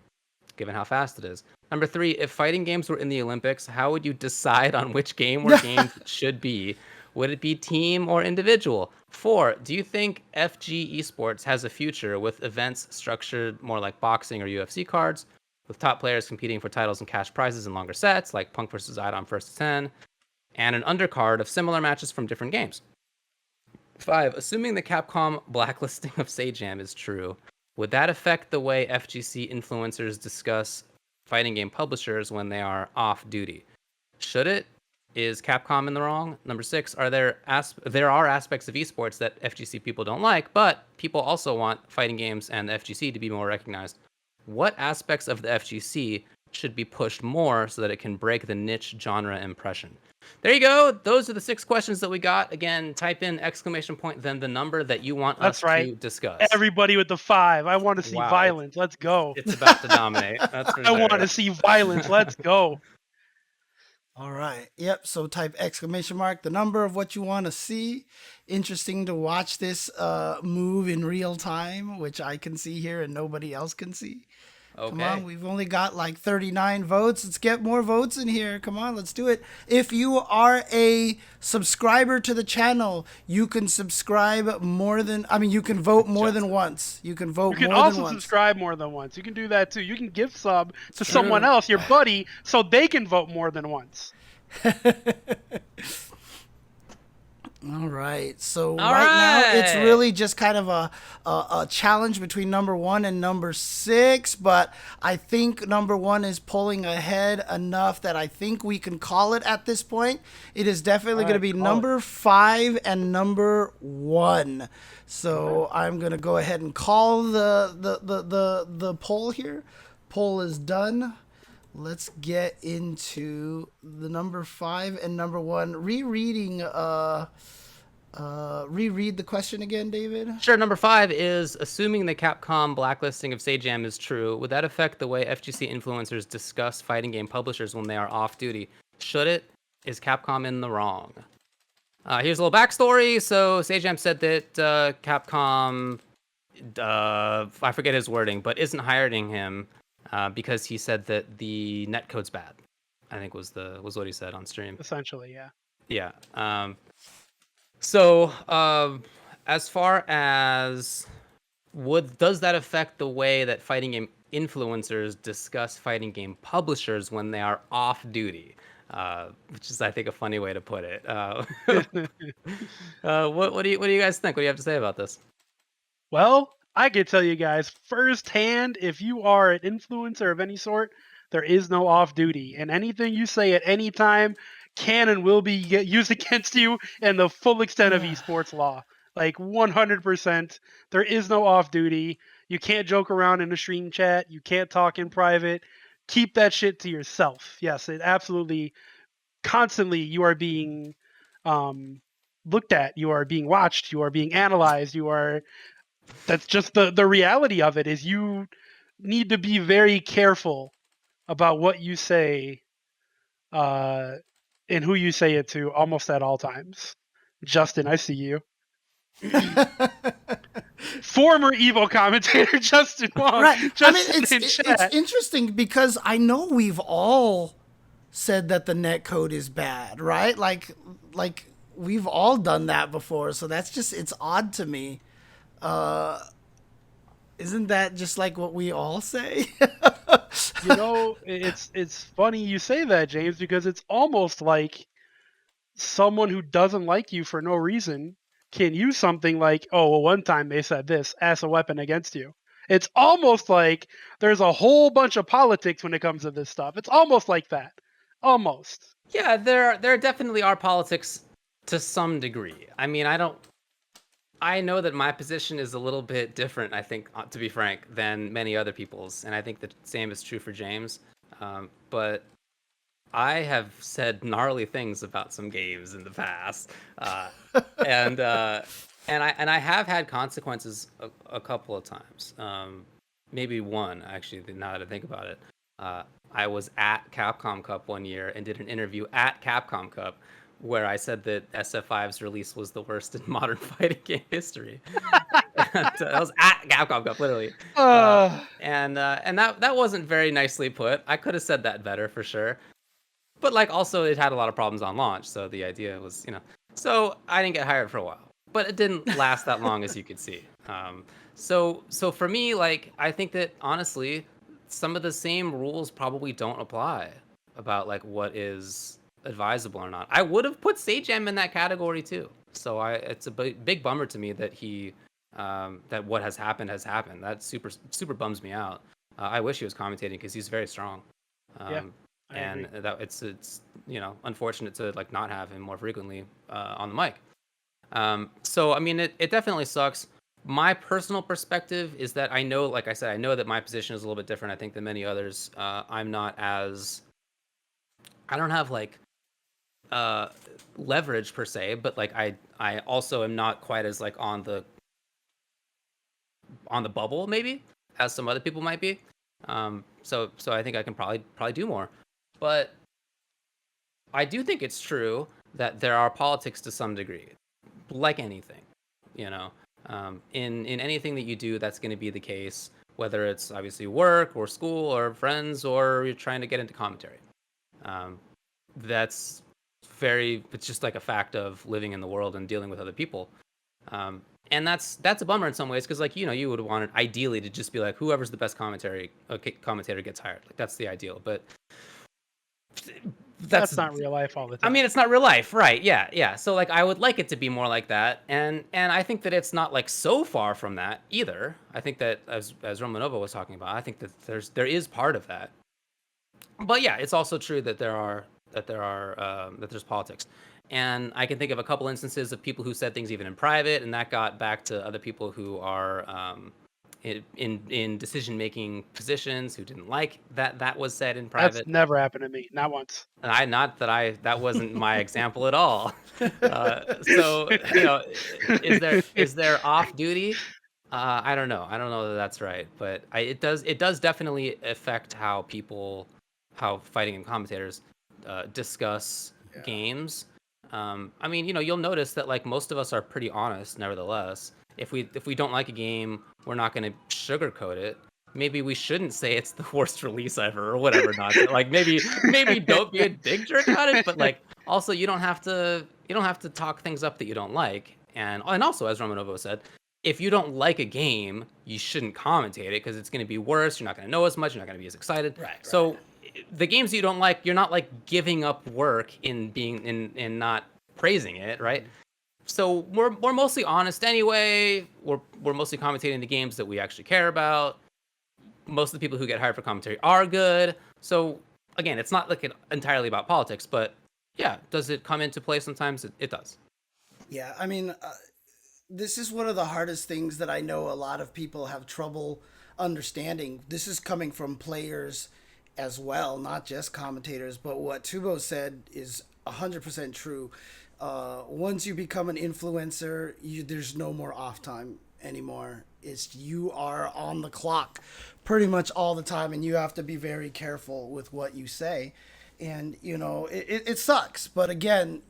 given how fast it is. Number 3, if fighting games were in the Olympics, how would you decide on which game or games it should be? Would it be team or individual? 4, do you think FG Esports has a future with events structured more like boxing or UFC cards, with top players competing for titles and cash prizes in longer sets, like Punk vs. Idon first to 10, and an undercard of similar matches from different games? 5, assuming the Capcom blacklisting of Saiyan is true, would that affect the way FGC influencers discuss fighting game publishers when they are off duty? Should it? Is Capcom in the wrong? Number 6, there are aspects of esports that FGC people don't like, but people also want fighting games and the FGC to be more recognized. What aspects of the FGC should be pushed more so that it can break the niche genre impression? There you go. Those are the 6 questions that we got. Again, type in exclamation point, then the number that you want us to discuss. Everybody with the 5. I want to see violence. Let's go. It's about to dominate. That's for I sure. want to see violence. Let's go. All right. Yep. So type exclamation mark, the number of what you want to see. Interesting to watch this move in real time, which I can see here and nobody else can see. Okay. Come on, we've only got like 39 votes. Let's get more votes in here. Come on, let's do it. If you are a subscriber to the channel, you can subscribe more than, you can vote more than once. You can vote more than once. You can also subscribe more than once. You can do that too. You can gift sub to someone else, your buddy, so they can vote more than once. All right. So now it's really just kind of a challenge between number 1 and number 6, but I think number 1 is pulling ahead enough that I think we can call it at this point. It is definitely going to be number 5 and number 1. So I'm going to go ahead and call the poll here. Poll is done. Let's get into the number 5 and number 1. Reread the question again, David. Sure. Number 5 is, assuming the Capcom blacklisting of Saiyan is true, would that affect the way FGC influencers discuss fighting game publishers when they are off duty? Should it? Is Capcom in the wrong? Here's a little backstory. So Saiyan said that Capcom, I forget his wording, but isn't hiring him because he said that the netcode's bad. I think was what he said on stream. Essentially, yeah. Yeah. So as far as does that affect the way that fighting game influencers discuss fighting game publishers when they are off duty? Which is, I think, a funny way to put it. What do you guys think? What do you have to say about this? Well, I can tell you guys firsthand, if you are an influencer of any sort, there is no off duty, and anything you say at any time can and will be used against you in the full extent of esports law. Like 100%, there is no off duty. You can't joke around in a stream chat. You can't talk in private. Keep that shit to yourself. Yes, it absolutely, constantly, you are being looked at. You are being watched. You are being analyzed. That's just the reality of it, is you need to be very careful about what you say and who you say it to almost at all times. Justin, I see you. Former Evo commentator Justin Wong. Right. Justin It's interesting because I know we've all said that the netcode is bad, right? Like we've all done that before, so it's odd to me. Isn't that just like what we all say? It's funny you say that, James, because it's almost like someone who doesn't like you for no reason can use something like, oh, well, one time they said this as a weapon against you. It's almost like there's a whole bunch of politics when it comes to this stuff. It's almost like that. Almost. Yeah, there definitely are politics to some degree. I mean, I know that my position is a little bit different, I think, to be frank, than many other people's, and I think the same is true for James. But I have said gnarly things about some games in the past, uh, and I have had consequences a couple of times. Maybe one actually. Now that I think about it, I was at Capcom Cup one year and did an interview at Capcom Cup where I said that SF5's release was the worst in modern fighting game history. And, that was at Capcom Cup, literally. And that wasn't very nicely put. I could have said that better for sure. But like also it had a lot of problems on launch, so the idea was, so I didn't get hired for a while. But it didn't last that long as you could see. So for me, like I think that honestly, some of the same rules probably don't apply about like what is advisable or not. I would have put Sagem in that category too. So it's a big bummer to me that that what has happened has happened. That super bums me out. I wish he was commentating because he's very strong. Yeah. And that it's unfortunate to like not have him more frequently on the mic. So I mean it definitely sucks. My personal perspective is that I know, like I said, I know that my position is a little bit different, I think, than many others. I don't have like leverage per se, but like I also am not quite as like on the bubble maybe as some other people might be. So I think I can probably do more. But I do think it's true that there are politics to some degree, like anything, in anything that you do, that's going to be the case, whether it's obviously work or school or friends or you're trying to get into commentary. It's just like a fact of living in the world and dealing with other people. And that's a bummer in some ways because like you would want it ideally to just be like whoever's the best commentator gets hired. Like that's the ideal, but that's not real life all the time. I mean, it's not real life, right? Yeah. So like I would like it to be more like that, and I think that it's not like so far from that either. I think that as Romanova was talking about, I think that there is part of that. But yeah, it's also true that there's politics. And I can think of a couple instances of people who said things even in private, and that got back to other people who are in decision-making positions who didn't like that was said in private. That's never happened to me, not once. And that wasn't my example at all. So is there off duty? I don't know. I don't know that that's right, but it does definitely affect how fighting and commentators discuss games. I mean, you'll notice that like most of us are pretty honest. Nevertheless, if we don't like a game, we're not going to sugarcoat it. Maybe we shouldn't say it's the worst release ever or whatever. Not like maybe don't be a big jerk about it, but like also you don't have to talk things up that you don't like. And also, as Romanova said, if you don't like a game, you shouldn't commentate it because it's going to be worse. You're not going to know as much. You're not going to be as excited. Right. So the games you don't like, you're not like giving up work in being in not praising it, right? So we're mostly honest anyway. We're mostly commentating the games that we actually care about. Most of the people who get hired for commentary are good. So again, it's not like entirely about politics, but yeah, does it come into play sometimes? It does. Yeah, I mean, this is one of the hardest things that I know a lot of people have trouble understanding. This is coming from players as well, not just commentators, but what Tubo said is 100% true. Once you become an influencer, there's no more off time anymore. You are on the clock pretty much all the time, and you have to be very careful with what you say. And, it sucks. But again,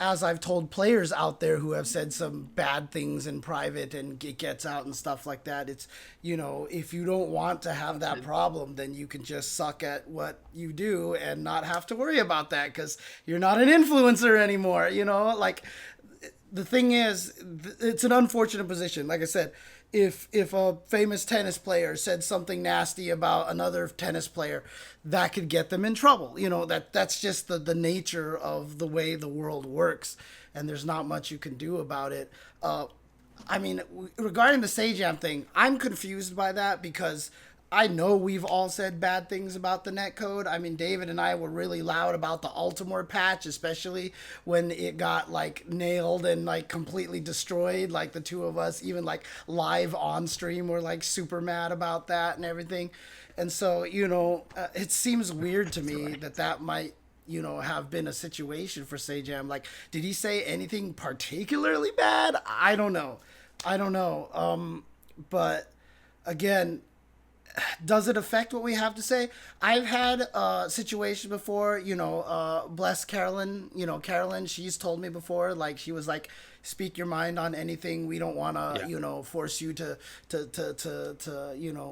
as I've told players out there who have said some bad things in private and it gets out and stuff like that, it's, if you don't want to have that problem, then you can just suck at what you do and not have to worry about that because you're not an influencer anymore. Like the thing is, it's an unfortunate position. Like I said, if a famous tennis player said something nasty about another tennis player, that could get them in trouble. That's just the nature of the way the world works, and there's not much you can do about it. I mean, regarding the Sajam thing, I'm confused by that because I know we've all said bad things about the netcode. I mean, David and I were really loud about the Altimore patch, especially when it got like nailed and like completely destroyed. Like the two of us, even like live on stream, were like super mad about that and everything. And so, it seems weird to me that might, have been a situation for Sajam. Like, did he say anything particularly bad? I don't know. But again, does it affect what we have to say? I've had a situation before, bless Carolyn, Carolyn, she's told me before, like, she was like, speak your mind on anything. We don't want to, force you to,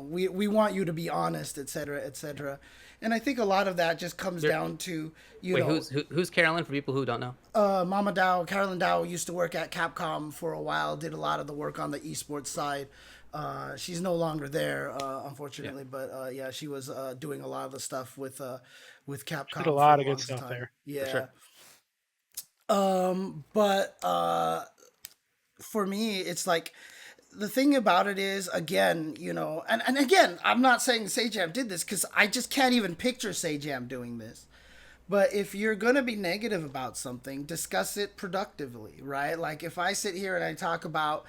we want you to be honest, et cetera, et cetera. And I think a lot of that just comes down to, who's Carolyn for people who don't know? Mama Dow, Carolyn Dow used to work at Capcom for a while, did a lot of the work on the esports side. She's no longer there, unfortunately, but she was doing a lot of the stuff with Capcom. She did a lot of good stuff there. Yeah. Sure. But for me, it's like, the thing about it is, again, and again, I'm not saying Sajam did this because I just can't even picture Sajam doing this. But if you're going to be negative about something, discuss it productively, right? Like if I sit here and I talk about,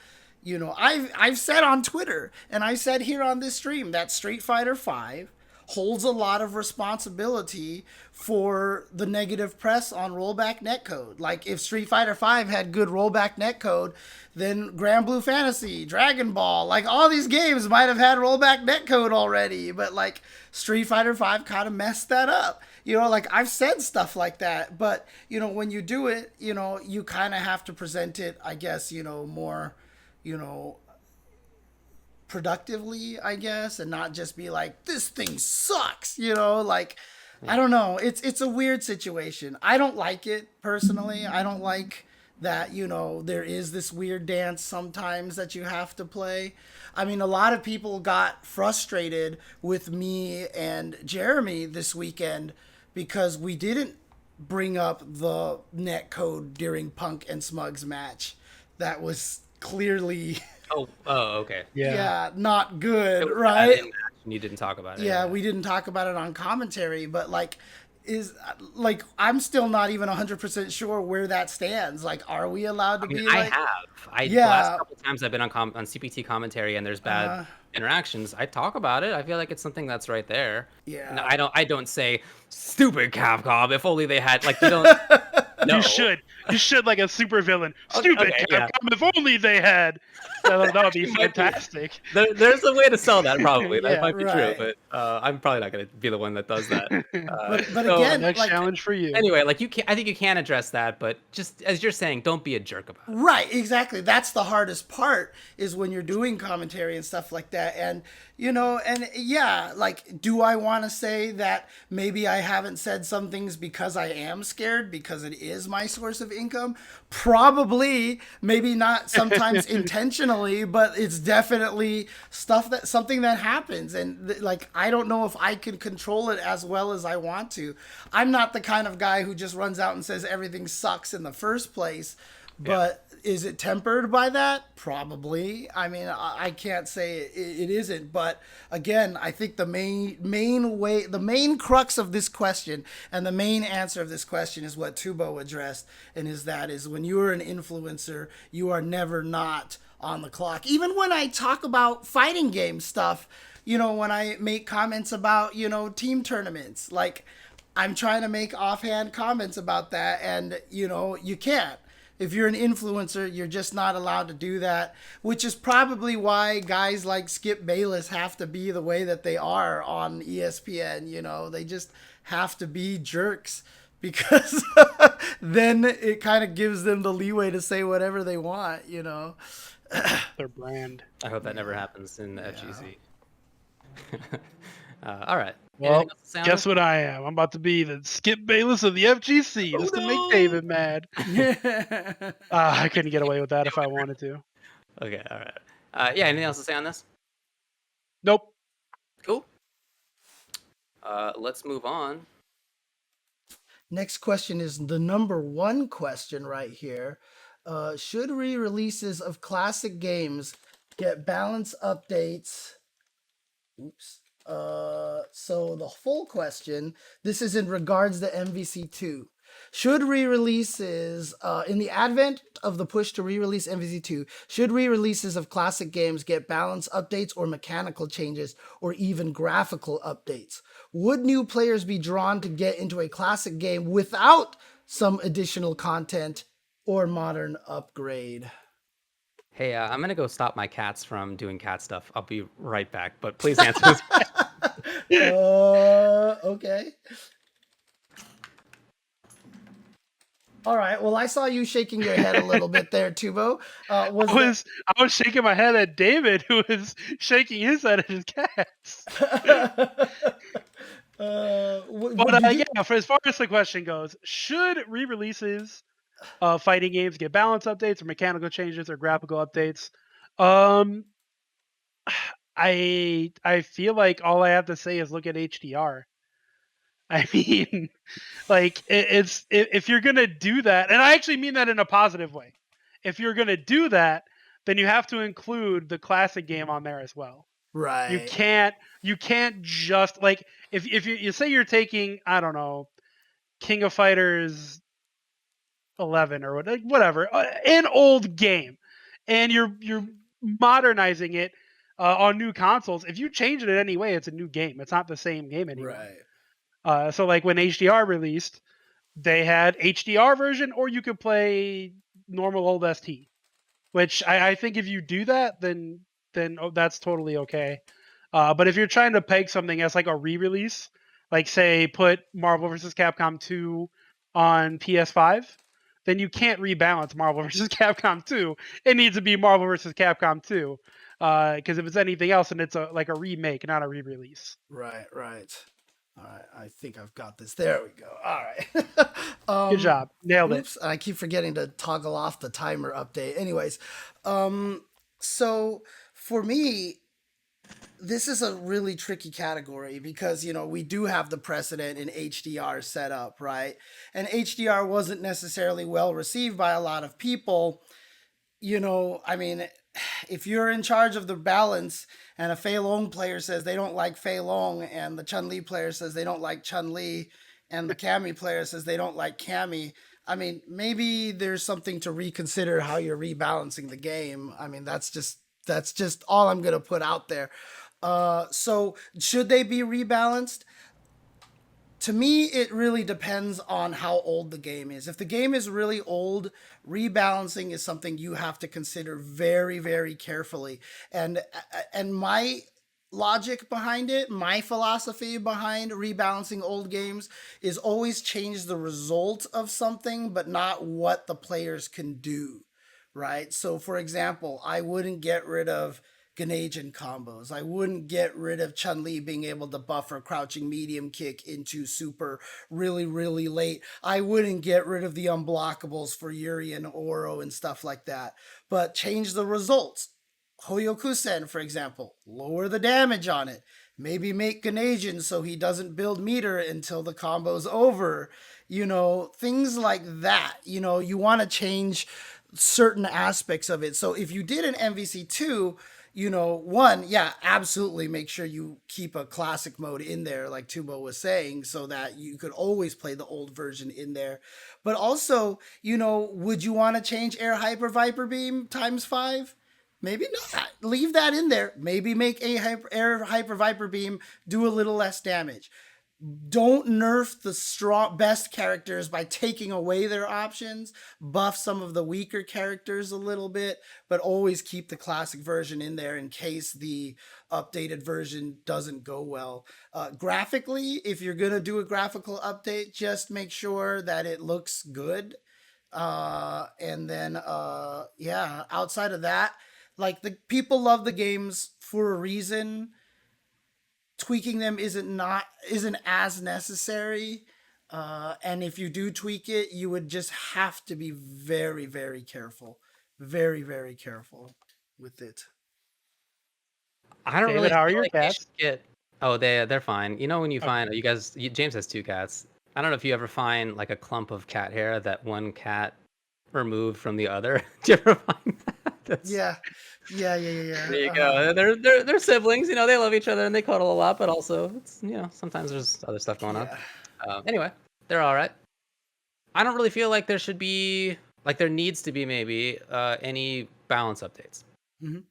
I've said on Twitter and I said here on this stream that Street Fighter V holds a lot of responsibility for the negative press on rollback netcode. Like if Street Fighter V had good rollback netcode, then Grand Blue Fantasy, Dragonball, like all these games might have had rollback netcode already, but like Street Fighter V kind of messed that up. Like I've said stuff like that, but when you do it, you kind of have to present it, I guess, more, productively, I guess, and not just be like, this thing sucks, like, I don't know. It's a weird situation. I don't like it personally. I don't like that, there is this weird dance sometimes that you have to play. I mean, a lot of people got frustrated with me and Jeremy this weekend because we didn't bring up the netcode during Punk and Smug's match. That was clearly okay. Yeah, not good, right? You didn't talk about it. Yeah, we didn't talk about it on commentary, but I'm still not even 100% sure where that stands. Like, are we allowed to be like... The last couple times I've been on CPT commentary and there's bad interactions, I talk about it. I feel like it's something that's right there. Yeah. No, I don't say stupid Capcom. If only they had, like, you don't. No. You should like a super villain. Stupid Capcom. If only they had. That would be fantastic. There's a way to sell that, probably. That might be true, but I'm probably not going to be the one that does that. But again, next challenge for you. Anyway, like I think you can address that, but just as you're saying, don't be a jerk about it. Right, exactly. That's the hardest part, is when you're doing commentary and stuff like that. And like, do I want to say that maybe I haven't said some things because I am scared, because it is my source of income? Probably, maybe not sometimes intentionally, but it's definitely something that happens. And like, I don't know if I can control it as well as I want to. I'm not the kind of guy who just runs out and says everything sucks in the first place, but is it tempered by that? Probably. I mean, I can't say it isn't, but again, I think the main crux of this question and the main answer of this question is what Tubo addressed, and is when you are an influencer, you are never not on the clock. Even when I talk about fighting game stuff, when I make comments about, team tournaments, like, I'm trying to make offhand comments about that, and, you can't. If you're an influencer, you're just not allowed to do that, which is probably why guys like Skip Bayless have to be the way that they are on ESPN. They just have to be jerks, because then it kind of gives them the leeway to say whatever they want, Their brand. I hope that never happens in the FGC. All right. Well, guess what I am? I'm about to be the Skip Bayless of the FGC, just to make David mad. I couldn't get away with that if I wanted to. Okay, all right. Anything else to say on this? Nope. Cool. Let's move on. Next question is the number one question right here. Should re-releases of classic games get balance updates So the full question, this is in regards to MVC2. Should re-releases, in the advent of the push to re-release MVC2, should re-releases of classic games get balance updates or mechanical changes or even graphical updates? Would new players be drawn to get into a classic game without some additional content or modern upgrade? Hey, I'm gonna go stop my cats from doing cat stuff. I'll be right back, but please answer this. Okay. All right. Well, I saw you shaking your head a little bit there, Tubo. I was shaking my head at David, who was shaking his head at his cats. Yeah, for as far as the question goes, should re-releases of fighting games get balance updates or mechanical changes or graphical updates? I feel like all I have to say is look at HDR. I mean, like it's if you're gonna do that, and I actually mean that in a positive way. If you're gonna do that, then you have to include the classic game on there as well. Right. You can't just like if you say you're taking, I don't know, King of Fighters 11 or whatever, an old game, and you're modernizing it on new consoles. If you change it in any way, it's a new game. It's not the same game anymore. Right. So like when HDR released, they had HDR version, or you could play normal old ST. Which I think if you do that, then that's totally okay. But if you're trying to peg something as like a re-release, like say put Marvel vs. Capcom 2 on PS5, then you can't rebalance Marvel vs. Capcom 2. It needs to be Marvel vs. Capcom 2. Because if it's anything else, then it's like a remake, not a re-release. Right. All right, I think I've got this. There we go. All right. Good job. Nailed it. Oops, I keep forgetting to toggle off the timer update. Anyways, so for me, this is a really tricky category because, we do have the precedent in HDR set up, right? And HDR wasn't necessarily well received by a lot of people. I mean, if you're in charge of the balance and a Fei Long player says they don't like Fei Long and the Chun-Li player says they don't like Chun-Li and the Cammy player says they don't like Cammy, I mean, maybe there's something to reconsider how you're rebalancing the game. I mean, that's just all I'm going to put out there. So should they be rebalanced? To me, it really depends on how old the game is. If the game is really old, rebalancing is something you have to consider very, very carefully. And my logic behind it, my philosophy behind rebalancing old games is always change the result of something, but not what the players can do, right? So, for example, I wouldn't get rid of Ganejin combos. I wouldn't get rid of Chun-Li being able to buffer crouching medium kick into super really, really late. I wouldn't get rid of the unblockables for Yuri and Oro and stuff like that. But change the results. Hoyokusen, for example, lower the damage on it. Maybe make Ganejin so he doesn't build meter until the combo's over. Things like that. You want to change certain aspects of it. So if you did an MVC2, one, yeah, absolutely make sure you keep a classic mode in there, like Tubo was saying, so that you could always play the old version in there. But also, would you want to change Air Hyper Viper Beam ×5? Maybe not. Leave that in there. Maybe make Air Hyper Viper Beam do a little less damage. Don't nerf the best characters by taking away their options. Buff some of the weaker characters a little bit, but always keep the classic version in there in case the updated version doesn't go well. Graphically, if you're going to do a graphical update, just make sure that it looks good. And then, outside of that, like the people love the games for a reason. Tweaking them isn't as necessary. And if you do tweak it, you would just have to be very, very careful. Very, very careful with it. I don't David, really how are feel your like they cats? should get. Oh, they're fine. When you find James has 2 cats. I don't know if you ever find like a clump of cat hair that one cat removed from the other. Do you ever find that? Yeah. There you go. They're siblings, you know, they love each other and they cuddle a lot, but also it's, you know, sometimes there's other stuff going on. Anyway, they're all right. I don't really feel like there should be, like there needs to be maybe any balance updates. Mhm.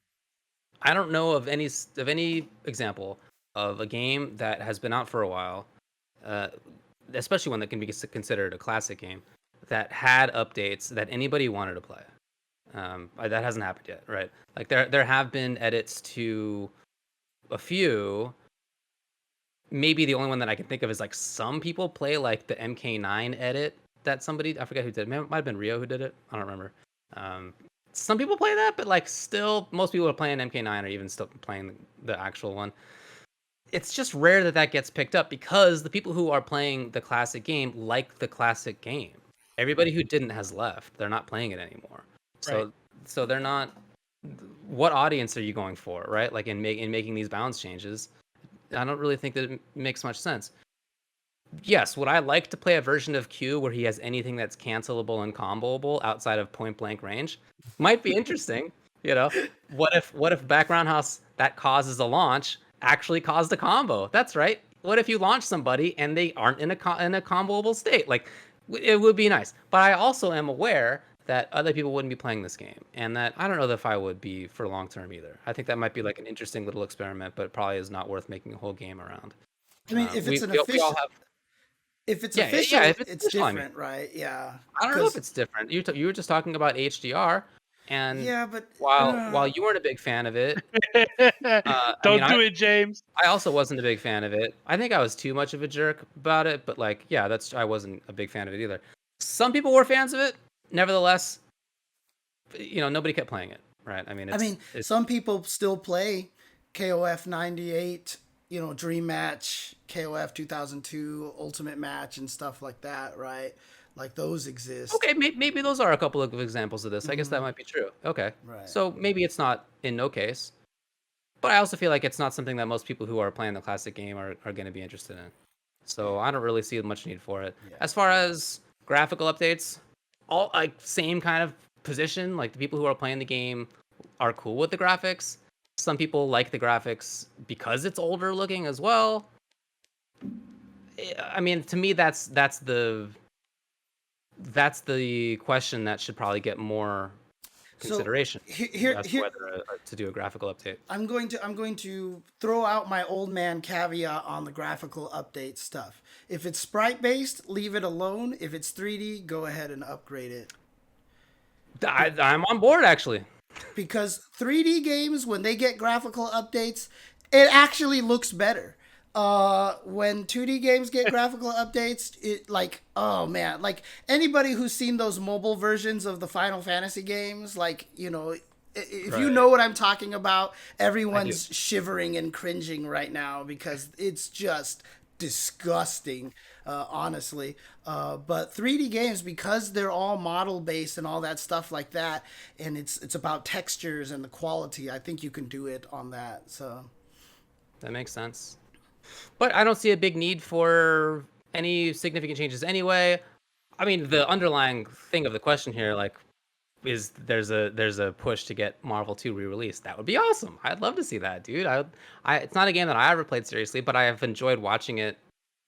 I don't know of any example of a game that has been out for a while, especially one that can be considered a classic game, that had updates that anybody wanted to play. That hasn't happened yet, right? Like there have been edits to a few. Maybe the only one that I can think of is like some people play like the MK9 edit that somebody, I forget who did it. Might have been Rio who did it. I don't remember. Some people play that, but like still, most people are playing MK9 or even still playing the actual one. It's just rare that that gets picked up because the people who are playing the classic game like the classic game. Everybody who didn't has left. They're not playing it anymore. Right. So they're not. What audience are you going for, right? Like in making these balance changes, I don't really think that it makes much sense. Yes, would I like to play a version of Q where he has anything that's cancelable and comboable outside of point blank range? Might be interesting. You know, what if background house that causes a launch actually caused a combo? That's right. What if you launch somebody and they aren't in a comboable state? Like, it would be nice. But I also am aware that other people wouldn't be playing this game, and that I don't know if I would be for long term either. I think that might be like an interesting little experiment, but it probably is not worth making a whole game around. I mean, if it's we all have. if it's Yeah, official, if it's it's official, I mean. different, right? Yeah. I don't know if it's different. You were just talking about HDR, and Yeah, but while you weren't a big fan of it, Don't do it, James. I also wasn't a big fan of it. I think I was too much of a jerk about it, but like, yeah, I wasn't a big fan of it either. Some people were fans of it. Nevertheless, you know, nobody kept playing it, right? I mean, some people still play KOF 98, you know, Dream Match, KOF 2002, Ultimate Match, and stuff like that, right? Like those exist. Okay, maybe those are a couple of examples of this. I guess that might be true. Okay, Right. so maybe it's not in no case, but I also feel like it's not something that most people who are playing the classic game are going to be interested in. So I don't really see much need for it. Yeah. As far as graphical updates, all like same kind of position. Like the people who are playing the game are cool with the graphics. Some people like the graphics because it's older looking as well. I mean, to me, that's the question that should probably get more consideration. So here, whether to do a graphical update. I'm going to throw out my old man caveat on the graphical update stuff. If it's sprite based, leave it alone. If it's 3D, go ahead and upgrade it. I'm on board actually. Because 3D games, when they get graphical updates, it actually looks better. When 2D games get graphical updates, it like, oh man, like anybody who's seen those mobile versions of the Final Fantasy games, like, you know, if you know what I'm talking about, everyone's shivering and cringing right now because it's just disgusting, honestly. But 3D games, because they're all model based and all that stuff like that, and it's about textures and the quality, I think you can do it on that. So that makes sense. But I don't see a big need for any significant changes anyway. I mean, the underlying thing of the question here, like, is there's a push to get Marvel 2 re-released. That would be awesome. I'd love to see that, dude. It's not a game that I ever played seriously, but I have enjoyed watching it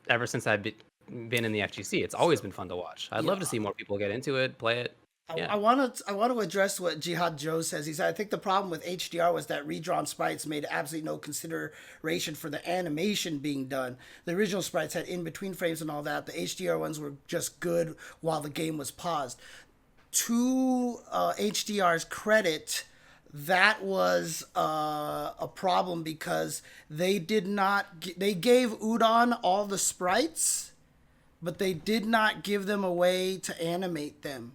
ever since I've been in the FGC. It's always been fun to watch. I'd love to see more people get into it, play it. Yeah. I want to address what Jihad Joe says. He said, I think the problem with HDR was that redrawn sprites made absolutely no consideration for the animation being done. The original sprites had in-between frames and all that. The HDR ones were just good while the game was paused. To HDR's credit, that was a problem because they gave Udon all the sprites, but they did not give them a way to animate them.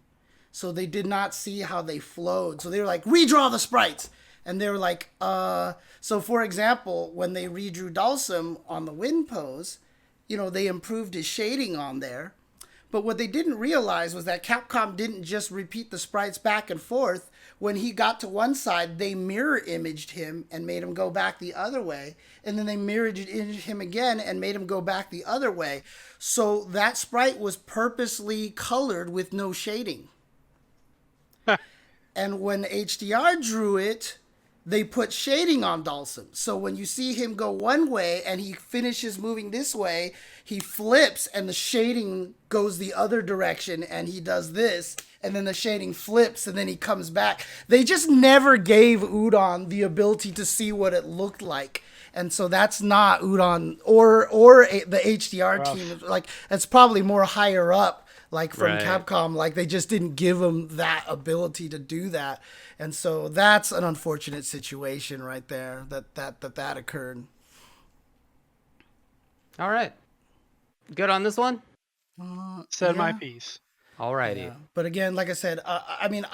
So they did not see how they flowed. So they were like, redraw the sprites. And they were like, so for example, when they redrew Dhalsim on the wind pose, you know, they improved his shading on there. But what they didn't realize was that Capcom didn't just repeat the sprites back and forth. When he got to one side, they mirror imaged him and made him go back the other way. And then they mirrored him again and made him go back the other way. So that sprite was purposely colored with no shading. And when HDR drew it, they put shading on Dalsum. So when you see him go one way and he finishes moving this way, he flips and the shading goes the other direction and he does this. And then the shading flips and then he comes back. They just never gave Udon the ability to see what it looked like. And so that's not Udon or the HDR team. Like, it's probably more higher up, like from Capcom. Like, they just didn't give them that ability to do that. And so that's an unfortunate situation right there that occurred. All right. Good on this one? Said my piece. Alrighty. Yeah. But again, like I said, I mean,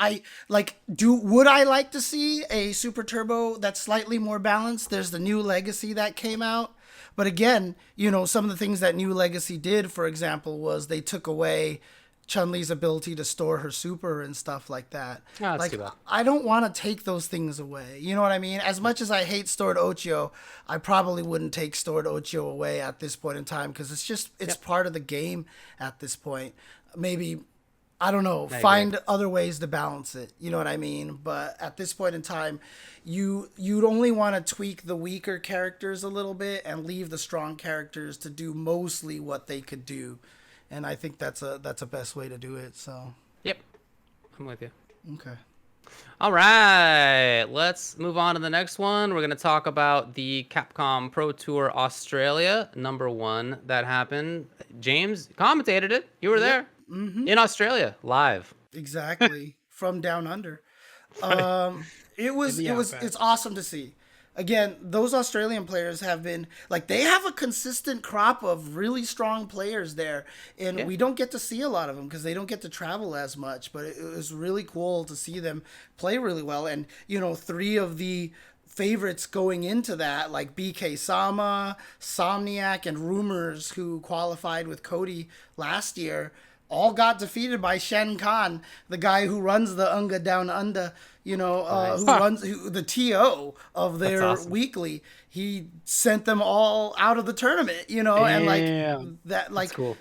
would I like to see a Super Turbo that's slightly more balanced? There's the New Legacy that came out. But again, you know, some of the things that New Legacy did, for example, was they took away Chun-Li's ability to store her super and stuff like that. Oh, that's like, too bad. I don't want to take those things away. You know what I mean? As much as I hate stored Ocho, I probably wouldn't take stored Ocho away at this point in time because it's part of the game at this point. Maybe, I don't know, find other ways to balance it. You know what I mean? But at this point in time, you'd only want to tweak the weaker characters a little bit and leave the strong characters to do mostly what they could do. And I think that's a best way to do it. So. Yep. I'm with you. Okay. All right. Let's move on to the next one. We're going to talk about the Capcom Pro Tour Australia #1 that happened. James commentated it. You were there in Australia live. Exactly. From down under. It's awesome to see. Again, those Australian players have been, like, they have a consistent crop of really strong players there. And we don't get to see a lot of them because they don't get to travel as much. But it was really cool to see them play really well. And, you know, 3 of the favorites going into that, like BK Sama, Somniac, and Rumors, who qualified with Cody last year, all got defeated by Shen Khan, the guy who runs the Unga Down Under, you know, who runs the TO of their weekly. He sent them all out of the tournament, you know, and like that, like, that's cool.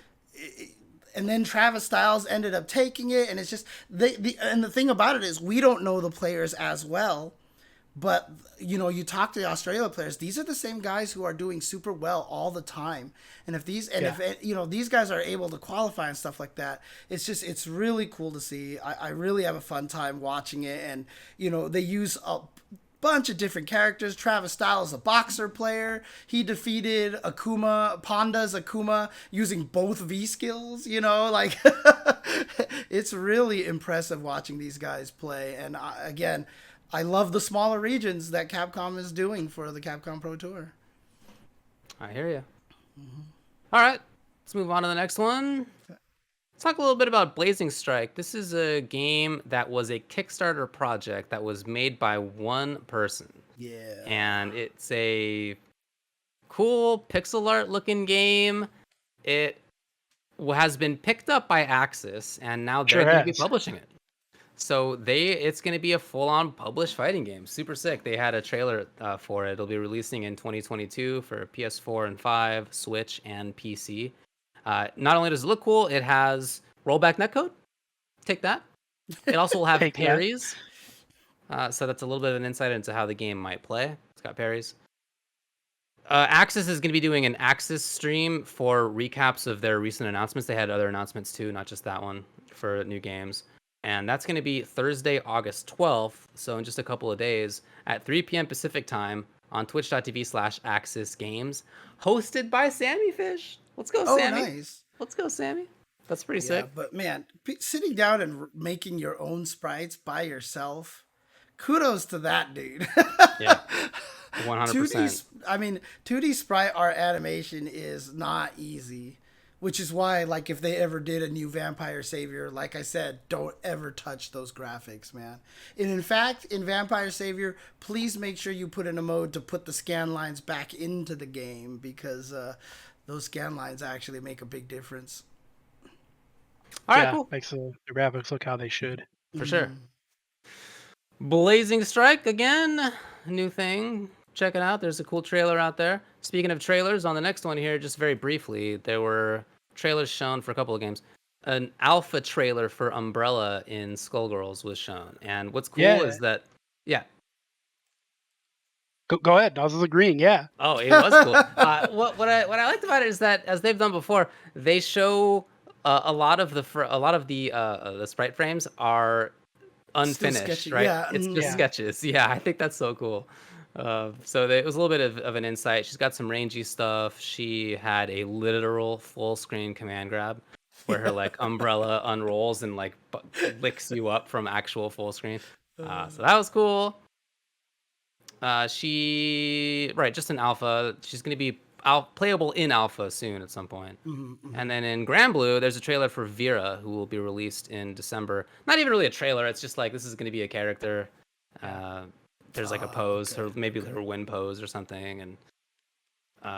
And then Travis Styles ended up taking it, and it's just and the thing about it is we don't know the players as well. But, you know, you talk to the Australia players, these are the same guys who are doing super well all the time. And if these guys are able to qualify and stuff like that, it's really cool to see. I really have a fun time watching it. And, you know, they use a bunch of different characters. Travis Styles is a boxer player. He defeated Panda's Akuma using both V skills, you know, like it's really impressive watching these guys play. And again, I love the smaller regions that Capcom is doing for the Capcom Pro Tour. I hear you. All right, let's move on to the next one. Let's talk a little bit about Blazing Strike. This is a game that was a Kickstarter project that was made by one person. Yeah. And it's a cool pixel art looking game. It has been picked up by Axis, and now they're going to be publishing it. So it's going to be a full-on published fighting game. Super sick. They had a trailer for it. It'll be releasing in 2022 for PS4 and 5, Switch, and PC. Not only does it look cool, it has rollback netcode. Take that. It also will have parries. So that's a little bit of an insight into how the game might play. It's got parries. Axis is going to be doing an Axis stream for recaps of their recent announcements. They had other announcements too, not just that one, for new games. And that's going to be Thursday, August 12th. So in just a couple of days at 3 p.m. Pacific time on twitch.tv/Axis Games, hosted by Sammy Fish. Let's go, Sammy. Nice. Let's go, Sammy. That's pretty sick. But man, sitting down and making your own sprites by yourself, kudos to that dude. Yeah, 100%. 2D sprite art animation is not easy. Which is why, like, if they ever did a new Vampire Savior, like I said, don't ever touch those graphics, man. And in fact, in Vampire Savior, please make sure you put in a mode to put the scan lines back into the game because those scan lines actually make a big difference. All right, cool. Makes the graphics look how they should. For sure. Blazing Strike, again, new thing. Check it out. There's a cool trailer out there. Speaking of trailers, on the next one here, just very briefly, there were trailers shown for a couple of games. an alpha trailer for Umbrella in Skullgirls was shown, and what's cool Yeah. is that Go ahead. I was just agreeing. Yeah. Oh, it was cool. What I liked about it is that, as they've done before, they show a lot of the sprite frames are unfinished, sketchy. right? Yeah, It's just yeah. sketches. Yeah, I think that's so cool. It was a little bit of an insight. She's got some rangy stuff. She had a literal full screen command grab where her like umbrella unrolls and like licks you up from actual full screen. So that was cool. Just in alpha. She's going to be playable in alpha soon at some point. And then in Grand Blue, there's a trailer for Vira, who will be released in December. Not even really a trailer. It's just like, this is going to be a character. There's like a pose, maybe her win pose or something. And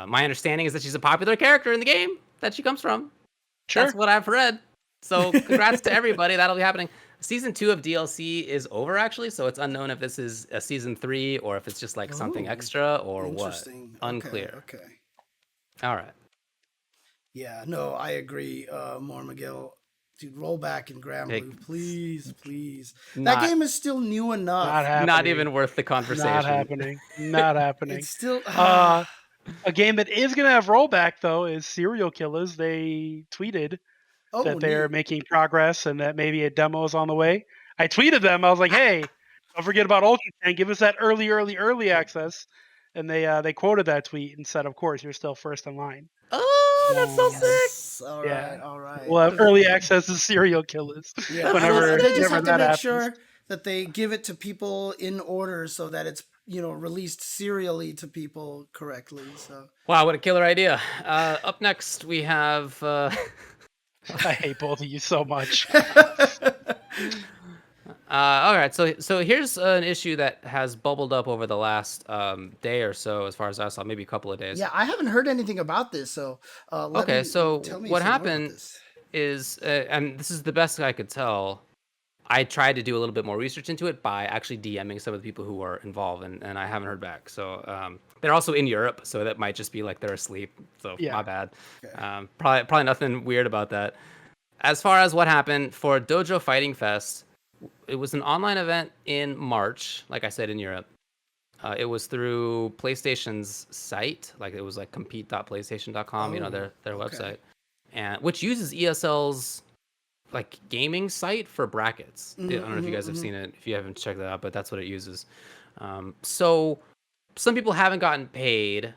my understanding is that she's a popular character in the game that she comes from. Sure. That's what I've read. So congrats to everybody. That'll be happening. Season 2 of DLC is over, actually, so it's unknown if this is a Season 3 or if it's just like something extra or what. Interesting. Unclear. Okay. All right. Yeah, no, I agree. More Miguel. Dude, roll back in Grand Blue, please. That game is still new enough. Not happening. Not even worth the conversation. Not happening. Not happening. It's still... A game that is going to have rollback, though, is Serial Killers. They tweeted that they're making progress and that maybe a demo is on the way. I tweeted them. I was like, hey, don't forget about Ultra Chain. Give us that early access. And they quoted that tweet and said, of course, you're still first in line. Oh, that's so sick. All right. We'll have early access to Serial Killers. Yeah, whenever they just have to that make happens. sure that they give it to people in order so that it's released serially to people correctly. So Wow, what a killer idea. Up next, we have... I hate both of you so much. all right, so here's an issue that has bubbled up over the last day or so, as far as I saw, maybe a couple of days. yeah, I haven't heard anything about this. So tell me What some more about happened this. is, and this is the best I could tell, I tried to do a little bit more research into it by actually DMing some of the people who are involved, and I haven't heard back. So they're also in Europe, so that might just be like they're asleep. So Yeah. my bad. Okay. Probably nothing weird about that. As far as what happened for Dojo Fighting Fest, it was an online event in March, like I said, in Europe. It was through PlayStation's site, like it was like compete.playstation.com, their website, and which uses ESL's like gaming site for brackets. I don't know if you guys have seen it, if you haven't checked that out, but that's what it uses. So some people haven't gotten paid.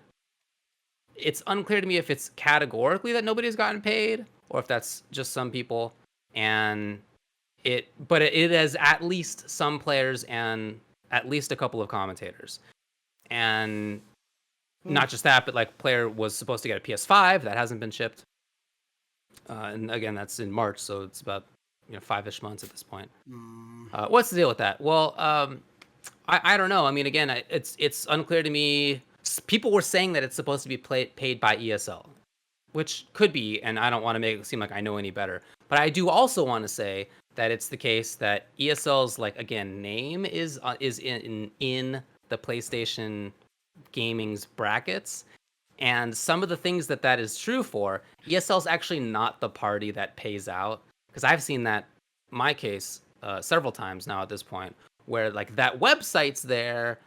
It's unclear to me if it's categorically that nobody's gotten paid or if that's just some people. But it has at least some players and at least a couple of commentators. And not just that, but like player was supposed to get a PS5 that hasn't been shipped. And again, that's in March, so it's about 5-ish months at this point. What's the deal with that? Well, I don't know. I mean, again, it's unclear to me. People were saying that it's supposed to be paid by ESL, which could be, and I don't want to make it seem like I know any better. But I do also want to say that it's the case that ESL's name is in the PlayStation Gaming's brackets. And some of the things that is true for, ESL's actually not the party that pays out. Because I've seen that, my case, several times now at this point, where that website's there,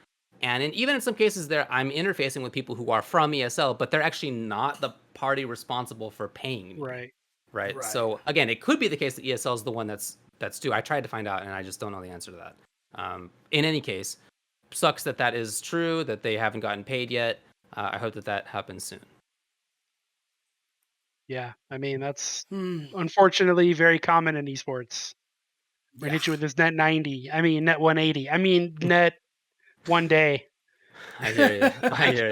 and even in some cases there, I'm interfacing with people who are from ESL, but they're actually not the party responsible for paying me. Right. So again, it could be the case that ESL is the one that's due. I tried to find out, and I just don't know the answer to that. In any case, sucks that is true, that they haven't gotten paid yet. I hope that happens soon. Yeah, I mean, that's unfortunately very common in esports. They hit you with this net 90. I mean, net 180. I mean, net one day. I hear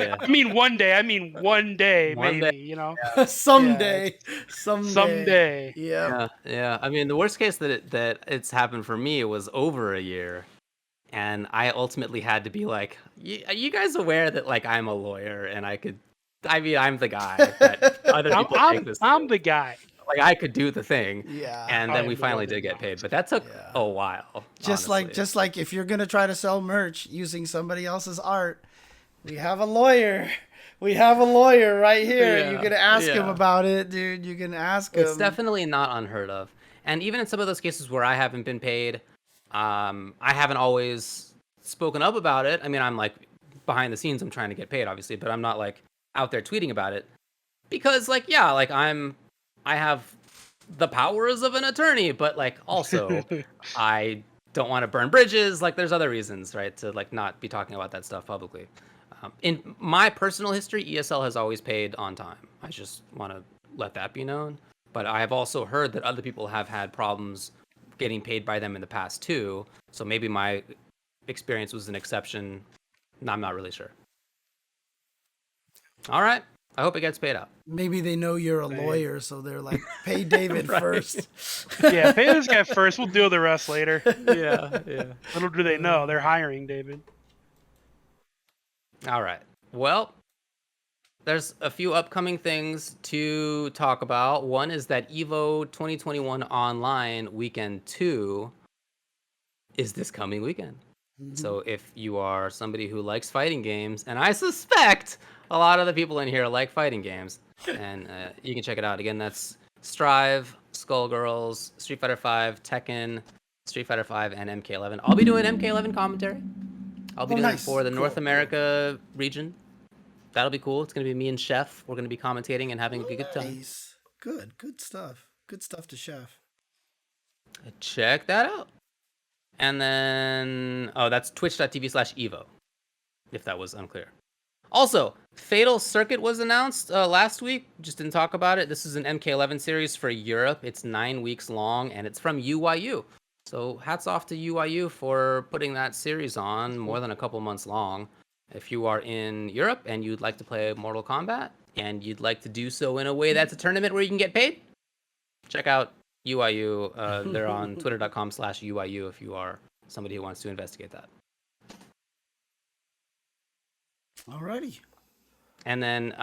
you. I mean, one day. I mean, one day, maybe. Someday. Yeah. I mean, the worst case that it's happened for me was over a year. And I ultimately had to be like, are you guys aware that I'm a lawyer and I'm the guy that other people take this I'm to. the guy. I could do the thing. Yeah. And then we finally did get paid, but that took a while. Just honestly. like if you're gonna try to sell merch using somebody else's art, we have a lawyer We have a lawyer right here. You Yeah, can ask him yeah. about it, dude. You can ask him. It's definitely not unheard of. And even in some of those cases where I haven't been paid, I haven't always spoken up about it. I mean, I'm like behind the scenes, I'm trying to get paid, obviously, but I'm not like out there tweeting about it because, like, yeah, like I have the powers of an attorney, but like also I don't want to burn bridges. Like, there's other reasons, right, to like not be talking about that stuff publicly. In my personal history, ESL has always paid on time. I just want to let that be known. But I have also heard that other people have had problems getting paid by them in the past too. So maybe my experience was an exception. I'm not really sure. All right. I hope it gets paid out. Maybe they know you're a lawyer, so they're like, pay David Right. first. Yeah, pay this guy first. We'll deal the rest later. Yeah, yeah. Little do they know, they're hiring David. All right. Well, there's a few upcoming things to talk about. One is that EVO 2021 Online Weekend 2 is this coming weekend. So if you are somebody who likes fighting games, and I suspect a lot of the people in here like fighting games, and you can check it out. Again, that's Strive, Skullgirls, Street Fighter V, Tekken, Street Fighter V, and MK11. I'll be doing MK11 commentary. I'll be doing it for the North America region. That'll be cool. It's going to be me and Chef. We're going to be commentating and having a good time. Nice. Good stuff. Good stuff to Chef. Check that out. And then, that's twitch.tv/Evo, if that was unclear. Also, Fatal Circuit was announced last week. Just didn't talk about it. This is an MK11 series for Europe. It's 9 weeks long, and it's from UYU. So hats off to UYU for putting that series on more than a couple months long. If you are in Europe and you'd like to play Mortal Kombat, and you'd like to do so in a way that's a tournament where you can get paid, check out UYU. They're on twitter.com/UYU if you are somebody who wants to investigate that. Alrighty. And then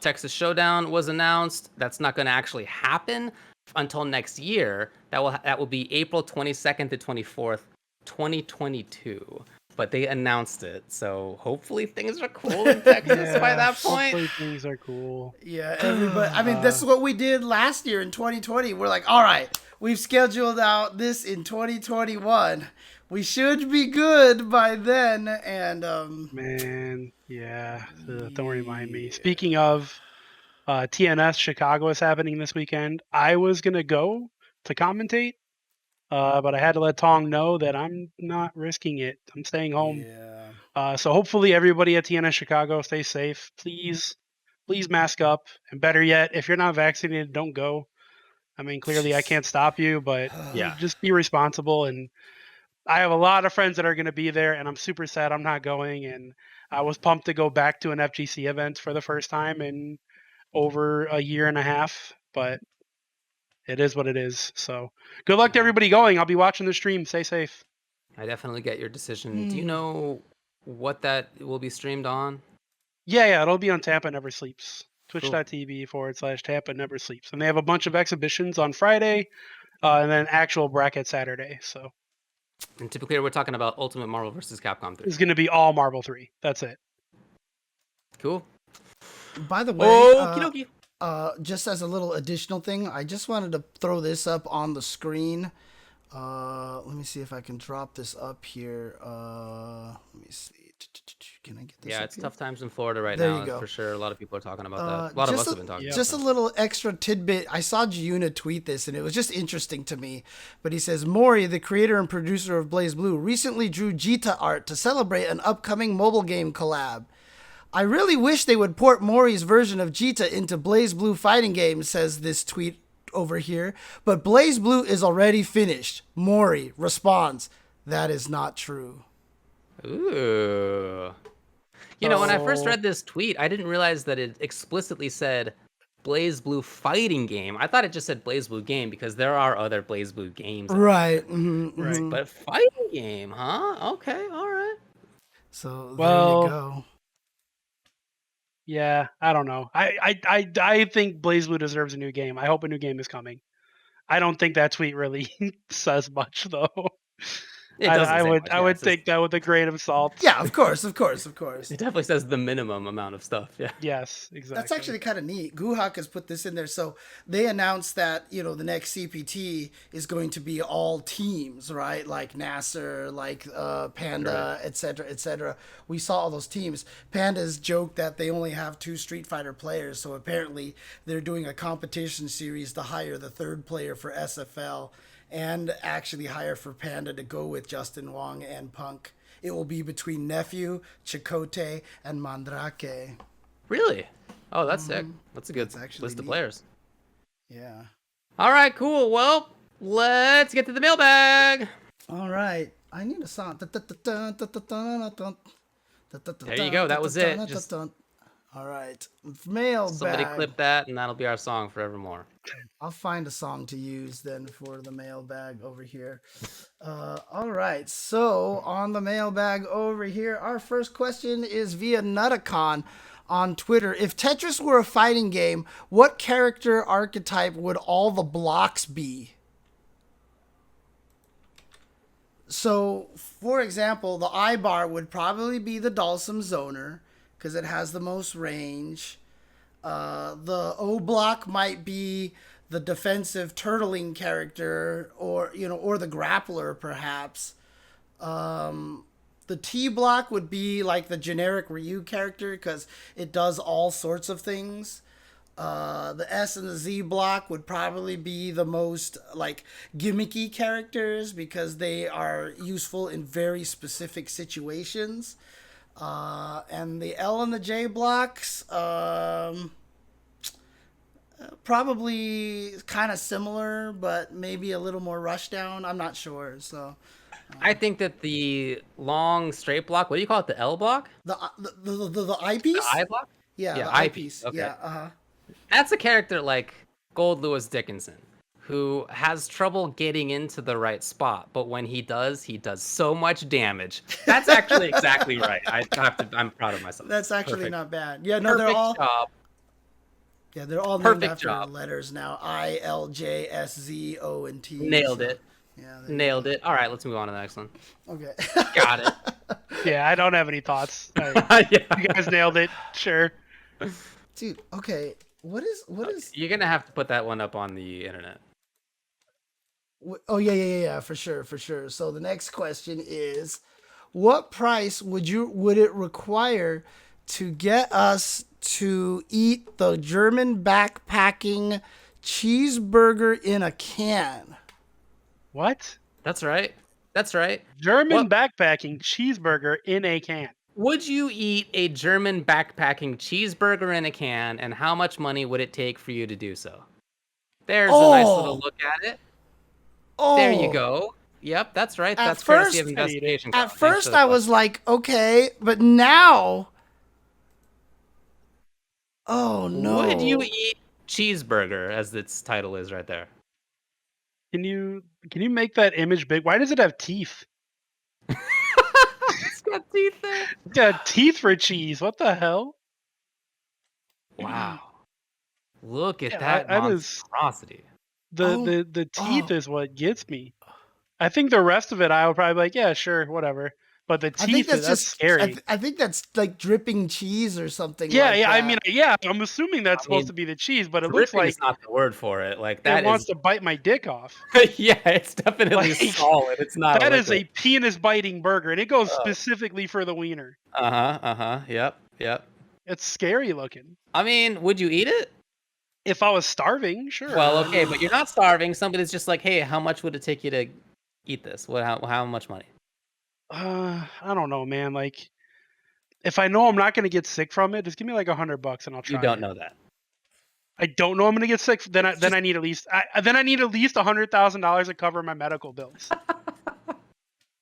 Texas Showdown was announced. That's not going to actually happen until next year. That will be April 22nd to 24th, 2022. But they announced it, so hopefully things are cool in Texas by that point. Hopefully things are cool. Yeah, everybody. I mean, this is what we did last year in 2020. We're like, all right, we've scheduled out this in 2021. We should be good by then. And Man, yeah. Don't remind me. Speaking of TNS, Chicago is happening this weekend. I was gonna go to commentate, but I had to let Tong know that I'm not risking it. I'm staying home. yeah. So hopefully everybody at TNS Chicago stay safe. Please mask up. And better yet, if you're not vaccinated, don't go. I mean, clearly I can't stop you, but Yeah. just be responsible. And I have a lot of friends that are going to be there, and I'm super sad I'm not going. And I was pumped to go back to an FGC event for the first time in over a year and a half, but it is what it is. So good luck to everybody going. I'll be watching the stream. Stay safe. I definitely get your decision. Do you know what that will be streamed on? Yeah, it'll be on Tampa Never Sleeps. Twitch.tv/Tampa Never Sleeps. And they have a bunch of exhibitions on Friday and then actual bracket Saturday. So And typically we're talking about Ultimate Marvel vs. Capcom 3. it's going to be all Marvel 3. That's it. Cool. By the way, Okie dokie. just as a little additional thing, I just wanted to throw this up on the screen. Let me see if I can drop this up here. Let me see. Can I get this? Yeah, up it's here? tough times in Florida right There now, you go. for sure. A lot of people are talking about that. A lot of us have been talking about Just that. a little extra tidbit. I saw Giuna tweet this, and it was just interesting to me. But he says, Mori, the creator and producer of Blaze Blue, recently drew Jita art to celebrate an upcoming mobile game collab. I really wish they would port Mori's version of Jita into Blaze Blue fighting games, says this tweet over here. But Blaze Blue is already finished. Mori responds, that is not true. Ooh. You know, when I first read this tweet, I didn't realize that it explicitly said Blaze Blue fighting game. I thought it just said Blaze Blue game because there are other Blaze Blue games. Right. Right. But fighting game, huh? Okay, all right. So Well, there you go. Yeah, I don't know. I think Blaze Blue deserves a new game. I hope a new game is coming. I don't think that tweet really says much though. It doesn't I say would much, I yeah, would it says- take that with a grain of salt. Yeah, of course. It definitely says the minimum amount of stuff. Yeah. Yes, exactly. That's actually kind of neat. Guhak has put this in there. So they announced that, the next CPT is going to be all teams, right? Like Nasser, like Panda, et cetera, et cetera. We saw all those teams. Panda's joked that they only have 2 Street Fighter players. So apparently they're doing a competition series to hire the 3rd player for SFL and actually hire for Panda to go with Justin Wong and Punk. It will be between Nephew, Chakotay, and Mandrake. Really? Oh, that's sick. That's a good actually list of neat. players. Yeah. All right, cool. Well, let's get to the mailbag. All right. I need a song. There you go. That was it. Just- All right. Mailbag. Somebody clip that, and that'll be our song forevermore. I'll find a song to use then for the mailbag over here. All right. So on the mailbag over here, our first question is via Nutacon on Twitter. If Tetris were a fighting game, what character archetype would all the blocks be? So, for example, the I bar would probably be the Dalsum Zoner because it has the most range. The O block might be the defensive turtling character, or the grappler perhaps. The T block would be like the generic Ryu character because it does all sorts of things. The S and the Z block would probably be the most like gimmicky characters because they are useful in very specific situations. And the L and the J blocks, probably kind of similar, but maybe a little more rushdown. I'm not sure. So I think that the long straight block, what do you call it? The L block? the eyepiece. The I block? Yeah, Yeah, the eyepiece. eyepiece. Okay. Yeah. That's a character like Gold Lewis Dickinson, who has trouble getting into the right spot, but when he does so much damage. That's actually exactly right. I'm proud of myself. That's actually Perfect. not bad. Yeah, no, Perfect job. Yeah, they're all named Perfect after job. letters now. I, L, J, S, Z, O, and T. Nailed it. Yeah, Nailed it. All right, let's move on to the next one. Okay. Got it. Yeah, I don't have any thoughts. You guys nailed it. Sure. Dude, okay. What is You're gonna have to put that one up on the internet. Oh yeah, for sure. So the next question is, what price would it require to get us to eat the German backpacking cheeseburger in a can? What? That's right. That's right. German What- backpacking cheeseburger in a can. Would you eat a German backpacking cheeseburger in a can, and how much money would it take for you to do so? There's a nice little look at it. Oh, There you go. Yep, that's right. At That's courtesy first- of investigation. At Thanks for first, the I was question. like, okay, but now, oh no! Would you eat cheeseburger, as its title is right there? Can you make that image big? Why does it have teeth? It's got teeth there. It's got teeth for cheese. What the hell? Wow. Look at Yeah, that that is- monstrosity. The teeth is what gets me. I think the rest of it I would probably be like, yeah, sure, whatever. But the I think teeth, that's that's just scary. I think that's like dripping cheese or something. Yeah, like yeah. I that. mean, yeah. I'm assuming that's I supposed mean, to be the cheese, but it looks Dripping like is not the word for it. Like it that wants is. to bite my dick off. Yeah, it's definitely Like, solid. It's not. That is a penis biting burger, and it goes specifically for the wiener. Yep. It's scary looking. I mean, would you eat it? If I was starving, sure. Well, okay, but you're not starving. Somebody's just like, hey, how much would it take you to eat this? How much money? I don't know, man. Like, if I know I'm not going to get sick from it, just give me like $100 and I'll try. You don't it. know that. I don't know I'm going to get sick. Then I need at least $100,000 to cover my medical bills.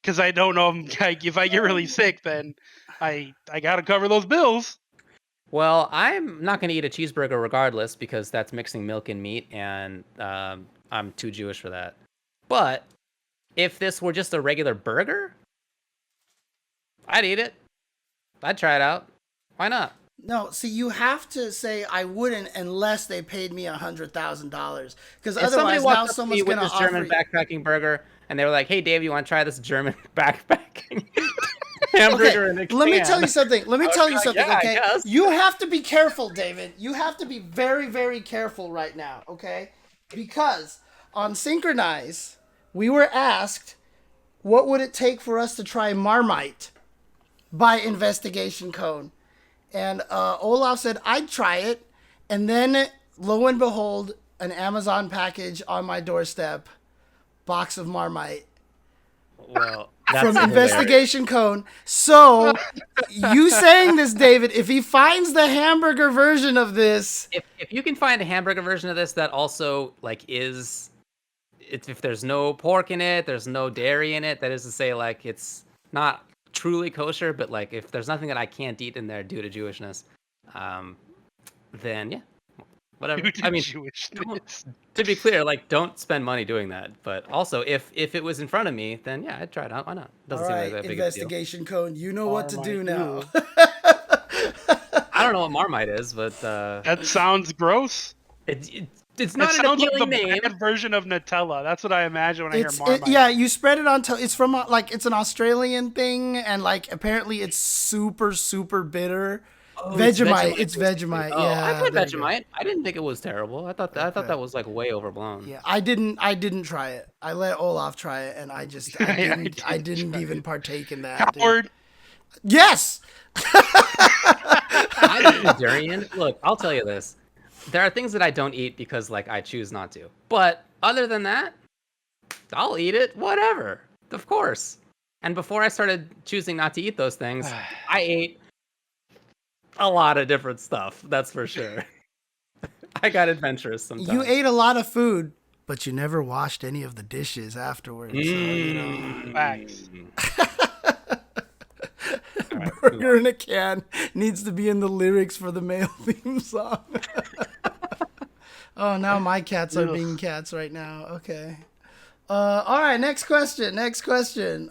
Because I don't know if I get really sick, then I got to cover those bills. Well, I'm not going to eat a cheeseburger regardless because that's mixing milk and meat, and I'm too Jewish for that. But if this were just a regular burger, I'd eat it. I'd try it out. Why not? No, see, you have to say I wouldn't unless they paid me $100,000, because If somebody otherwise walked now up to someone's me with gonna this offer. German backpacking burger, and they were like, "Hey, Dave, you want to try this German backpacking hamburger in a can?" Let me tell you something. "Yeah, I Okay, guess." you have to be careful, David. You have to be very, very careful right now. Okay, because on Synchronize, we were asked, what would it take for us to try Marmite by Investigation Cone, and Olaf said I'd try it, and then lo and behold, an Amazon package on my doorstep, box of Marmite. Well, that's From hilarious. Investigation Cone. So, you saying this, David, if he finds the hamburger version of this... If you can find a hamburger version of this that also, like, if there's no pork in it, there's no dairy in it, that is to say, like, it's not truly kosher, but, like, if there's nothing that I can't eat in there due to Jewishness, then, yeah, whatever. I mean, to be clear, like, don't spend money doing that. But also, if it was in front of me, then yeah, I'd try it out. Why not? Doesn't All seem right, like that big Investigation Cone, you know what to do now. I don't know what Marmite is, but That sounds gross. it's not It an sounds like appealing the name. bad version of Nutella. That's what I imagine when I hear Marmite. Yeah, you spread it on. It's from like it's an Australian thing, and like apparently it's super super bitter. Oh, Vegemite. It's Vegemite. Oh, Yeah, I tried there you go. Vegemite. I didn't think it was terrible. I thought that was like way overblown. Yeah, I didn't try it. I let Olaf try it, and I didn't even partake in that. Coward. Yes. I'm a durian. Look, I'll tell you this. There are things that I don't eat because like I choose not to. But other than that, I'll eat it. Whatever. Of course. And before I started choosing not to eat those things, I ate a lot of different stuff. That's for sure. I got adventurous sometimes. You ate a lot of food, but you never washed any of the dishes afterwards. So, you know. Facts. Right, Burger in a can needs to be in the lyrics for the male theme song. Oh, now my cats are being cats right now. Okay. All right, next question. Ishun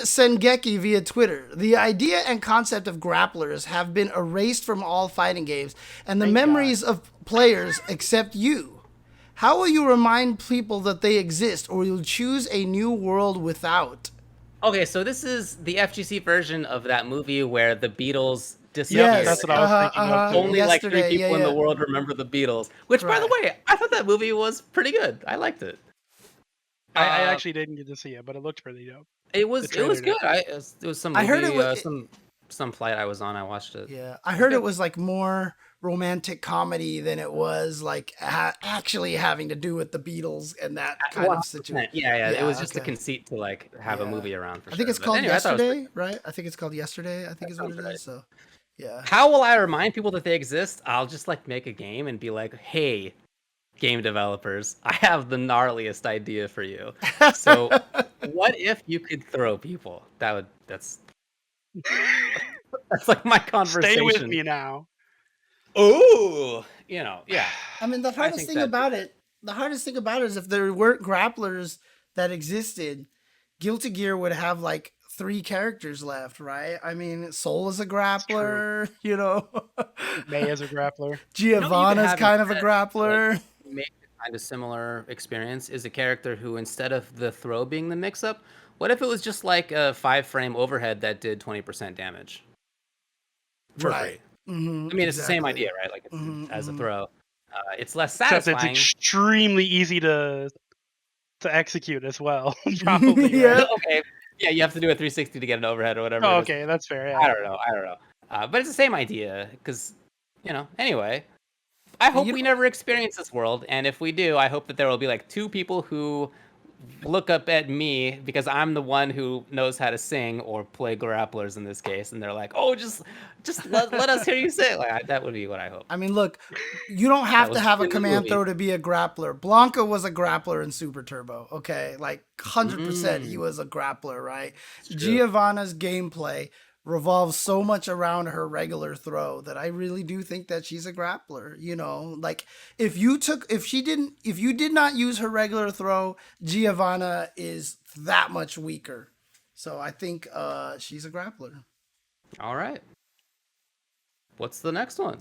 Sengeki via Twitter. The idea and concept of grapplers have been erased from all fighting games and the memories of players except you. How will you remind people that they exist, or will you choose a new world without? Okay, so this is the FGC version of that movie where the Beatles disappeared. Yes, That's what I was thinking of. Only like 3 Yesterday, people in the world remember the Beatles. Which, by the Right. way, I thought that movie was pretty good. I liked it. I actually didn't get to see it, but it looked pretty dope. It was trailer good. did. It was some movie, I heard it was- some flight I was on. I watched it. Yeah, I heard it was like more romantic comedy than it was like actually having to do with the Beatles and that kind of 100%. situation. Yeah. It was just a okay. conceit to like have a Yeah. movie around. For I think sure. it's But called anyway, I thought it was Yesterday, right? I think it's called Yesterday. I think is what it sounds right. is. So, yeah. How will I remind people that they exist? I'll just like make a game and be like, "Hey, game developers, I have the gnarliest idea for you. So, what if you could throw people?" That's like my conversation. Stay with me now. Ooh, yeah. I mean, the hardest thing about it is if there weren't grapplers that existed, Guilty Gear would have like 3 characters left, right? I mean, Soul is a grappler, you know. May is a grappler. Giovanna's have kind of a instead, grappler. Maybe a kind of similar experience is a character who, instead of the throw being the mix-up, what if it was just like a 5-frame overhead that did 20% damage? For Right. free. Mm-hmm, I mean, it's the same idea, right? Like as a throw. It's less Except satisfying. it's extremely easy to execute as well. Probably. Yeah. Right? Okay. Yeah, you have to do a 360 to get an overhead or whatever. Oh, it is. okay, that's fair. Yeah. I don't know. But it's the same idea because, anyway, I hope we never experience this world. And if we do, I hope that there will be like 2 people who look up at me because I'm the one who knows how to sing or play grapplers in this case. And they're like, "Oh, just let us hear you sing." Like, that would be what I hope. I mean, look, you don't have to was have a in the command movie. throw to be a grappler. Blanca was a grappler in Super Turbo, okay? Like, 100% he was a grappler, right? Giovanna's gameplay revolves so much around her regular throw that I really do think that she's a grappler, Like, if you did not use her regular throw, Giovanna is that much weaker. So I think she's a grappler. All right. What's the next one?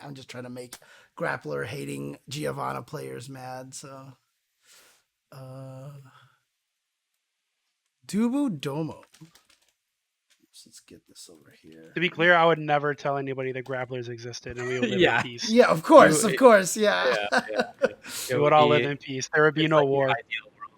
I'm just trying to make grappler hating Giovanna players mad. So, Dubu Domo. Let's get this over here. To be clear, I would never tell anybody that grapplers existed, and we would live Yeah. in peace. Yeah, of course, yeah. We would all live in peace. There would be no war.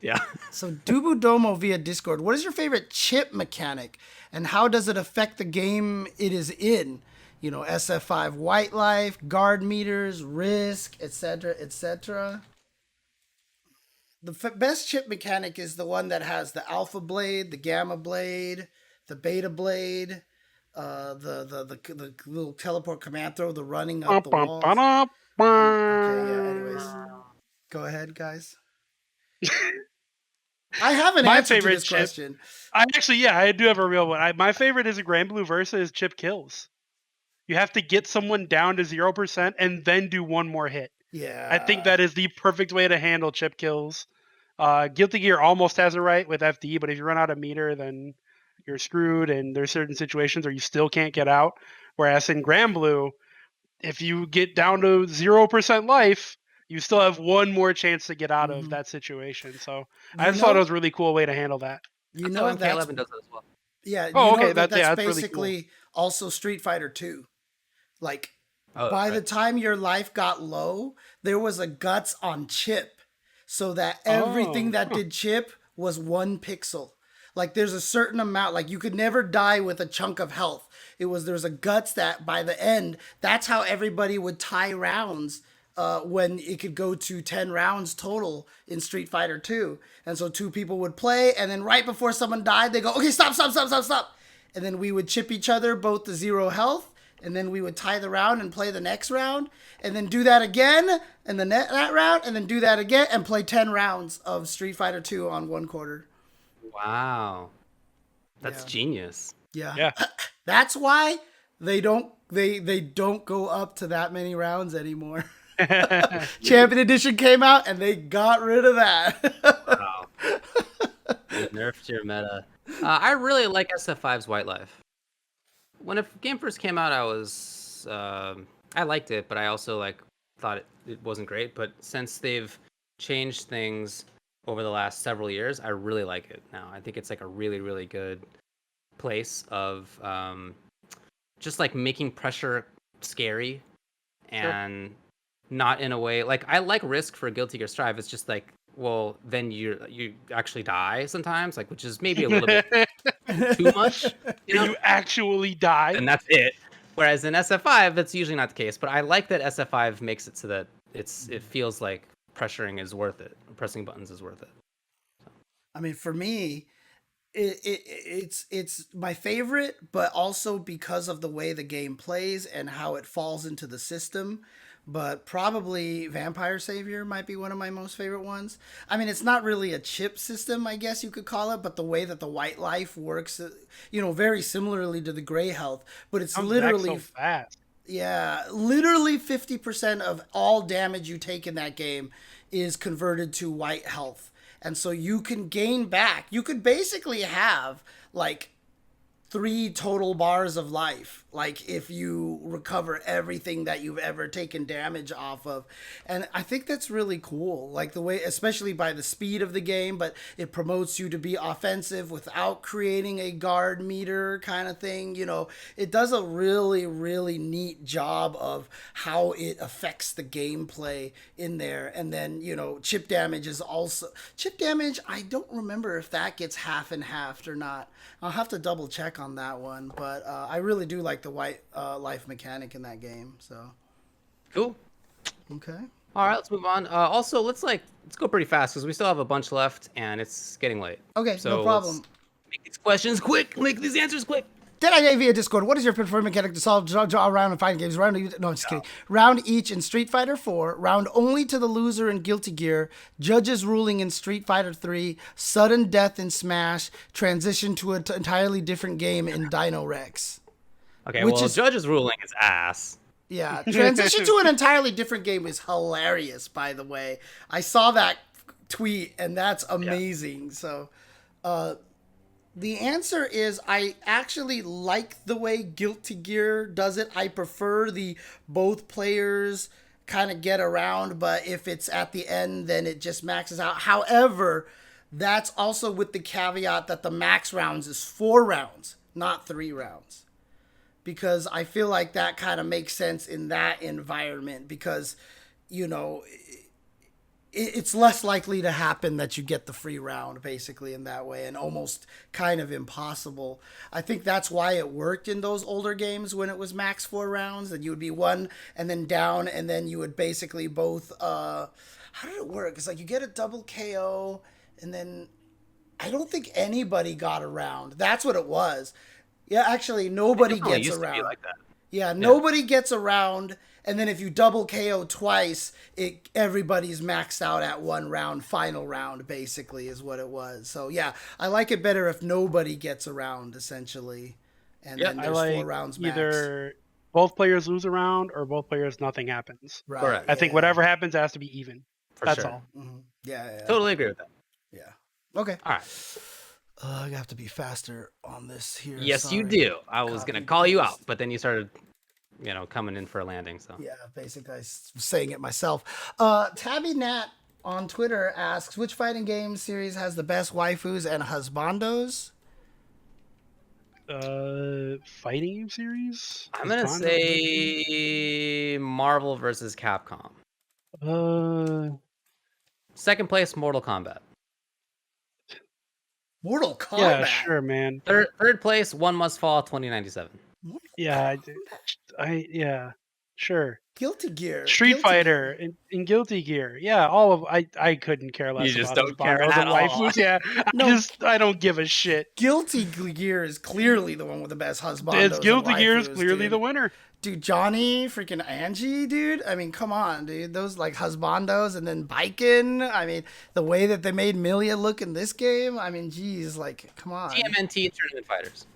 Yeah. So Dubu Domo via Discord. What is your favorite chip mechanic, and how does it affect the game it is in? You know, SF5 white life, guard meters, risk, etc., etc. The best chip mechanic is the one that has the alpha blade, the gamma blade, the beta blade, the little teleport command throw, the running up the walls. Okay, yeah. Anyways, go ahead, guys. I have an answer to this question. I do have a real one. My favorite is a Grand Blue Versa is chip kills. You have to get someone down to 0% and then do one more hit. Yeah. I think that is the perfect way to handle chip kills. Guilty Gear almost has it right with FD, but if you run out of meter, then you're screwed, and there's certain situations where you still can't get out. Whereas in Grand Blue, if you get down to 0% life, you still have one more chance to get out of that situation. So I just thought it was a really cool way to handle that. You know, MK11 does that as well. Yeah. That's basically really cool. Also Street Fighter 2. Like, by the time your life got low, there was a guts on chip, so that everything that did chip was 1 pixel. Like, there's a certain amount, like, you could never die with a chunk of health. There's a guts that by the end, that's how everybody would tie rounds when it could go to 10 rounds total in Street Fighter 2. And so 2 people would play, and then right before someone died, they go, okay, stop. And then we would chip each other both to 0 health, and then we would tie the round and play the next round, and then do that again, and then that round, and then do that again, and play 10 rounds of Street Fighter 2 on 1 quarter. Wow. That's genius. Yeah. That's why they don't go up to that many rounds anymore. Champion Edition came out and they got rid of that. Wow. They nerfed your meta. I really like SF5's White Life. When a game first came out, I liked it, but I also thought it wasn't great. But since they've changed things over the last several years, I really like it now. I think it's like a really, really good place of just like making pressure scary and not in a way like I like Risk for Guilty Gear Strive. It's just like, well, then you actually die sometimes, like, which is maybe a little bit too much. You actually die, and that's it. Whereas in SF5, that's usually not the case. But I like that SF5 makes it so that it feels like pressuring is worth it. Pressing buttons is worth it. I mean, for me, it's my favorite, but also because of the way the game plays and how it falls into the system. But probably Vampire Savior might be one of my most favorite ones. I mean, it's not really a chip system, I guess you could call it, but the way that the White Life works, very similarly to the Gray Health, but it's literally so fast. Yeah, literally 50% of all damage you take in that game is converted to white health. And so you can gain back. You could basically have like 3 total bars of life, like if you recover everything that you've ever taken damage off of. And I think that's really cool, like the way, especially by the speed of the game, but it promotes you to be offensive without creating a guard meter kind of thing. It does a really, really neat job of how it affects the gameplay in there. And then, chip damage is also chip damage. I don't remember if that gets half and halved or not. I'll have to double check on that one, but I really do like the White Life mechanic in that game. So cool. Okay. All right, let's move on. Also, let's go pretty fast because we still have a bunch left and it's getting late. Okay, so no problem. Let's make these questions quick. Make these answers quick. Did I via Discord? What is your preferred mechanic to solve draw round in fighting games? Kidding. Round each in Street Fighter 4. Round only to the loser in Guilty Gear. Judges ruling in Street Fighter 3. Sudden death in Smash. Transition to an entirely different game in Dino Rex. Okay, judges ruling is ass. Yeah, transition to an entirely different game is hilarious. By the way, I saw that tweet and that's amazing. Yeah. So. The answer is I actually like the way Guilty Gear does it. I prefer the both players kind of get around, but if it's at the end, then it just maxes out. However, that's also with the caveat that the max rounds is 4 rounds, not 3 rounds. Because I feel like that kind of makes sense in that environment because, you know, it's less likely to happen that you get the free round basically in that way, and almost kind of impossible. I think that's why it worked in those older games when it was max 4 rounds, that you would be one and then down, and then you would basically both how did it work? It's like you get a double KO and then I don't think anybody got around. That's what it was. Yeah, actually nobody gets used around. To be like that. Yeah, nobody gets around, and then if you double KO twice, everybody's maxed out at 1 round, final round, basically, is what it was. So yeah, I like it better if nobody gets around, essentially, and then there's 4 rounds max. Either both players lose a round or both players nothing happens. Right. Correct. I think whatever happens has to be even. That's all. Mm-hmm. Yeah. Totally agree with that. Yeah. Okay. All right. I have to be faster on this here. Yes, Sorry. you do. I was going to call you out, but then you started, coming in for a landing. So yeah, basically I was saying it myself. Tabby Nat on Twitter asks, which fighting game series has the best waifus and husbandos? Fighting game series? I'm going to say Marvel versus Capcom. Second place, Mortal Kombat. Mortal Kombat. Yeah, sure, man. Third place, One Must Fall, 2097. Yeah, yeah, sure. Guilty Gear. Street Fighter and Guilty Gear. Yeah, all of I couldn't care less. You just about don't care husbandos at and all. waifus. Yeah, I don't give a shit. Guilty Gear is clearly the one with the best husbandos. It's Guilty Gear is waifus, clearly dude. the winner. Dude, Johnny, freaking Angie, dude. I mean, come on, dude. Those like husbandos and then Biken. I mean, the way that they made Milia look in this game. I mean, geez, like, come on. TMNT Tournament Fighters.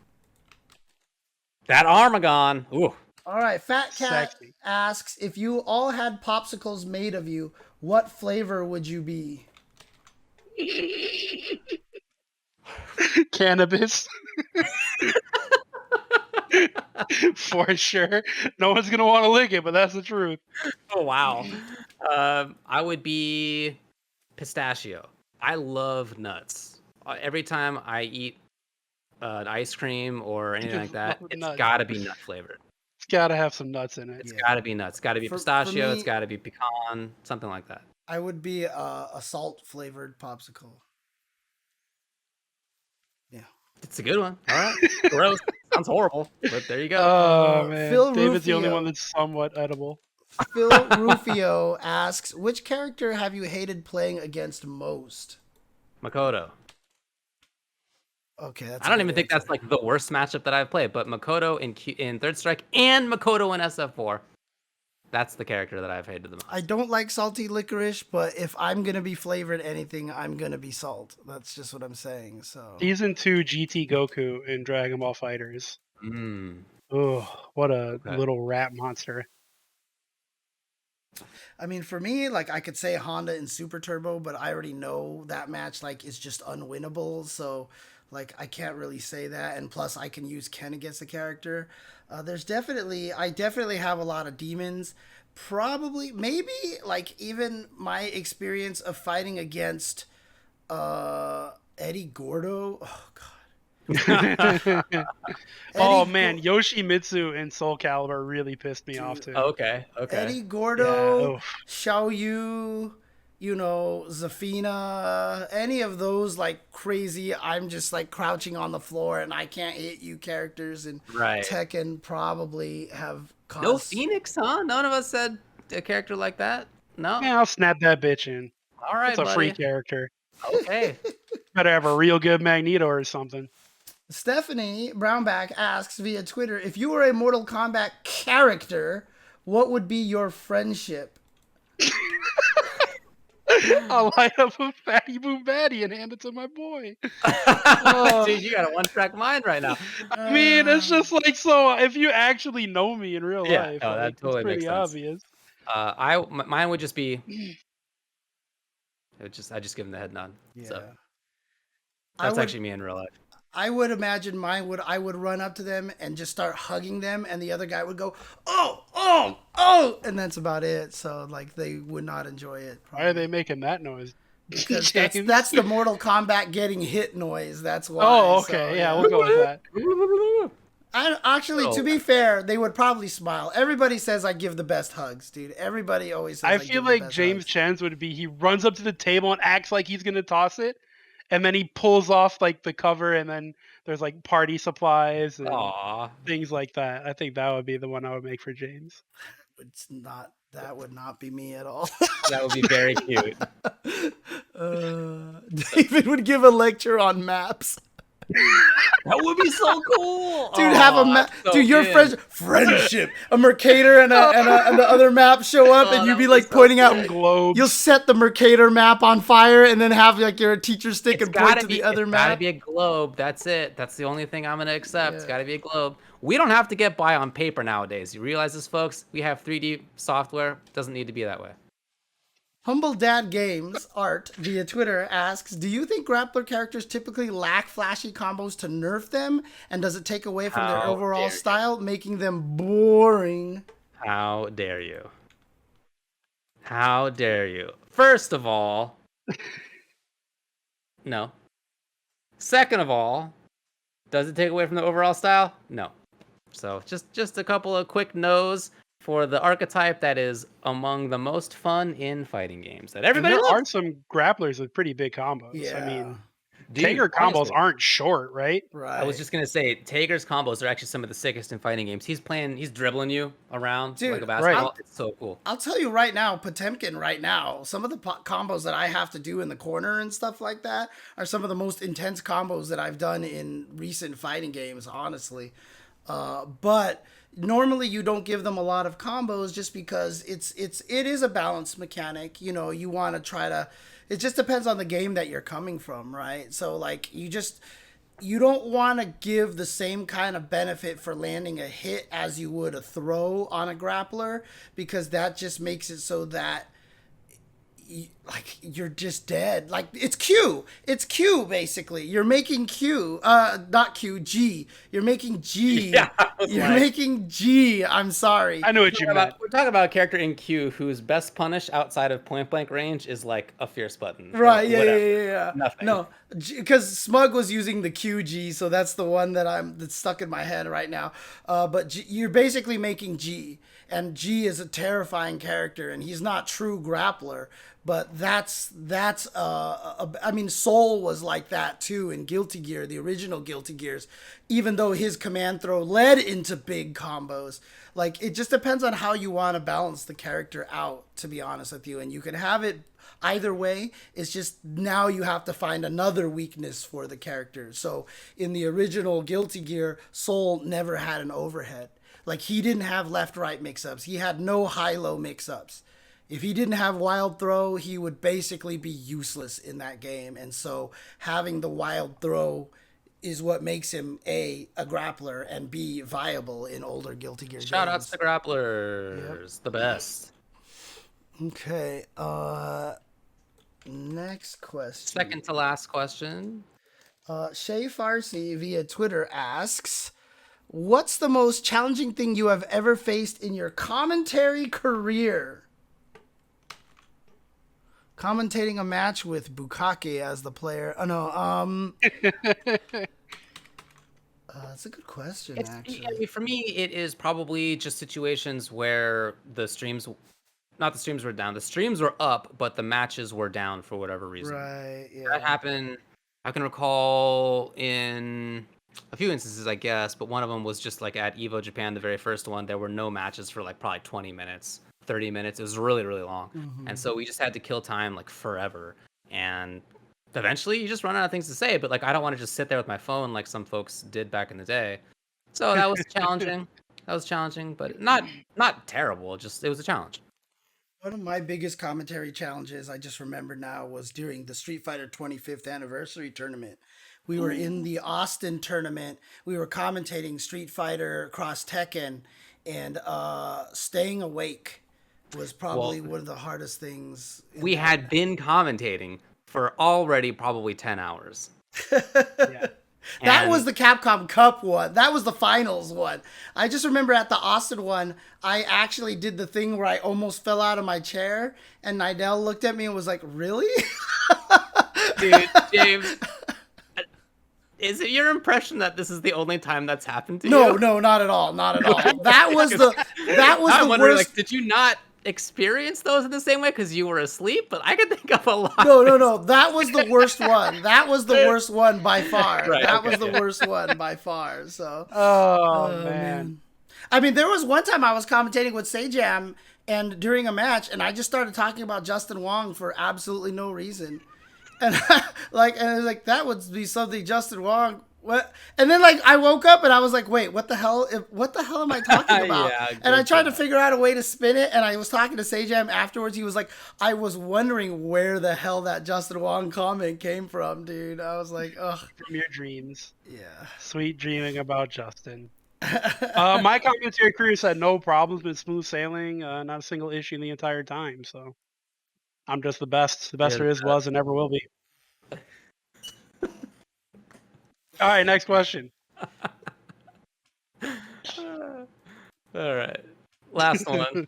That Armagon. Ooh. All right, Fat Cat asks, if you all had popsicles made of you, what flavor would you be? Cannabis. For sure. No one's going to want to lick it, but that's the truth. Oh, wow. I would be pistachio. I love nuts. Every time I eat ice cream or anything like that, it's got to be nut flavored. It's got to have some nuts in it. It's got to be nuts. It's got to be pistachio. It's got to be pecan, something like that. I would be a salt flavored popsicle. Yeah. It's a good one. All right. Gross. Sounds horrible, but there you go. Oh, man. Phil David's Rufio. the only one that's somewhat edible. Phil Rufio asks, which character have you hated playing against most? Makoto. Okay, I don't even think that's like the worst matchup that I've played, but Makoto in Third Strike and Makoto in SF4. That's the character that I've hated the most. I don't like salty licorice, but if I'm going to be flavored anything, I'm going to be salt. That's just what I'm saying. So Season 2 GT Goku in Dragon Ball Fighters. Oh, what a little rat monster. I mean, for me, like, I could say Honda and Super Turbo, but I already know that match, like, is just unwinnable. So, like, I can't really say that. And plus, I can use Ken against the character. I definitely have a lot of demons. Probably, maybe, like, even my experience of fighting against Eddie Gordo. Oh, God. Oh man, Yoshimitsu and Soul Calibur really pissed me off too. Okay. Eddie Gordo, Xiaoyu, Zafina, any of those like crazy, I'm just like crouching on the floor and I can't hit you characters, and Tekken probably have caused... No Phoenix, huh? None of us said a character like that? No? Yeah, I'll snap that bitch in. All right, it's a free character. Okay. Better have a real good Magneto or something. Stephanie Brownback asks via Twitter, if you were a Mortal Kombat character, what would be your friendship? I'll light up a fatty boom batty and hand it to my boy. Dude, you got a one-track mind right now. I mean, it's just like, so if you actually know me in real life, that totally it's pretty makes sense. obvious. Mine would just be... I just give him the head nod. Yeah. So that's actually me in real life. I would imagine I would run up to them and just start hugging them, and the other guy would go, oh, oh, oh, and that's about it. So like they would not enjoy it. Why are they making that noise? Because James? that's the Mortal Kombat getting hit noise. That's why. Oh, okay. So, yeah, we'll go with that. Actually, to be fair, they would probably smile. Everybody says I give the best hugs, dude. Everybody always says I give feel the like best James hugs. Chen's would be he runs up to the table and acts like he's gonna toss it, and then he pulls off like the cover, and then there's like party supplies and Aw. things like that. I think that would be the one I would make for James. It's not. That would not be me at all. That would be very cute. David would give a lecture on maps. That would be so cool. Dude, have a map. Dude, your friendship. A Mercator and the other map show up, and you'd be like pointing out. Globes. You'll set the Mercator map on fire, and then have like your teacher stick and point to the other It's map. gotta be a globe. That's it. That's the only thing I'm gonna accept. It's Yeah. gotta be a globe. We don't have to get by on paper nowadays. You realize this, folks? We have 3D software. Doesn't need to be that way. Humble Dad Games Art via Twitter asks, do you think grappler characters typically lack flashy combos to nerf them? And does it take away from their How overall dare style, making them boring? How dare you? How dare you? First of all, no. Second of all, does it take away from the overall style? No. So just a couple of quick no's for the archetype that is among the most fun in fighting games that And everybody there loves. are some grapplers with pretty big combos. Yeah. I mean, Dude, Tanger combos honestly, aren't short, right? Right. I was just gonna say, Tager's combos are actually some of the sickest in fighting games. He's dribbling you around Dude, like a basketball. right. It's so cool. I'll tell you right now, Potemkin right now, some of the combos that I have to do in the corner and stuff like that are some of the most intense combos that I've done in recent fighting games, honestly. But normally you don't give them a lot of combos just because it is a balance mechanic. You know, you want to try to. It just depends on the game that you're coming from, right? So like you don't want to give the same kind of benefit for landing a hit as you would a throw on a grappler, because that just makes it so that you're just dead. Like it's Q basically. You're making Q, not Q, G. You're making G. Yeah, You're making G. I'm sorry. I know what you meant. We're talking about a character in Q whose best punish outside of point blank range is like a fierce button. or Right, whatever. yeah. Nothing. No, because Smug was using the QG, so that's the one that's stuck in my head right now. But you're basically making G, and G is a terrifying character, and he's not true grappler. But that's I mean, Soul was like that too in Guilty Gear, the original Guilty Gears, even though his command throw led into big combos. Like, it just depends on how you want to balance the character out, to be honest with you. And you can have it either way. It's just now you have to find another weakness for the character. So in the original Guilty Gear, Soul never had an overhead. Like, he didn't have left-right mix-ups. He had no high-low mix-ups. If he didn't have wild throw, he would basically be useless in that game. And so having the wild throw is what makes him A, a grappler, and B, viable in older Guilty Gear games. Shout outs to grapplers, the best. Okay, next question. Second to last question. Shay Farsi via Twitter asks, what's the most challenging thing you have ever faced in your commentary career? Commentating a match with Bukake as the player. Oh no, that's a good question, actually. I mean, for me, it is probably just situations where the streams were down. The streams were up, but the matches were down for whatever reason. Right, yeah. That happened. I can recall in a few instances, I guess, but one of them was just like at Evo Japan, the very first one. There were no matches for like probably 20 minutes, 30 minutes. It was really, really long. Mm-hmm. And so we just had to kill time like forever. And eventually you just run out of things to say, but like I don't want to just sit there with my phone like some folks did back in the day. So that was challenging. But not terrible. Just it was a challenge. One of my biggest commentary challenges I just remember now was during the Street Fighter 25th anniversary tournament. We were in the Austin tournament. We were commentating Street Fighter Cross Tekken, and staying awake was probably one of the hardest things. We had been commentating for already probably 10 hours. Yeah. That And was the Capcom Cup one. That was the finals one. I just remember at the Austin one, I actually did the thing where I almost fell out of my chair, and Nidell looked at me and was like, "Really?" dude, James, is it your impression that this is the only time that's happened to No, you? no, not at all, not at all. That was the I'm wondering, worst. like, did you not experience those in the same way because you were asleep? But I could think of a lot. No. That was the worst one. That was the worst one by far. Right, That okay, was the yeah. worst one by far. So. Oh, man. I mean, there was one time I was commentating with Saiyan and during a match, and I just started talking about Justin Wong for absolutely no reason, and that would be something Justin Wong. What? And then I woke up and I was like, wait, what the hell? What the hell am I talking about? Yeah, and I good tried to job. figure out a way to spin it. And I was talking to Sejam afterwards. He was like, I was wondering where the hell that Justin Wong comment came from, dude. I was like, ugh. From your dreams. Yeah. Sweet dreaming about Justin. My commentary career said no problems, been smooth sailing, not a single issue the entire time. So I'm just the best. The best You're there is, was, and never will be. All right, next question. All right, last one.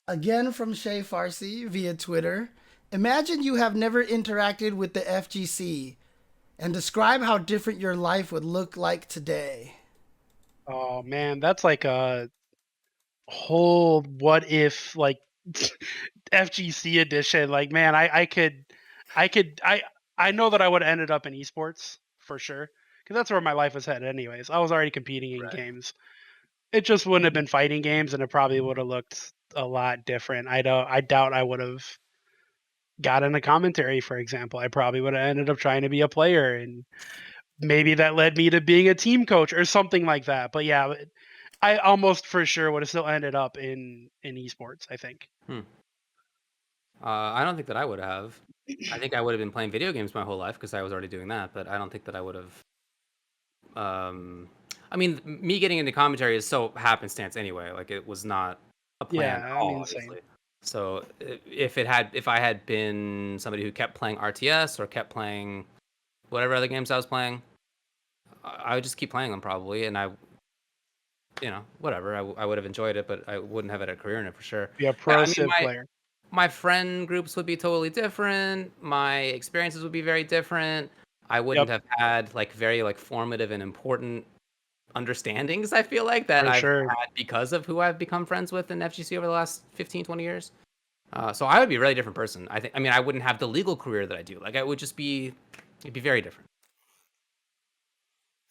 Again from Shay Farsi via Twitter. Imagine you have never interacted with the FGC and describe how different your life would look like today. Oh man, that's like a whole what if FGC edition. Like, man, I know that I would have ended up in esports for sure because that's where my life was headed. Anyways, I was already competing in games. It just wouldn't have been fighting games, and it probably would have looked a lot different. I doubt I would have gotten a commentary, for example. I probably would have ended up trying to be a player, and maybe that led me to being a team coach or something like that. But yeah, I almost for sure would have still ended up in esports, I think. I don't think that I would have. I think I would have been playing video games my whole life because I was already doing that. But I don't think that I would have. I mean, me getting into commentary is so happenstance anyway. Like, it was not a plan at all, obviously. So if I had been somebody who kept playing RTS or kept playing whatever other games I was playing, I would just keep playing them probably, and whatever. I would have enjoyed it, but I wouldn't have had a career in it for sure. Be a pro Civ player. My friend groups would be totally different. My experiences would be very different. I wouldn't have had very formative and important understandings, I feel like, that I've had because of who I've become friends with in FGC over the last 15, 20 years. So I would be a really different person. I wouldn't have the legal career that I do. Like, it'd be very different.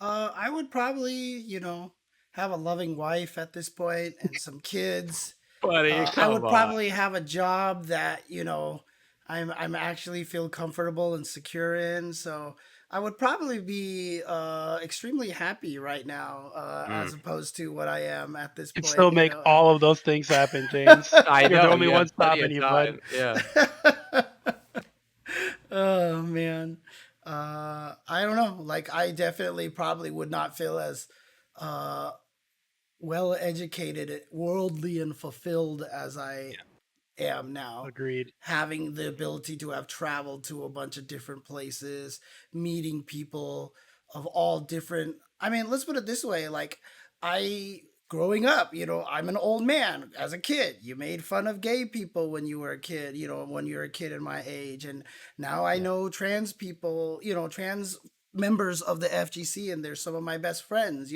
I would probably, have a loving wife at this point and some kids. Buddy, I would probably have a job that, I'm actually feel comfortable and secure in. So I would probably be extremely happy right now, as opposed to what I am at this point. You'd still make all of those things happen, James. I know. You're the only one stopping you, bud. Yeah. Oh man. I don't know. Like, I definitely probably would not feel as well educated, worldly, and fulfilled as I am now. Agreed. Having the ability to have traveled to a bunch of different places, meeting people of all different. I mean, let's put it this way: like, growing up, I'm an old man. As a kid, you made fun of gay people when you were a kid, when you're a kid in my age. And now I know trans people, trans members of the FGC, and they're some of my best friends.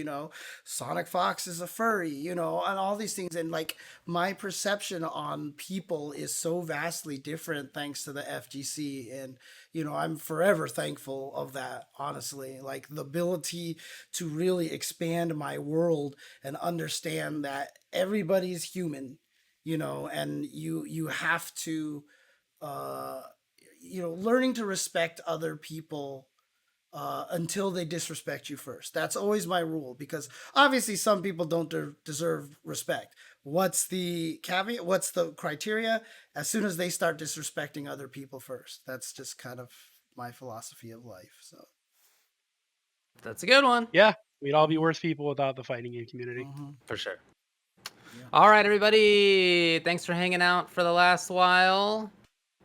Sonic Fox is a furry, and all these things. And like, my perception on people is so vastly different thanks to the FGC. And I'm forever thankful of that, honestly. Like, the ability to really expand my world and understand that everybody's human, and you have to learning to respect other people until they disrespect you first. That's always my rule, because obviously some people don't deserve respect. What's the caveat? What's the criteria? As soon as they start disrespecting other people first. That's just kind of my philosophy of life. So that's a good one. Yeah, we'd all be worse people without the fighting game community. For sure. Yeah. All right, everybody. Thanks for hanging out for the last while.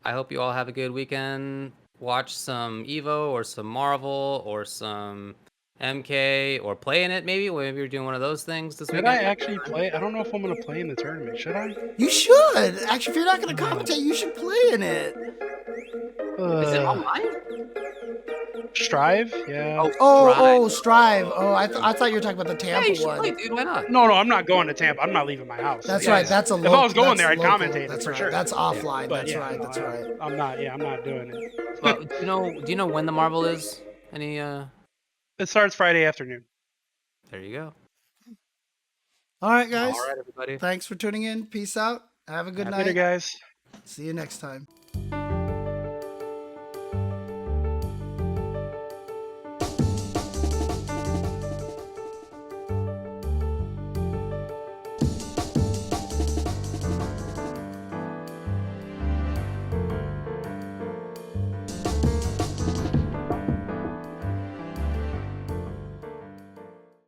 I hope you all have a good weekend. watch some Evo or some Marvel or some MK or play in it maybe? Maybe you're doing one of those things this Should weekend. I actually play? I don't know if I'm going to play in the tournament. Should I? You should. Actually, if you're not going to commentate, you should play in it. Is it online? Strive? Yeah. Oh, Strive. Oh, I thought you were talking about the Yeah, Tampa you should one. play, dude. Why not? No, I'm not going to Tampa. I'm not leaving my house. That's Yeah, right. yeah. That's a If local. I was going there, I'd local. commentate it That's for right. sure. That's offline. But That's yeah, right. no, That's right. I'm not. Yeah, I'm not doing it. Well, do you know when the Marvel is? Any It starts Friday afternoon. There you go. All right, guys. All right, everybody. Thanks for tuning in. Peace out. Have a good Later, night. guys. See you next time.